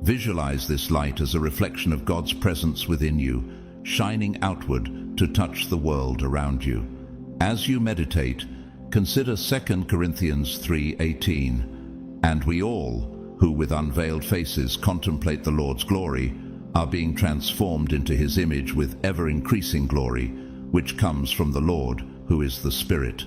Visualize this light as a reflection of God's presence within you, shining outward to touch the world around you. As you meditate, consider 2 Corinthians 3:18. "And we all, who with unveiled faces contemplate the Lord's glory, are being transformed into His image with ever-increasing glory, which comes from the Lord, who is the Spirit."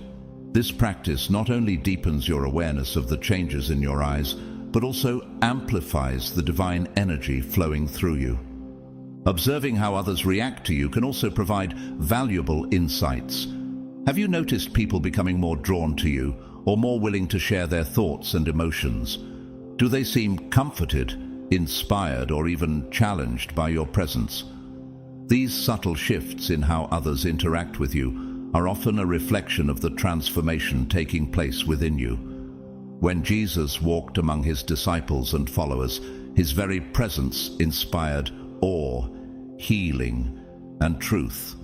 This practice not only deepens your awareness of the changes in your eyes, but also amplifies the divine energy flowing through you. Observing how others react to you can also provide valuable insights. Have you noticed people becoming more drawn to you or more willing to share their thoughts and emotions? Do they seem comforted, inspired, or even challenged by your presence? These subtle shifts in how others interact with you are often a reflection of the transformation taking place within you. When Jesus walked among His disciples and followers, His very presence inspired awe, healing, and truth.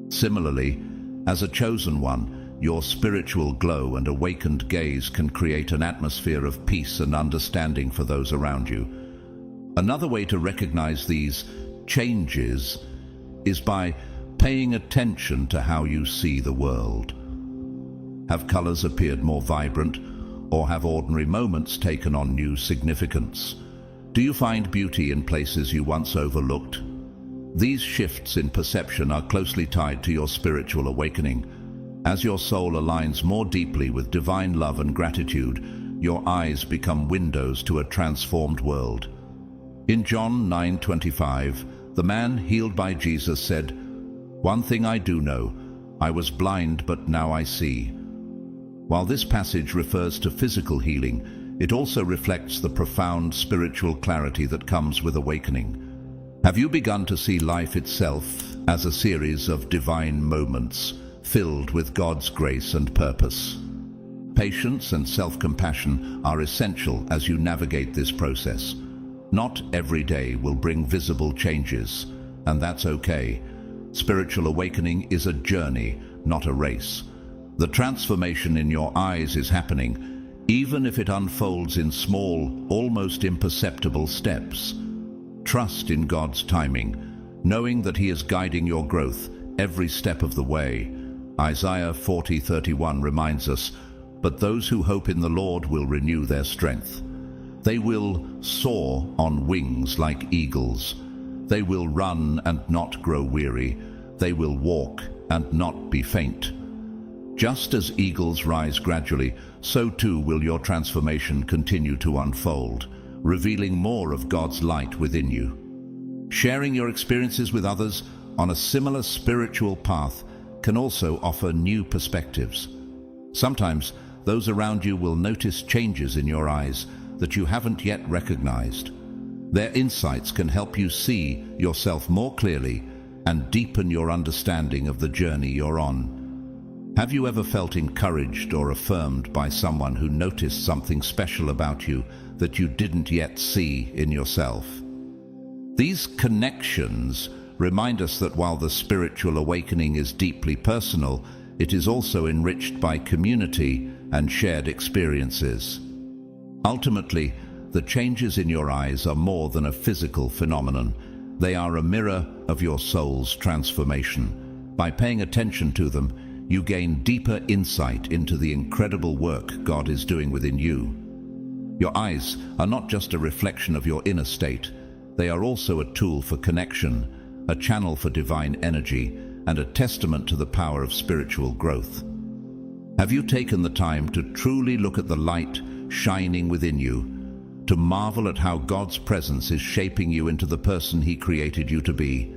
Similarly, as a chosen one, your spiritual glow and awakened gaze can create an atmosphere of peace and understanding for those around you. Another way to recognize these changes is by paying attention to how you see the world. Have colors appeared more vibrant, or have ordinary moments taken on new significance? Do you find beauty in places you once overlooked? These shifts in perception are closely tied to your spiritual awakening. As your soul aligns more deeply with divine love and gratitude, your eyes become windows to a transformed world. In John 9:25, the man healed by Jesus said, "One thing I do know, I was blind but now I see." While this passage refers to physical healing, it also reflects the profound spiritual clarity that comes with awakening. Have you begun to see life itself as a series of divine moments filled with God's grace and purpose? Patience and self-compassion are essential as you navigate this process. Not every day will bring visible changes, and that's okay. Spiritual awakening is a journey, not a race. The transformation in your eyes is happening, even if it unfolds in small, almost imperceptible steps. Trust in God's timing, knowing that He is guiding your growth every step of the way. Isaiah 40:31 reminds us, "But those who hope in the Lord will renew their strength. They will soar on wings like eagles. They will run and not grow weary. They will walk and not be faint." Just as eagles rise gradually, so too will your transformation continue to unfold, revealing more of God's light within you. Sharing your experiences with others on a similar spiritual path can also offer new perspectives. Sometimes those around you will notice changes in your eyes that you haven't yet recognized. Their insights can help you see yourself more clearly and deepen your understanding of the journey you're on. Have you ever felt encouraged or affirmed by someone who noticed something special about you that you didn't yet see in yourself? These connections remind us that while the spiritual awakening is deeply personal, it is also enriched by community and shared experiences. Ultimately, the changes in your eyes are more than a physical phenomenon. They are a mirror of your soul's transformation. By paying attention to them, you gain deeper insight into the incredible work God is doing within you. Your eyes are not just a reflection of your inner state. They are also a tool for connection, a channel for divine energy, and a testament to the power of spiritual growth. Have you taken the time to truly look at the light shining within you, to marvel at how God's presence is shaping you into the person He created you to be?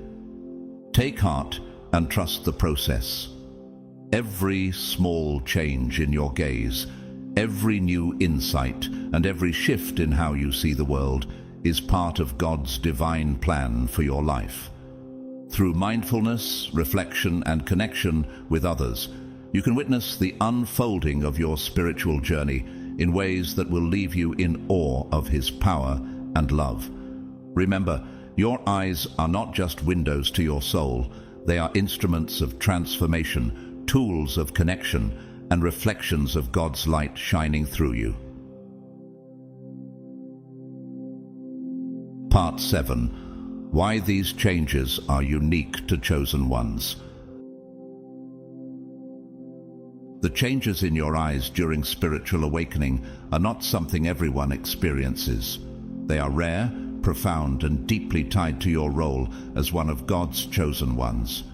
Take heart and trust the process. Every small change in your gaze, every new insight, and every shift in how you see the world is part of God's divine plan for your life. Through mindfulness, reflection, and connection with others, you can witness the unfolding of your spiritual journey in ways that will leave you in awe of His power and love. Remember, your eyes are not just windows to your soul. They are instruments of transformation, tools of connection, and reflections of God's light shining through you. Part 7. Why these changes are unique to chosen ones. The changes in your eyes during spiritual awakening are not something everyone experiences. They are rare, profound, and deeply tied to your role as one of God's chosen ones.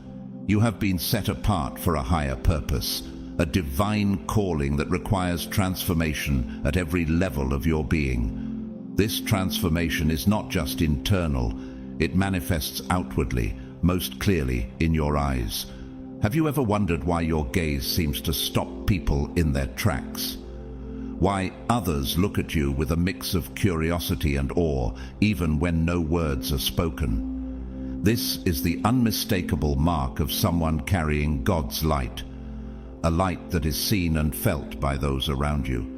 You have been set apart for a higher purpose, a divine calling that requires transformation at every level of your being. This transformation is not just internal, it manifests outwardly, most clearly in your eyes. Have you ever wondered why your gaze seems to stop people in their tracks? Why others look at you with a mix of curiosity and awe, even when no words are spoken? This is the unmistakable mark of someone carrying God's light, a light that is seen and felt by those around you.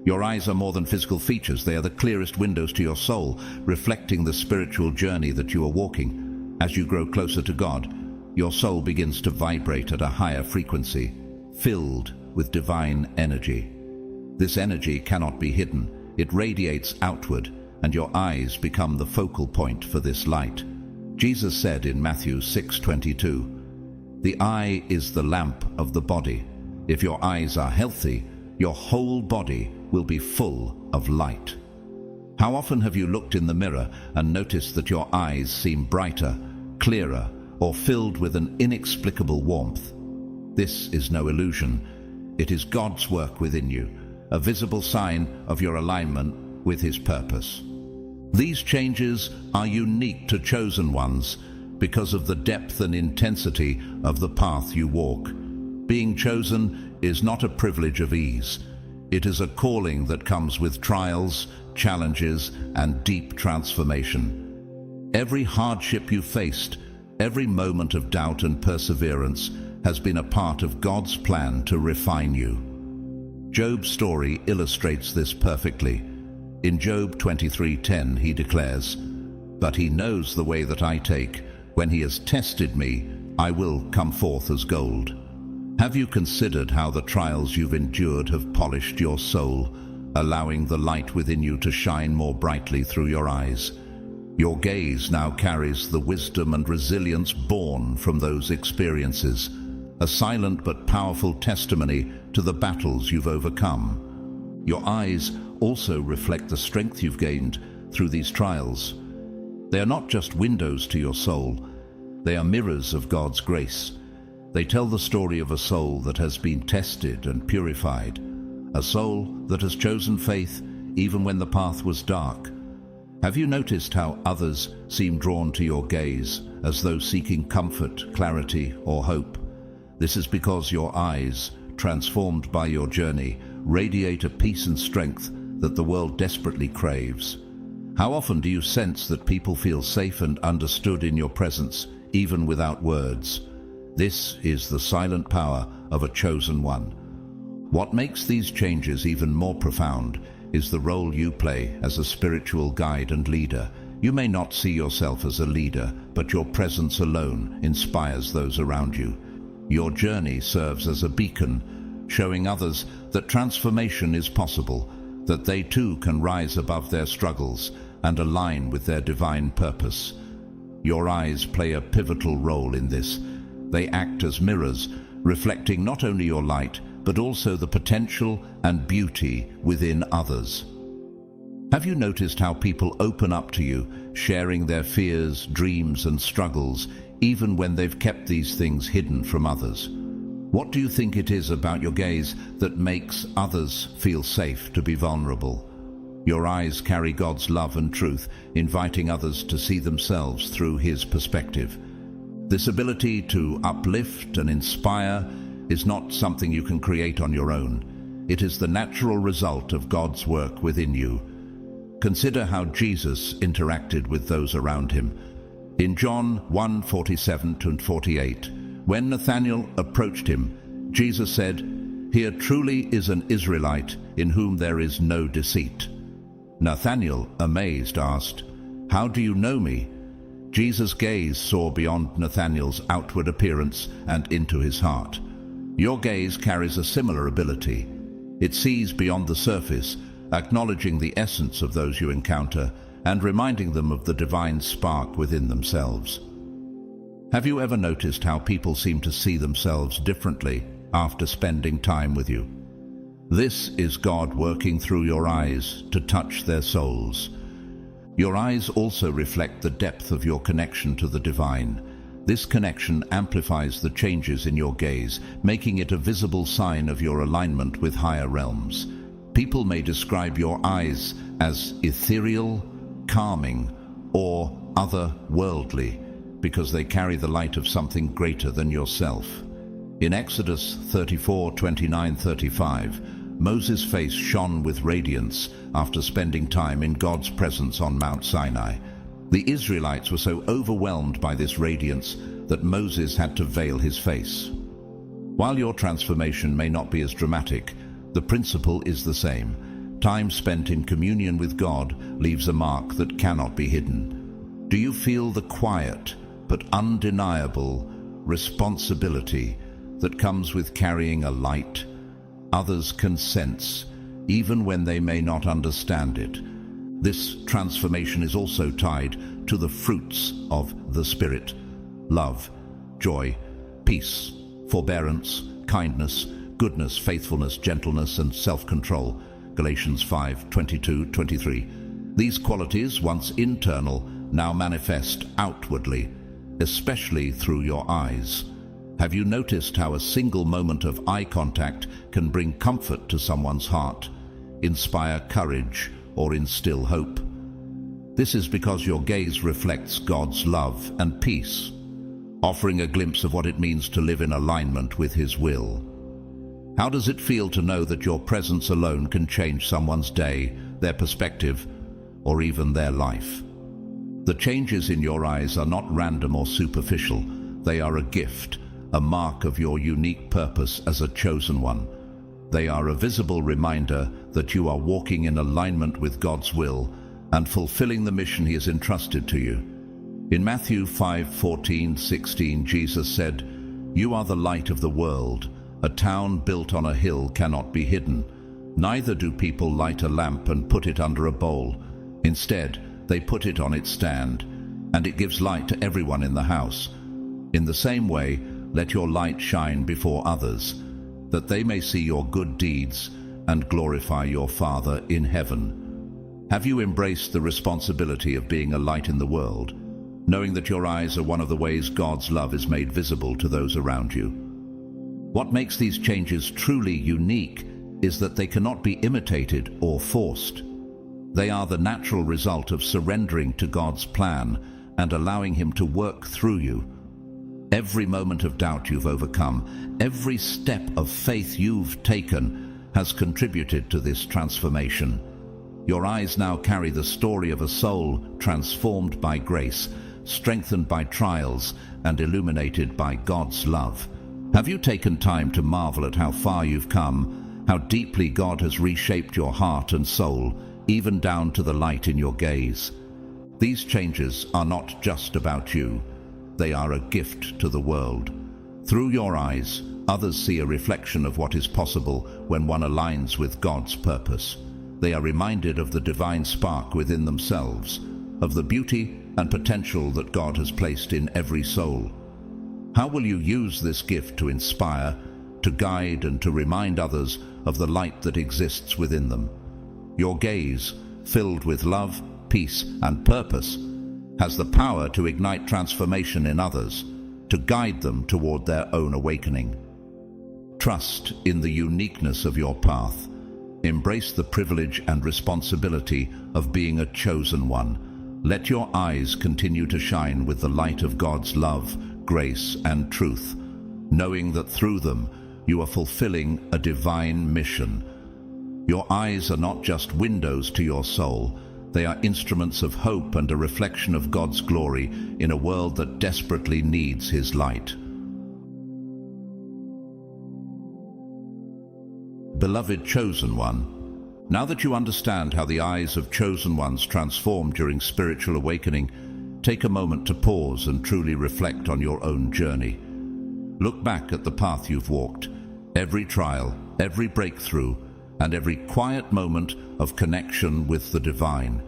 Your eyes are more than physical features. They are the clearest windows to your soul, reflecting the spiritual journey that you are walking. As you grow closer to God, your soul begins to vibrate at a higher frequency, filled with divine energy. This energy cannot be hidden. It radiates outward, and your eyes become the focal point for this light. Jesus said in Matthew 6:22, "The eye is the lamp of the body. If your eyes are healthy, your whole body will be full of light." How often have you looked in the mirror and noticed that your eyes seem brighter, clearer, or filled with an inexplicable warmth? This is no illusion. It is God's work within you, a visible sign of your alignment with His purpose. These changes are unique to chosen ones because of the depth and intensity of the path you walk. Being chosen is not a privilege of ease. It is a calling that comes with trials, challenges, and deep transformation. Every hardship you faced, every moment of doubt and perseverance has been a part of God's plan to refine you. Job's story illustrates this perfectly. In Job 23:10 he declares, "But He knows the way that I take. When He has tested me, I will come forth as gold." Have you considered how the trials you've endured have polished your soul, allowing the light within you to shine more brightly through your eyes? Your gaze now carries the wisdom and resilience born from those experiences, a silent but powerful testimony to the battles you've overcome. Your eyes also reflect the strength you've gained through these trials. They are not just windows to your soul, they are mirrors of God's grace. They tell the story of a soul that has been tested and purified, a soul that has chosen faith even when the path was dark. Have you noticed how others seem drawn to your gaze, as though seeking comfort, clarity, or hope? This is because your eyes, transformed by your journey, radiate a peace and strength that the world desperately craves. How often do you sense that people feel safe and understood in your presence, even without words? This is the silent power of a chosen one. What makes these changes even more profound is the role you play as a spiritual guide and leader. You may not see yourself as a leader, but your presence alone inspires those around you. Your journey serves as a beacon, showing others that transformation is possible, that they too can rise above their struggles and align with their divine purpose. Your eyes play a pivotal role in this. They act as mirrors, reflecting not only your light, but also the potential and beauty within others. Have you noticed how people open up to you, sharing their fears, dreams, and struggles, even when they've kept these things hidden from others? What do you think it is about your gaze that makes others feel safe to be vulnerable? Your eyes carry God's love and truth, inviting others to see themselves through His perspective. This ability to uplift and inspire is not something you can create on your own. It is the natural result of God's work within you. Consider how Jesus interacted with those around Him. In John 1:47-48, when Nathanael approached Him, Jesus said, "Here truly is an Israelite in whom there is no deceit." Nathanael, amazed, asked, "How do you know me?" Jesus' gaze saw beyond Nathanael's outward appearance and into his heart. Your gaze carries a similar ability. It sees beyond the surface, acknowledging the essence of those you encounter and reminding them of the divine spark within themselves. Have you ever noticed how people seem to see themselves differently after spending time with you? This is God working through your eyes to touch their souls. Your eyes also reflect the depth of your connection to the divine. This connection amplifies the changes in your gaze, making it a visible sign of your alignment with higher realms. People may describe your eyes as ethereal, calming, or otherworldly, because they carry the light of something greater than yourself. In Exodus 34:29-35, Moses' face shone with radiance after spending time in God's presence on Mount Sinai. The Israelites were so overwhelmed by this radiance that Moses had to veil his face. While your transformation may not be as dramatic, the principle is the same. Time spent in communion with God leaves a mark that cannot be hidden. Do you feel the quiet but undeniable responsibility that comes with carrying a light others can sense, even when they may not understand it? This transformation is also tied to the fruits of the Spirit: love, joy, peace, forbearance, kindness, goodness, faithfulness, gentleness, and self-control. Galatians 5:22-23. These qualities, once internal, now manifest outwardly, especially through your eyes. Have you noticed how a single moment of eye contact can bring comfort to someone's heart, inspire courage, or instill hope? This is because your gaze reflects God's love and peace, offering a glimpse of what it means to live in alignment with His will. How does it feel to know that your presence alone can change someone's day, their perspective, or even their life? The changes in your eyes are not random or superficial. They are a gift, a mark of your unique purpose as a chosen one. They are a visible reminder that you are walking in alignment with God's will and fulfilling the mission He has entrusted to you. In Matthew 5:14-16, Jesus said, "You are the light of the world. A town built on a hill cannot be hidden. Neither do people light a lamp and put it under a bowl. Instead, they put it on its stand, and it gives light to everyone in the house. In the same way, let your light shine before others, that they may see your good deeds and glorify your Father in heaven. Have you embraced the responsibility of being a light in the world, knowing that your eyes are one of the ways God's love is made visible to those around you? What makes these changes truly unique is that they cannot be imitated or forced. They are the natural result of surrendering to God's plan and allowing Him to work through you. Every moment of doubt you've overcome, every step of faith you've taken has contributed to this transformation. Your eyes now carry the story of a soul transformed by grace, strengthened by trials, and illuminated by God's love. Have you taken time to marvel at how far you've come, how deeply God has reshaped your heart and soul, even down to the light in your gaze? These changes are not just about you. They are a gift to the world. Through your eyes, others see a reflection of what is possible when one aligns with God's purpose. They are reminded of the divine spark within themselves, of the beauty and potential that God has placed in every soul. How will you use this gift to inspire, to guide, and to remind others of the light that exists within them? Your gaze, filled with love, peace, and purpose, has the power to ignite transformation in others, to guide them toward their own awakening. Trust in the uniqueness of your path. Embrace the privilege and responsibility of being a chosen one. Let your eyes continue to shine with the light of God's love, grace, and truth, knowing that through them you are fulfilling a divine mission. Your eyes are not just windows to your soul. They are instruments of hope and a reflection of God's glory in a world that desperately needs His light. Beloved chosen one, now that you understand how the eyes of chosen ones transform during spiritual awakening, take a moment to pause and truly reflect on your own journey. Look back at the path you've walked, every trial, every breakthrough, and every quiet moment of connection with the divine.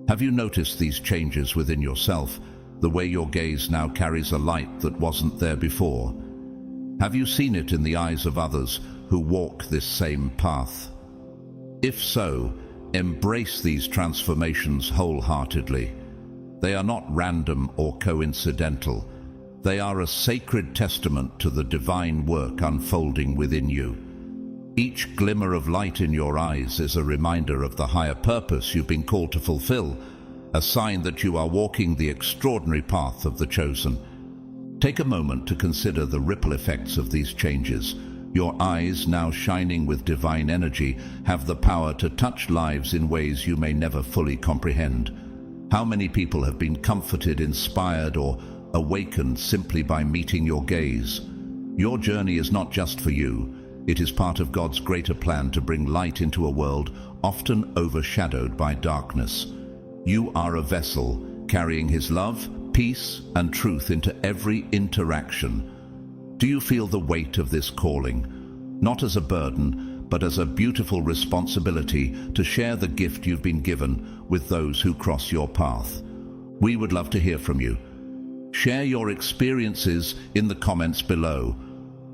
Have you noticed these changes within yourself, the way your gaze now carries a light that wasn't there before? Have you seen it in the eyes of others who walk this same path? If so, embrace these transformations wholeheartedly. They are not random or coincidental. They are a sacred testament to the divine work unfolding within you. Each glimmer of light in your eyes is a reminder of the higher purpose you've been called to fulfill, a sign that you are walking the extraordinary path of the chosen. Take a moment to consider the ripple effects of these changes. Your eyes, now shining with divine energy, have the power to touch lives in ways you may never fully comprehend. How many people have been comforted, inspired, or awakened simply by meeting your gaze? Your journey is not just for you. It is part of God's greater plan to bring light into a world often overshadowed by darkness. You are a vessel carrying His love, peace, and truth into every interaction. Do you feel the weight of this calling? Not as a burden, but as a beautiful responsibility to share the gift you've been given with those who cross your path. We would love to hear from you. Share your experiences in the comments below.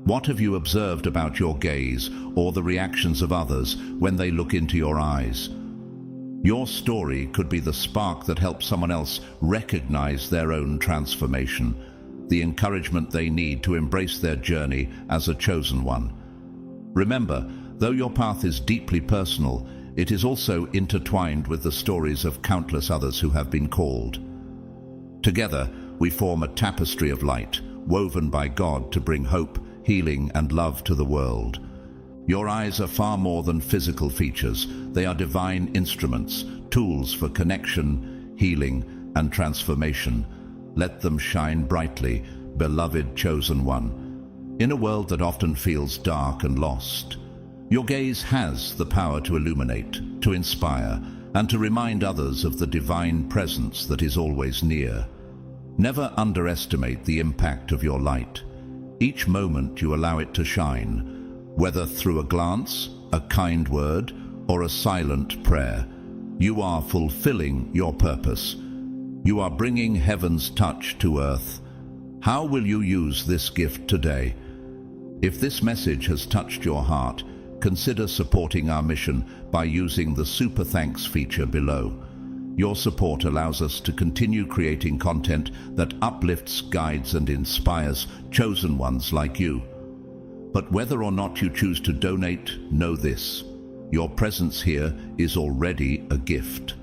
What have you observed about your gaze or the reactions of others when they look into your eyes? Your story could be the spark that helps someone else recognize their own transformation, the encouragement they need to embrace their journey as a chosen one. Remember, though your path is deeply personal, it is also intertwined with the stories of countless others who have been called. Together, we form a tapestry of light, woven by God to bring hope, healing, and love to the world. Your eyes are far more than physical features. They are divine instruments, tools for connection, healing, and transformation. Let them shine brightly, beloved chosen one. In a world that often feels dark and lost, your gaze has the power to illuminate, to inspire, and to remind others of the divine presence that is always near. Never underestimate the impact of your light. Each moment you allow it to shine, whether through a glance, a kind word, or a silent prayer, you are fulfilling your purpose. You are bringing heaven's touch to earth. How will you use this gift today? If this message has touched your heart, consider supporting our mission by using the Super Thanks feature below. Your support allows us to continue creating content that uplifts, guides, and inspires chosen ones like you. But whether or not you choose to donate, know this: your presence here is already a gift.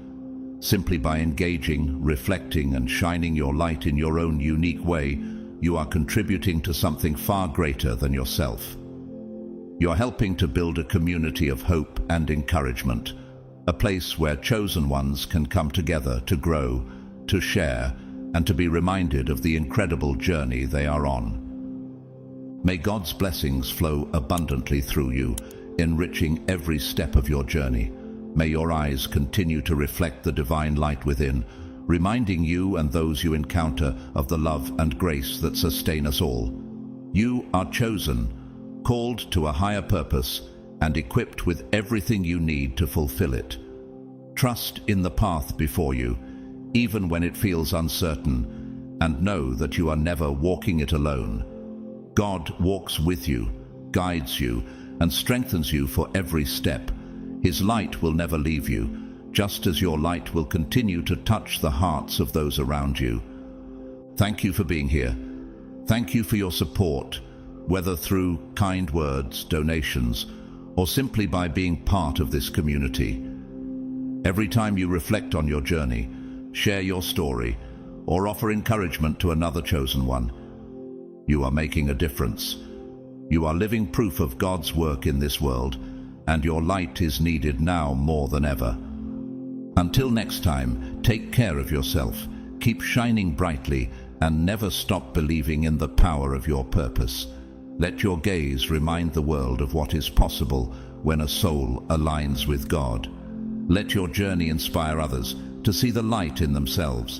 Simply by engaging, reflecting, and shining your light in your own unique way, you are contributing to something far greater than yourself. You're helping to build a community of hope and encouragement, a place where chosen ones can come together to grow, to share, and to be reminded of the incredible journey they are on. May God's blessings flow abundantly through you, enriching every step of your journey. May your eyes continue to reflect the divine light within, reminding you and those you encounter of the love and grace that sustain us all. You are chosen, called to a higher purpose, and equipped with everything you need to fulfill it. Trust in the path before you, even when it feels uncertain, and know that you are never walking it alone. God walks with you, guides you, and strengthens you for every step. His light will never leave you, just as your light will continue to touch the hearts of those around you. Thank you for being here. Thank you for your support, whether through kind words, donations, or simply by being part of this community. Every time you reflect on your journey, share your story, or offer encouragement to another chosen one, you are making a difference. You are living proof of God's work in this world, and your light is needed now more than ever. Until next time, take care of yourself, keep shining brightly, and never stop believing in the power of your purpose. Let your gaze remind the world of what is possible when a soul aligns with God. Let your journey inspire others to see the light in themselves,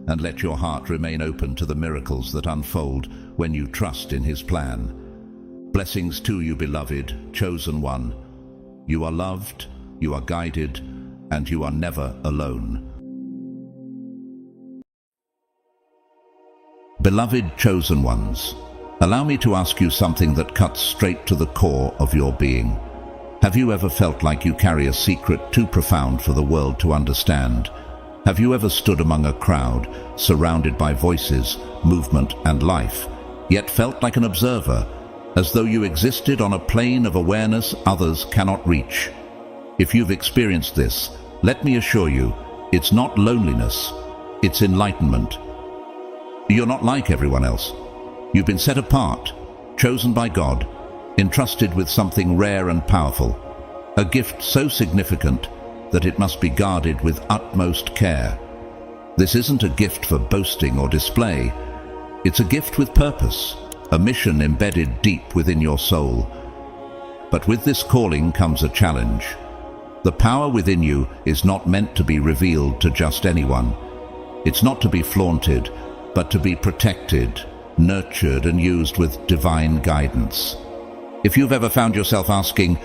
and let your heart remain open to the miracles that unfold when you trust in His plan. Blessings to you, beloved, chosen one. You are loved, you are guided, and you are never alone. Beloved chosen ones, allow me to ask you something that cuts straight to the core of your being. Have you ever felt like you carry a secret too profound for the world to understand? Have you ever stood among a crowd, surrounded by voices, movement, and life, yet felt like an observer, as though you existed on a plane of awareness others cannot reach? If you've experienced this, let me assure you, it's not loneliness, it's enlightenment. You're not like everyone else. You've been set apart, chosen by God, entrusted with something rare and powerful, a gift so significant that it must be guarded with utmost care. This isn't a gift for boasting or display. It's a gift with purpose, a mission embedded deep within your soul. But with this calling comes a challenge. The power within you is not meant to be revealed to just anyone. It's not to be flaunted, but to be protected, nurtured, and used with divine guidance. If you've ever found yourself asking,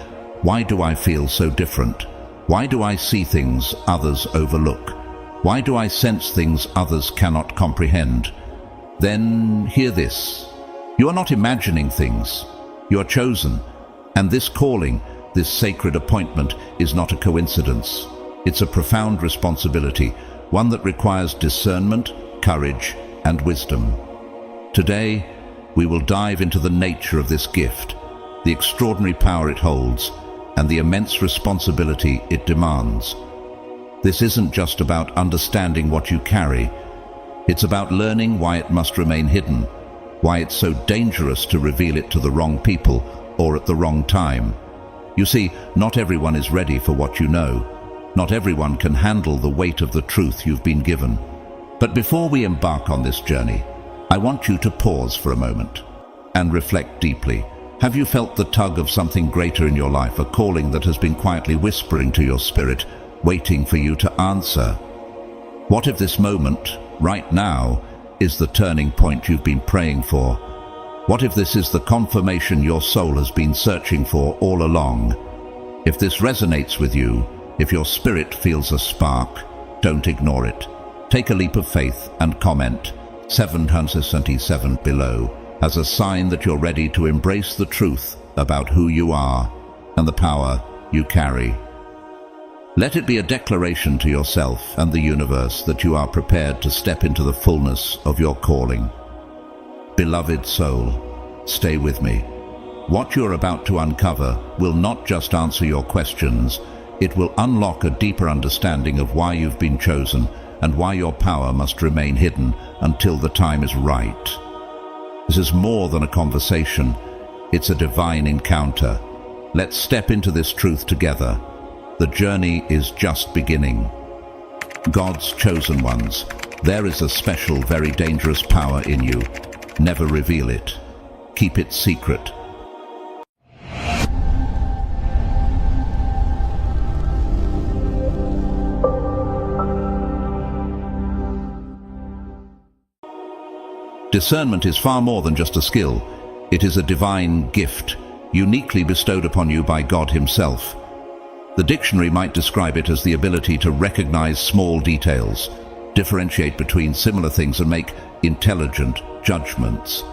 "Why do I feel so different? Why do I see things others overlook? Why do I sense things others cannot comprehend?" Then hear this. You are not imagining things. You are chosen. And this calling, this sacred appointment, is not a coincidence. It's a profound responsibility, one that requires discernment, courage, and wisdom. Today, we will dive into the nature of this gift, the extraordinary power it holds, and the immense responsibility it demands. This isn't just about understanding what you carry. It's about learning why it must remain hidden, why it's so dangerous to reveal it to the wrong people or at the wrong time. You see, not everyone is ready for what you know. Not everyone can handle the weight of the truth you've been given. But before we embark on this journey, I want you to pause for a moment and reflect deeply. Have you felt the tug of something greater in your life, a calling that has been quietly whispering to your spirit, waiting for you to answer? What if this moment, right now, is the turning point you've been praying for? What if this is the confirmation your soul has been searching for all along? If this resonates with you, if your spirit feels a spark, don't ignore it. Take a leap of faith and comment, 777 below, as a sign that you're ready to embrace the truth about who you are and the power you carry. Let it be a declaration to yourself and the universe that you are prepared to step into the fullness of your calling. Beloved soul, stay with me. What you're about to uncover will not just answer your questions, it will unlock a deeper understanding of why you've been chosen and why your power must remain hidden until the time is right. This is more than a conversation, it's a divine encounter. Let's step into this truth together. The journey is just beginning. God's chosen ones, there is a special, very dangerous power in you. Never reveal it. Keep it secret. Discernment is far more than just a skill. It is a divine gift, uniquely bestowed upon you by God Himself. The dictionary might describe it as the ability to recognize small details, differentiate between similar things and make intelligent judgments.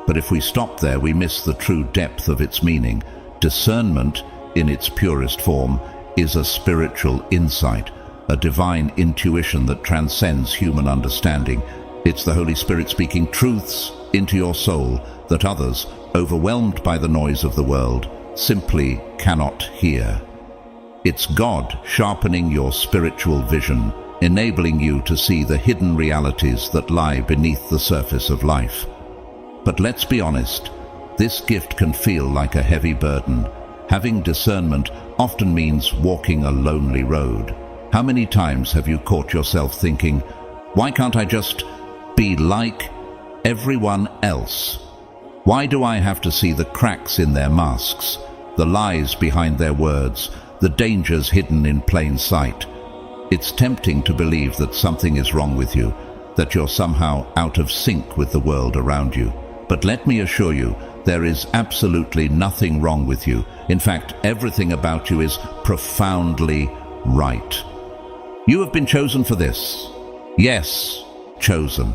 But if we stop there, we miss the true depth of its meaning. Discernment, in its purest form, is a spiritual insight, a divine intuition that transcends human understanding. It's the Holy Spirit speaking truths into your soul that others, overwhelmed by the noise of the world, simply cannot hear. It's God sharpening your spiritual vision, enabling you to see the hidden realities that lie beneath the surface of life. But let's be honest, this gift can feel like a heavy burden. Having discernment often means walking a lonely road. How many times have you caught yourself thinking, why can't I just be like everyone else? Why do I have to see the cracks in their masks, the lies behind their words, the dangers hidden in plain sight? It's tempting to believe that something is wrong with you, that you're somehow out of sync with the world around you. But let me assure you, there is absolutely nothing wrong with you. In fact, everything about you is profoundly right. You have been chosen for this. Yes, chosen.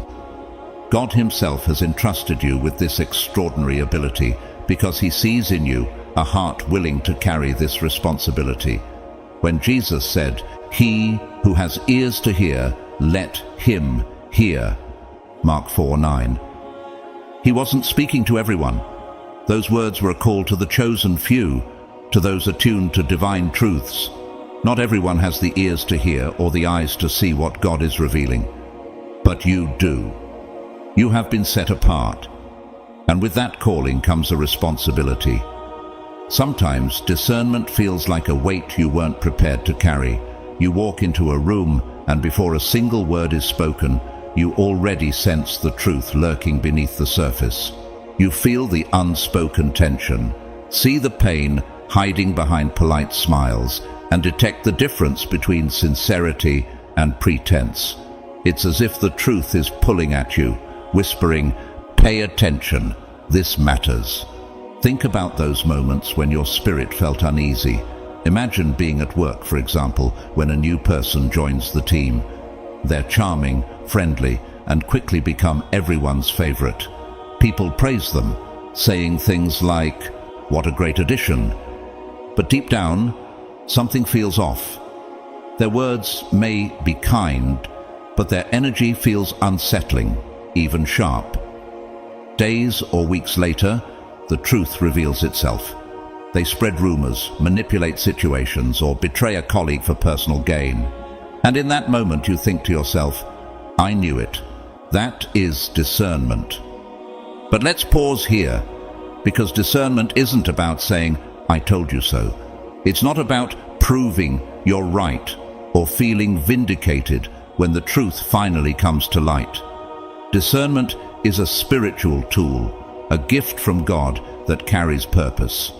God Himself has entrusted you with this extraordinary ability because He sees in you a heart willing to carry this responsibility. When Jesus said, "He who has ears to hear, let him hear," Mark 4:9, He wasn't speaking to everyone. Those words were a call to the chosen few, to those attuned to divine truths. Not everyone has the ears to hear or the eyes to see what God is revealing. But you do. You have been set apart. And with that calling comes a responsibility. Sometimes discernment feels like a weight you weren't prepared to carry. You walk into a room, and before a single word is spoken, you already sense the truth lurking beneath the surface. You feel the unspoken tension, see the pain hiding behind polite smiles, and detect the difference between sincerity and pretense. It's as if the truth is pulling at you, whispering, "Pay attention, this matters." Think about those moments when your spirit felt uneasy. Imagine being at work, for example, when a new person joins the team. They're charming, friendly, and quickly become everyone's favorite. People praise them, saying things like, "What a great addition." But deep down, something feels off. Their words may be kind, but their energy feels unsettling, even sharp. Days or weeks later, the truth reveals itself. They spread rumors, manipulate situations, or betray a colleague for personal gain. And in that moment you think to yourself, "I knew it." That is discernment. But let's pause here, because discernment isn't about saying, "I told you so." It's not about proving you're right or feeling vindicated when the truth finally comes to light. Discernment is a spiritual tool, a gift from God that carries purpose.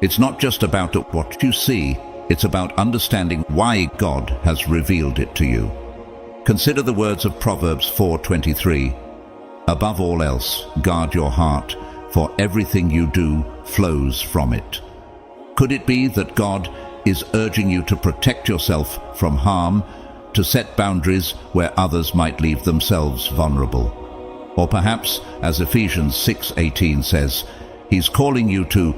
It's not just about what you see, it's about understanding why God has revealed it to you. Consider the words of Proverbs 4:23. "Above all else, guard your heart, for everything you do flows from it." Could it be that God is urging you to protect yourself from harm, to set boundaries where others might leave themselves vulnerable? Or perhaps, as Ephesians 6:18 says, He's calling you to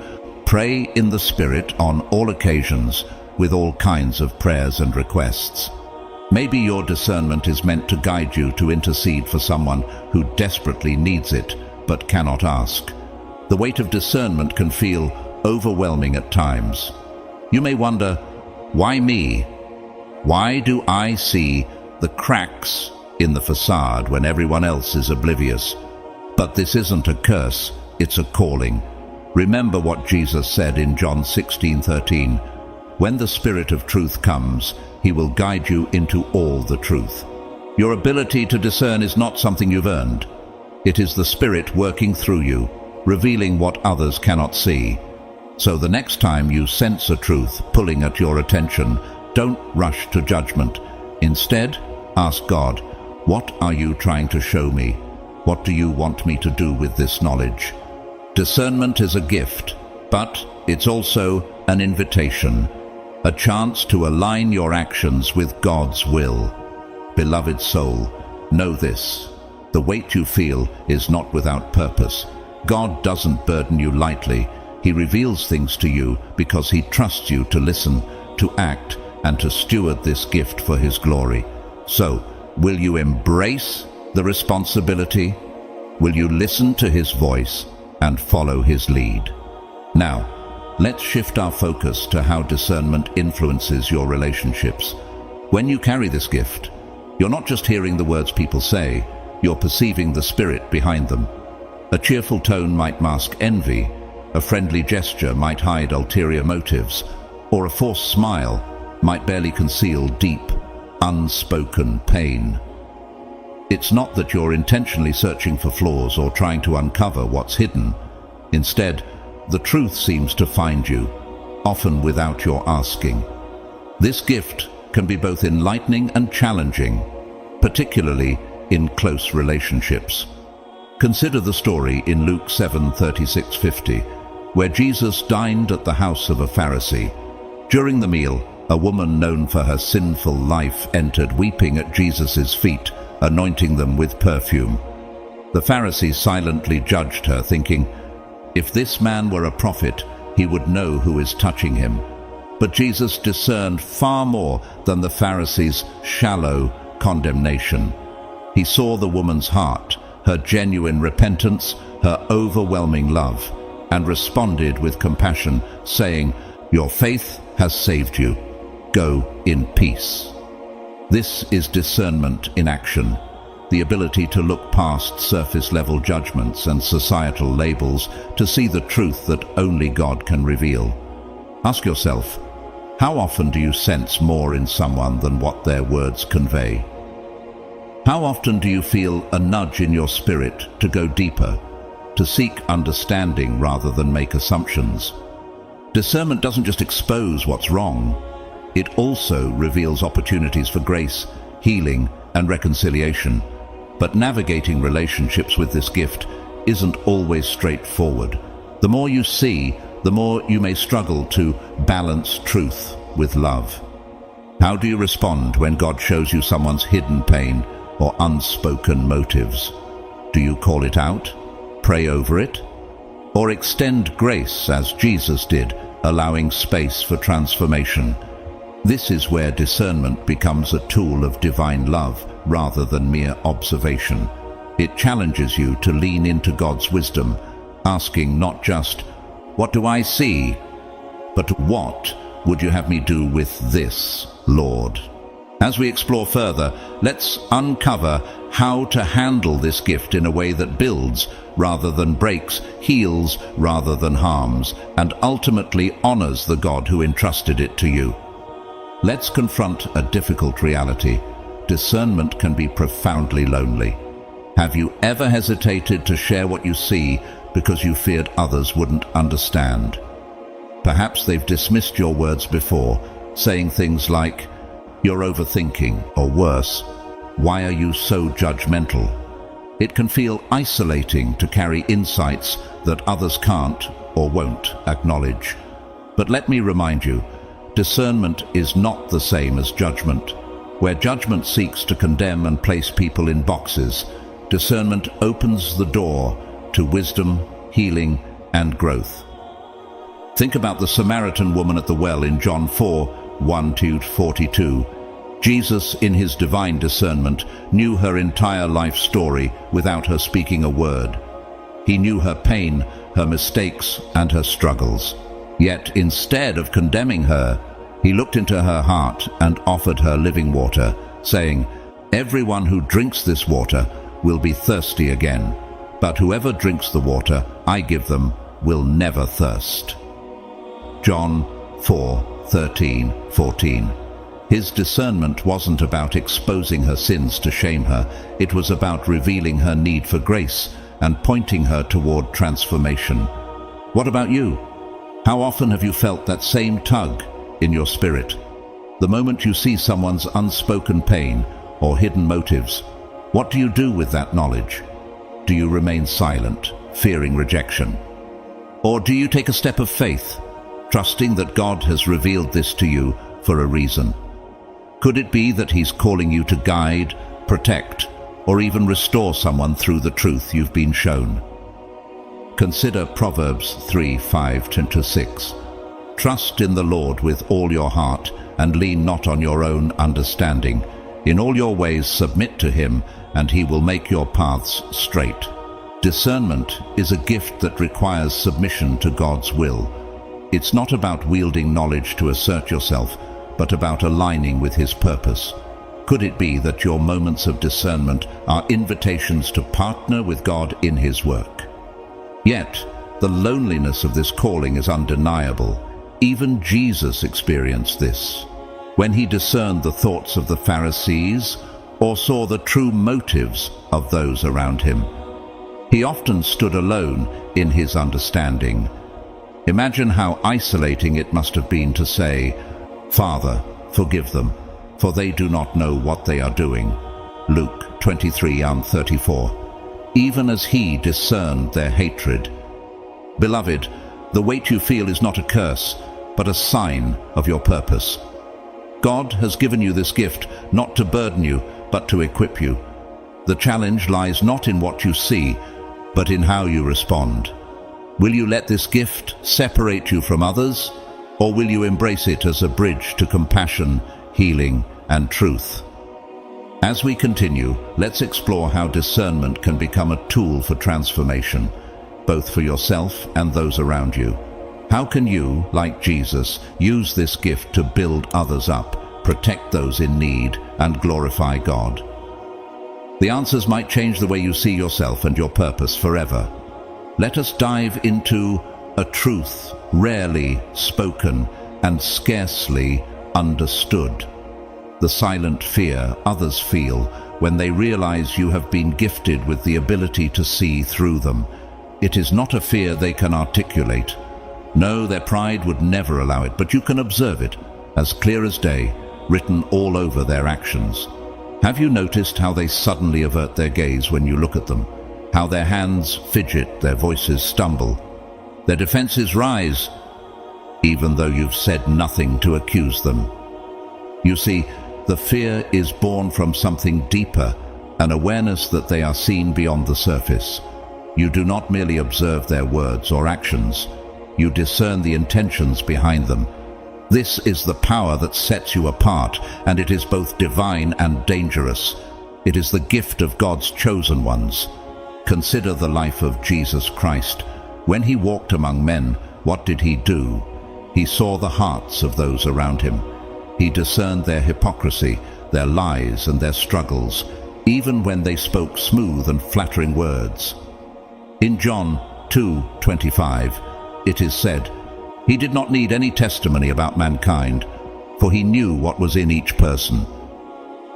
pray in the Spirit on all occasions with all kinds of prayers and requests. Maybe your discernment is meant to guide you to intercede for someone who desperately needs it but cannot ask. The weight of discernment can feel overwhelming at times. You may wonder, why me? Why do I see the cracks in the facade when everyone else is oblivious? But this isn't a curse, it's a calling. Remember what Jesus said in John 16:13. When the Spirit of truth comes, He will guide you into all the truth. Your ability to discern is not something you've earned. It is the Spirit working through you, revealing what others cannot see. So the next time you sense a truth pulling at your attention, don't rush to judgment. Instead, ask God, what are you trying to show me? What do you want me to do with this knowledge? Discernment is a gift, but it's also an invitation, a chance to align your actions with God's will. Beloved soul, know this. The weight you feel is not without purpose. God doesn't burden you lightly. He reveals things to you because He trusts you to listen, to act, and to steward this gift for His glory. So, will you embrace the responsibility? Will you listen to His voice and follow His lead? Now, let's shift our focus to how discernment influences your relationships. When you carry this gift, you're not just hearing the words people say, you're perceiving the spirit behind them. A cheerful tone might mask envy, a friendly gesture might hide ulterior motives, or a forced smile might barely conceal deep, unspoken pain. It's not that you're intentionally searching for flaws or trying to uncover what's hidden. Instead, the truth seems to find you, often without your asking. This gift can be both enlightening and challenging, particularly in close relationships. Consider the story in Luke 7:36-50, where Jesus dined at the house of a Pharisee. During the meal, a woman known for her sinful life entered, weeping at Jesus' feet, anointing them with perfume. The Pharisee silently judged her, thinking, if this man were a prophet, he would know who is touching him. But Jesus discerned far more than the Pharisee's shallow condemnation. He saw the woman's heart, her genuine repentance, her overwhelming love, and responded with compassion, saying, your faith has saved you. Go in peace. This is discernment in action, the ability to look past surface-level judgments and societal labels to see the truth that only God can reveal. Ask yourself, how often do you sense more in someone than what their words convey? How often do you feel a nudge in your spirit to go deeper, to seek understanding rather than make assumptions? Discernment doesn't just expose what's wrong, it also reveals opportunities for grace, healing, and reconciliation. But navigating relationships with this gift isn't always straightforward. The more you see, the more you may struggle to balance truth with love. How do you respond when God shows you someone's hidden pain or unspoken motives? Do you call it out, pray over it, or extend grace as Jesus did, allowing space for transformation? This is where discernment becomes a tool of divine love rather than mere observation. It challenges you to lean into God's wisdom, asking not just, what do I see? But what would you have me do with this, Lord? As we explore further, let's uncover how to handle this gift in a way that builds rather than breaks, heals rather than harms, and ultimately honors the God who entrusted it to you. Let's confront a difficult reality. Discernment can be profoundly lonely. Have you ever hesitated to share what you see because you feared others wouldn't understand? Perhaps they've dismissed your words before, saying things like, you're overthinking, or worse, why are you so judgmental? It can feel isolating to carry insights that others can't or won't acknowledge. But let me remind you, discernment is not the same as judgment. Where judgment seeks to condemn and place people in boxes, discernment opens the door to wisdom, healing, and growth. Think about the Samaritan woman at the well in John 4:1-42. Jesus, in his divine discernment, knew her entire life story without her speaking a word. He knew her pain, her mistakes, and her struggles. Yet, instead of condemning her, he looked into her heart and offered her living water, saying, "Everyone who drinks this water will be thirsty again, but whoever drinks the water I give them will never thirst." John 4:13-14. His discernment wasn't about exposing her sins to shame her. It was about revealing her need for grace and pointing her toward transformation. What about you? How often have you felt that same tug in your spirit? The moment you see someone's unspoken pain or hidden motives, what do you do with that knowledge? Do you remain silent, fearing rejection? Or do you take a step of faith, trusting that God has revealed this to you for a reason? Could it be that He's calling you to guide, protect, or even restore someone through the truth you've been shown? Consider Proverbs 3:5-6. Trust in the Lord with all your heart, and lean not on your own understanding. In all your ways submit to Him, and He will make your paths straight. Discernment is a gift that requires submission to God's will. It's not about wielding knowledge to assert yourself, but about aligning with His purpose. Could it be that your moments of discernment are invitations to partner with God in His work? Yet, the loneliness of this calling is undeniable. Even Jesus experienced this. When He discerned the thoughts of the Pharisees or saw the true motives of those around Him, He often stood alone in His understanding. Imagine how isolating it must have been to say, "Father, forgive them, for they do not know what they are doing." Luke 23:34. Even as He discerned their hatred. Beloved, the weight you feel is not a curse, but a sign of your purpose. God has given you this gift not to burden you, but to equip you. The challenge lies not in what you see, but in how you respond. Will you let this gift separate you from others, or will you embrace it as a bridge to compassion, healing, and truth? As we continue, let's explore how discernment can become a tool for transformation, both for yourself and those around you. How can you, like Jesus, use this gift to build others up, protect those in need, and glorify God? The answers might change the way you see yourself and your purpose forever. Let us dive into a truth rarely spoken and scarcely understood. The silent fear others feel when they realize you have been gifted with the ability to see through them. It is not a fear they can articulate. No, their pride would never allow it, but you can observe it, as clear as day, written all over their actions. Have you noticed how they suddenly avert their gaze when you look at them? How their hands fidget, their voices stumble, their defenses rise, even though you've said nothing to accuse them? You see, the fear is born from something deeper, an awareness that they are seen beyond the surface. You do not merely observe their words or actions, you discern the intentions behind them. This is the power that sets you apart, and it is both divine and dangerous. It is the gift of God's chosen ones. Consider the life of Jesus Christ. When He walked among men, what did He do? He saw the hearts of those around Him. He discerned their hypocrisy, their lies, and their struggles, even when they spoke smooth and flattering words. In John 2:25, it is said, He did not need any testimony about mankind, for He knew what was in each person.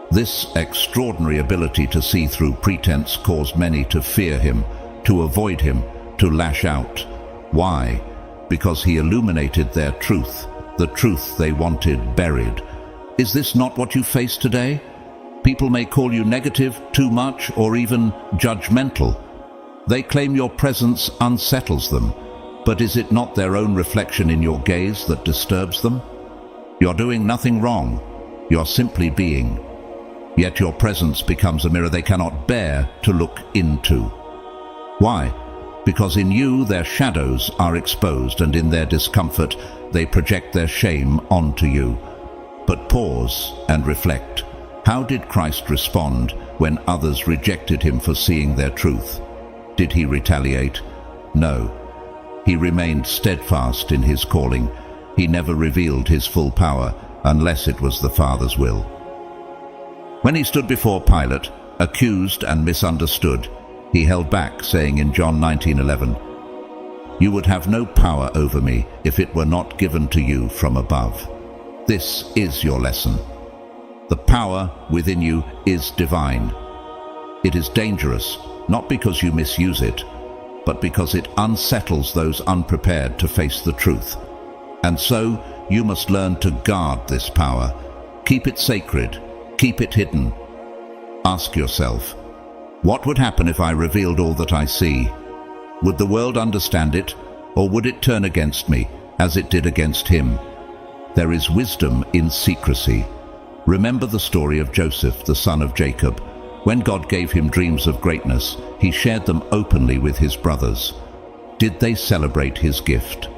This extraordinary ability to see through pretense caused many to fear Him, to avoid Him, to lash out. Why? Because He illuminated their truth, the truth they wanted buried. Is this not what you face today? People may call you negative, too much, or even judgmental. They claim your presence unsettles them, but is it not their own reflection in your gaze that disturbs them? You're doing nothing wrong. You're simply being. Yet your presence becomes a mirror they cannot bear to look into. Why? Because in you their shadows are exposed, and in their discomfort they project their shame onto you. But pause and reflect. How did Christ respond when others rejected him for seeing their truth? Did he retaliate? No. He remained steadfast in his calling. He never revealed his full power unless it was the Father's will. When he stood before Pilate, accused and misunderstood, he held back, saying in John 19:11, "You would have no power over me if it were not given to you from above." This is your lesson. The power within you is divine. It is dangerous, not because you misuse it, but because it unsettles those unprepared to face the truth. And so you must learn to guard this power. Keep it sacred. Keep it hidden. Ask yourself, what would happen if I revealed all that I see? Would the world understand it, or would it turn against me, as it did against him? There is wisdom in secrecy. Remember the story of Joseph, the son of Jacob. When God gave him dreams of greatness, he shared them openly with his brothers. Did they celebrate his gift?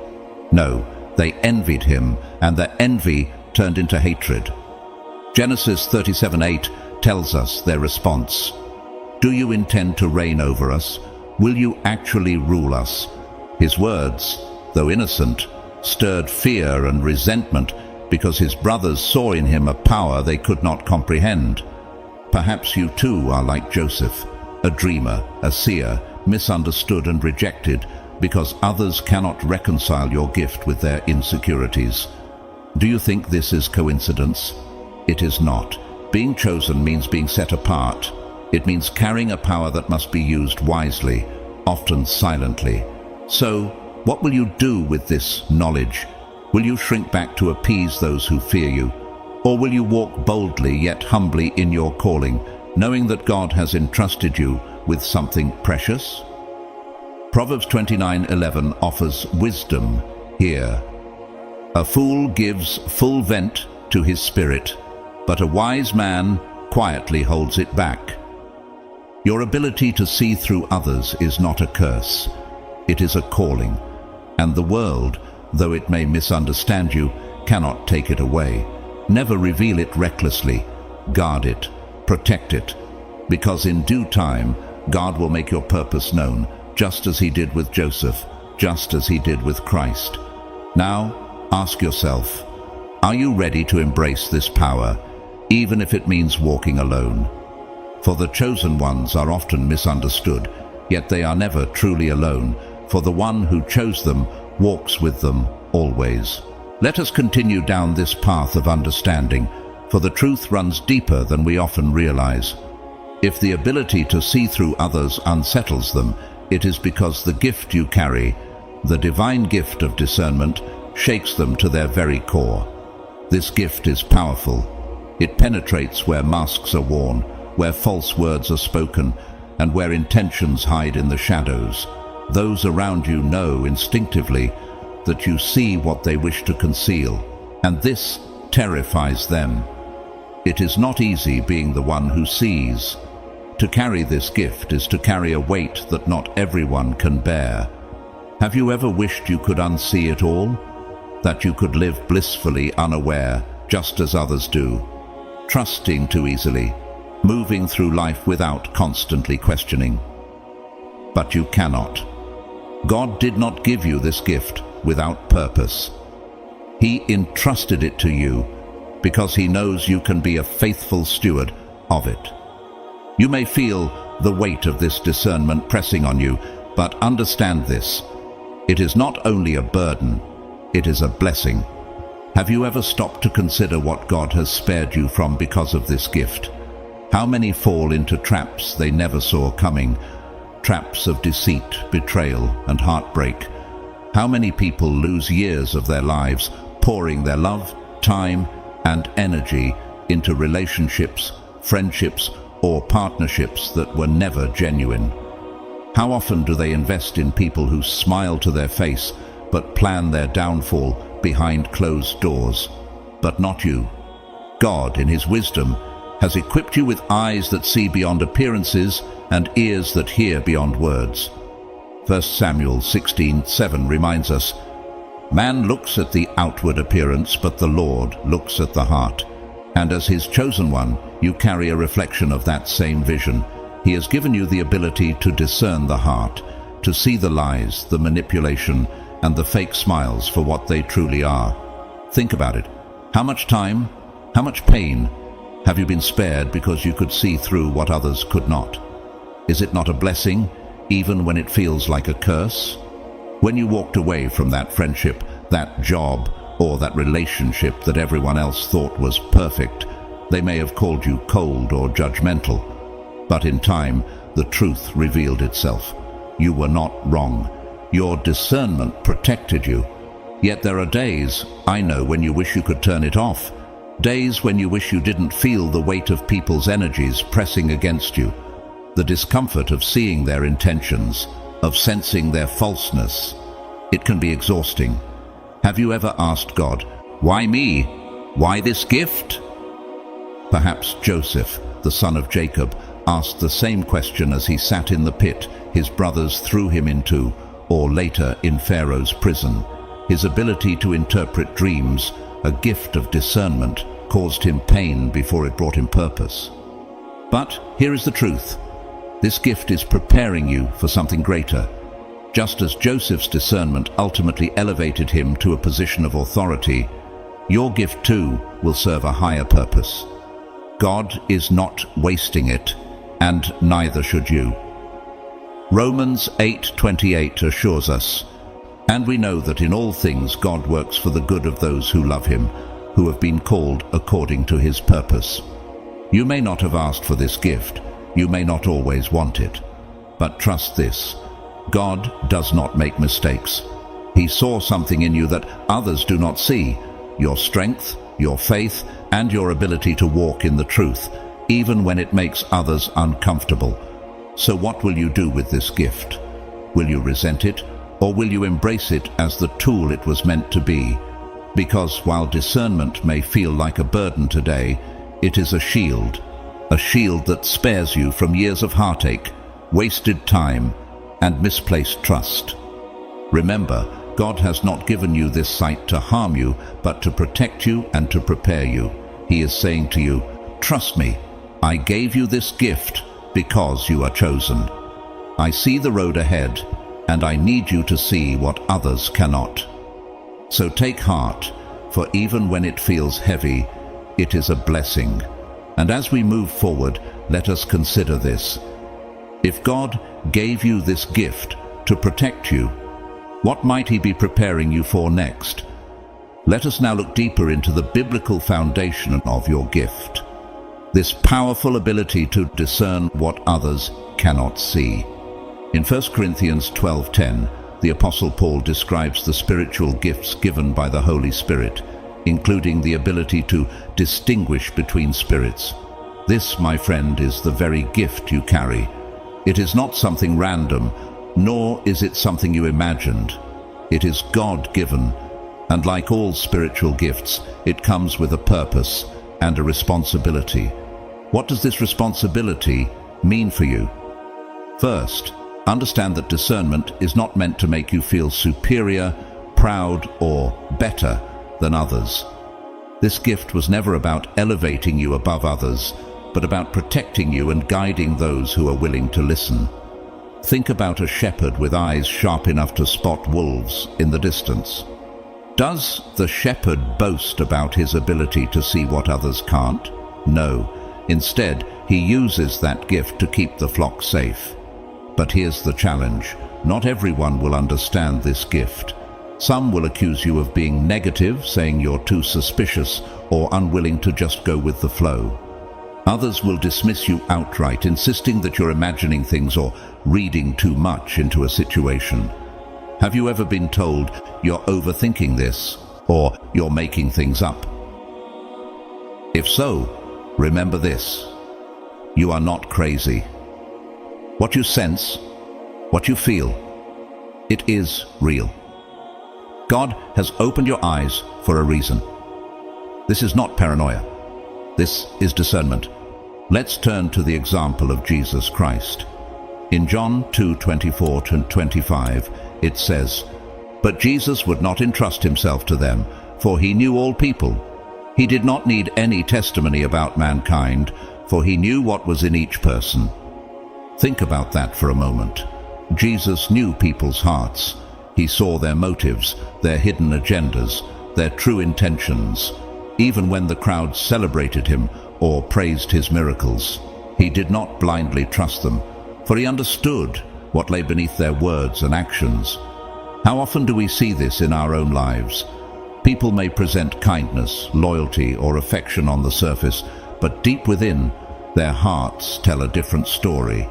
No, they envied him, and their envy turned into hatred. Genesis 37:8 tells us their response. Do you intend to reign over us? Will you actually rule us? His words, though innocent, stirred fear and resentment because his brothers saw in him a power they could not comprehend. Perhaps you too are like Joseph, a dreamer, a seer, misunderstood and rejected because others cannot reconcile your gift with their insecurities. Do you think this is coincidence? It is not. Being chosen means being set apart. It means carrying a power that must be used wisely, often silently. So, what will you do with this knowledge? Will you shrink back to appease those who fear you? Or will you walk boldly yet humbly in your calling, knowing that God has entrusted you with something precious? Proverbs 29:11 offers wisdom here. A fool gives full vent to his spirit, but a wise man quietly holds it back. Your ability to see through others is not a curse. It is a calling, and the world, though it may misunderstand you, cannot take it away. Never reveal it recklessly. Guard it, protect it, because in due time, God will make your purpose known, just as he did with Joseph, just as he did with Christ. Now, ask yourself, are you ready to embrace this power, even if it means walking alone? For the chosen ones are often misunderstood, yet they are never truly alone, for the one who chose them walks with them always. Let us continue down this path of understanding, for the truth runs deeper than we often realize. If the ability to see through others unsettles them, it is because the gift you carry, the divine gift of discernment, shakes them to their very core. This gift is powerful. It penetrates where masks are worn, where false words are spoken, and where intentions hide in the shadows. Those around you know instinctively that you see what they wish to conceal, and this terrifies them. It is not easy being the one who sees. To carry this gift is to carry a weight that not everyone can bear. Have you ever wished you could unsee it all? That you could live blissfully unaware, just as others do, trusting too easily, moving through life without constantly questioning? But you cannot. God did not give you this gift without purpose. He entrusted it to you because he knows you can be a faithful steward of it. You may feel the weight of this discernment pressing on you, but understand this. It is not only a burden, it is a blessing. Have you ever stopped to consider what God has spared you from because of this gift? How many fall into traps they never saw coming, traps of deceit, betrayal, and heartbreak? How many people lose years of their lives pouring their love, time, and energy into relationships, friendships, or partnerships that were never genuine? How often do they invest in people who smile to their face but plan their downfall behind closed doors? But not you. God, in his wisdom, has equipped you with eyes that see beyond appearances and ears that hear beyond words. 1 Samuel 16:7 reminds us, "Man looks at the outward appearance, but the Lord looks at the heart." And as his chosen one, you carry a reflection of that same vision. He has given you the ability to discern the heart, to see the lies, the manipulation, and the fake smiles for what they truly are. Think about it. How much time, how much pain have you been spared because you could see through what others could not? Is it not a blessing, even when it feels like a curse? When you walked away from that friendship, that job, or that relationship that everyone else thought was perfect, they may have called you cold or judgmental. But in time, the truth revealed itself. You were not wrong. Your discernment protected you. Yet there are days, I know, when you wish you could turn it off. Days when you wish you didn't feel the weight of people's energies pressing against you. The discomfort of seeing their intentions, of sensing their falseness. It can be exhausting. Have you ever asked God, "Why me? Why this gift?" Perhaps Joseph, the son of Jacob, asked the same question as he sat in the pit his brothers threw him into, or later in Pharaoh's prison. His ability to interpret dreams, a gift of discernment, caused him pain before it brought him purpose. But here is the truth. This gift is preparing you for something greater. Just as Joseph's discernment ultimately elevated him to a position of authority, your gift too will serve a higher purpose. God is not wasting it, and neither should you. Romans 8:28 assures us, "And we know that in all things God works for the good of those who love him, who have been called according to his purpose." You may not have asked for this gift. You may not always want it. But trust this. God does not make mistakes. He saw something in you that others do not see. Your strength, your faith, and your ability to walk in the truth, even when it makes others uncomfortable. So what will you do with this gift? Will you resent it, or will you embrace it as the tool it was meant to be? Because while discernment may feel like a burden today, it is a shield that spares you from years of heartache, wasted time, and misplaced trust. Remember, God has not given you this sight to harm you, but to protect you and to prepare you. He is saying to you, "Trust me, I gave you this gift because you are chosen. I see the road ahead, and I need you to see what others cannot." So take heart, for even when it feels heavy, it is a blessing. And as we move forward, let us consider this. If God gave you this gift to protect you, what might he be preparing you for next? Let us now look deeper into the biblical foundation of your gift. This powerful ability to discern what others cannot see. In 1 Corinthians 12:10, the Apostle Paul describes the spiritual gifts given by the Holy Spirit, including the ability to distinguish between spirits. This, my friend, is the very gift you carry. It is not something random, nor is it something you imagined. It is God-given, and like all spiritual gifts, it comes with a purpose and a responsibility. What does this responsibility mean for you? First, understand that discernment is not meant to make you feel superior, proud, or better than others. This gift was never about elevating you above others, but about protecting you and guiding those who are willing to listen. Think about a shepherd with eyes sharp enough to spot wolves in the distance. Does the shepherd boast about his ability to see what others can't? No. Instead, he uses that gift to keep the flock safe. But here's the challenge. Not everyone will understand this gift. Some will accuse you of being negative, saying you're too suspicious or unwilling to just go with the flow. Others will dismiss you outright, insisting that you're imagining things or reading too much into a situation. Have you ever been told you're overthinking this or you're making things up? If so, remember this. You are not crazy. What you sense, what you feel, it is real. God has opened your eyes for a reason. This is not paranoia. This is discernment. Let's turn to the example of Jesus Christ. In John 2:24-25, it says, "But Jesus would not entrust himself to them, for he knew all people. He did not need any testimony about mankind, for he knew what was in each person." Think about that for a moment. Jesus knew people's hearts. He saw their motives, their hidden agendas, their true intentions. Even when the crowd celebrated him or praised his miracles, he did not blindly trust them, for he understood what lay beneath their words and actions. How often do we see this in our own lives? People may present kindness, loyalty, or affection on the surface, but deep within, their hearts tell a different story.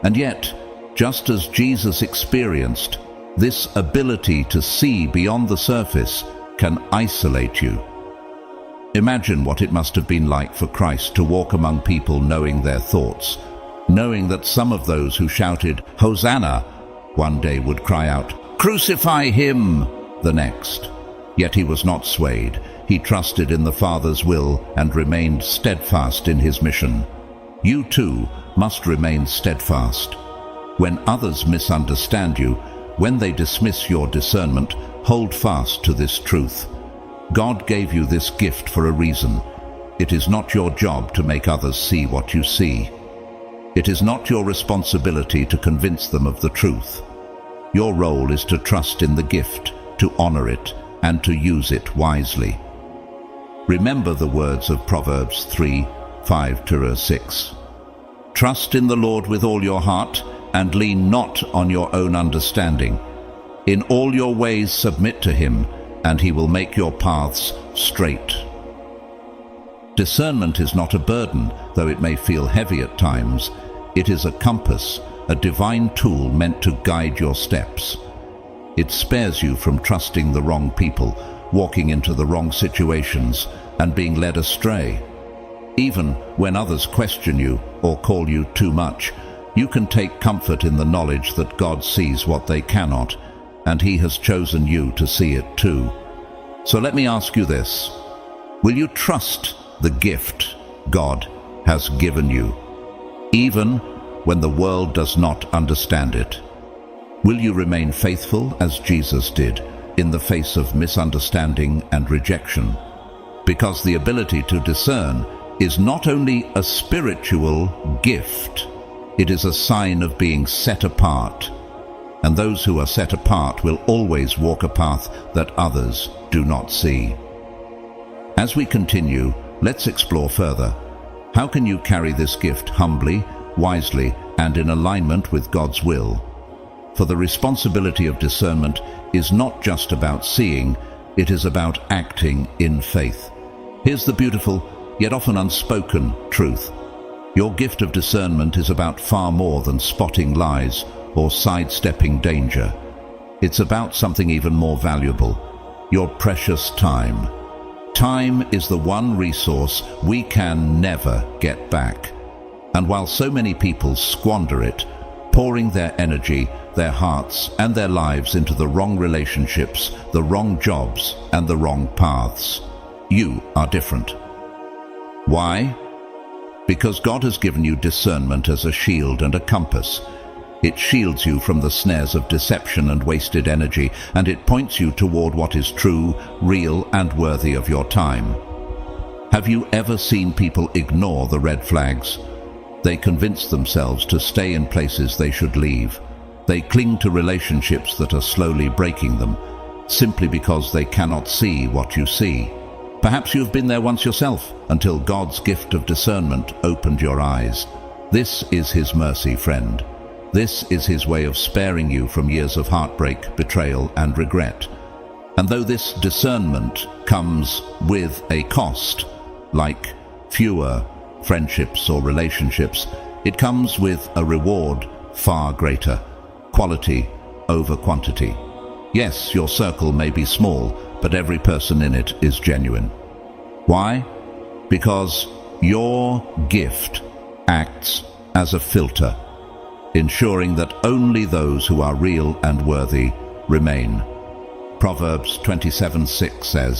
And yet, just as Jesus experienced, this ability to see beyond the surface can isolate you. Imagine what it must have been like for Christ to walk among people knowing their thoughts, knowing that some of those who shouted, "Hosanna," one day would cry out, "Crucify him," the next. Yet he was not swayed. He trusted in the Father's will and remained steadfast in his mission. You too must remain steadfast. When others misunderstand you, when they dismiss your discernment, hold fast to this truth. God gave you this gift for a reason. It is not your job to make others see what you see. It is not your responsibility to convince them of the truth. Your role is to trust in the gift, to honor it, and to use it wisely. Remember the words of Proverbs 3:5-6. "Trust in the Lord with all your heart, and lean not on your own understanding. In all your ways submit to him, and he will make your paths straight." Discernment is not a burden, though it may feel heavy at times. It is a compass, a divine tool meant to guide your steps. It spares you from trusting the wrong people, walking into the wrong situations, and being led astray. Even when others question you or call you too much, you can take comfort in the knowledge that God sees what they cannot, and he has chosen you to see it too. So let me ask you this: will you trust the gift God has given you, even when the world does not understand it? Will you remain faithful as Jesus did in the face of misunderstanding and rejection? Because the ability to discern is not only a spiritual gift, it is a sign of being set apart. And those who are set apart will always walk a path that others do not see. As we continue, let's explore further. How can you carry this gift humbly, wisely, and in alignment with God's will? For the responsibility of discernment is not just about seeing, it is about acting in faith. Here's the beautiful, yet often unspoken, truth. Your gift of discernment is about far more than spotting lies or sidestepping danger. It's about something even more valuable: your precious time. Time is the one resource we can never get back. And while so many people squander it, pouring their energy, their hearts, and their lives into the wrong relationships, the wrong jobs, and the wrong paths, you are different. Why? Because God has given you discernment as a shield and a compass. It shields you from the snares of deception and wasted energy, and it points you toward what is true, real, and worthy of your time. Have you ever seen people ignore the red flags? They convince themselves to stay in places they should leave. They cling to relationships that are slowly breaking them, simply because they cannot see what you see. Perhaps you've been there once yourself, until God's gift of discernment opened your eyes. This is his mercy, friend. This is his way of sparing you from years of heartbreak, betrayal, and regret. And though this discernment comes with a cost, like fewer friendships or relationships, it comes with a reward far greater: quality over quantity. Yes, your circle may be small, but every person in it is genuine. Why? Because your gift acts as a filter, ensuring that only those who are real and worthy remain. Proverbs 27:6 says,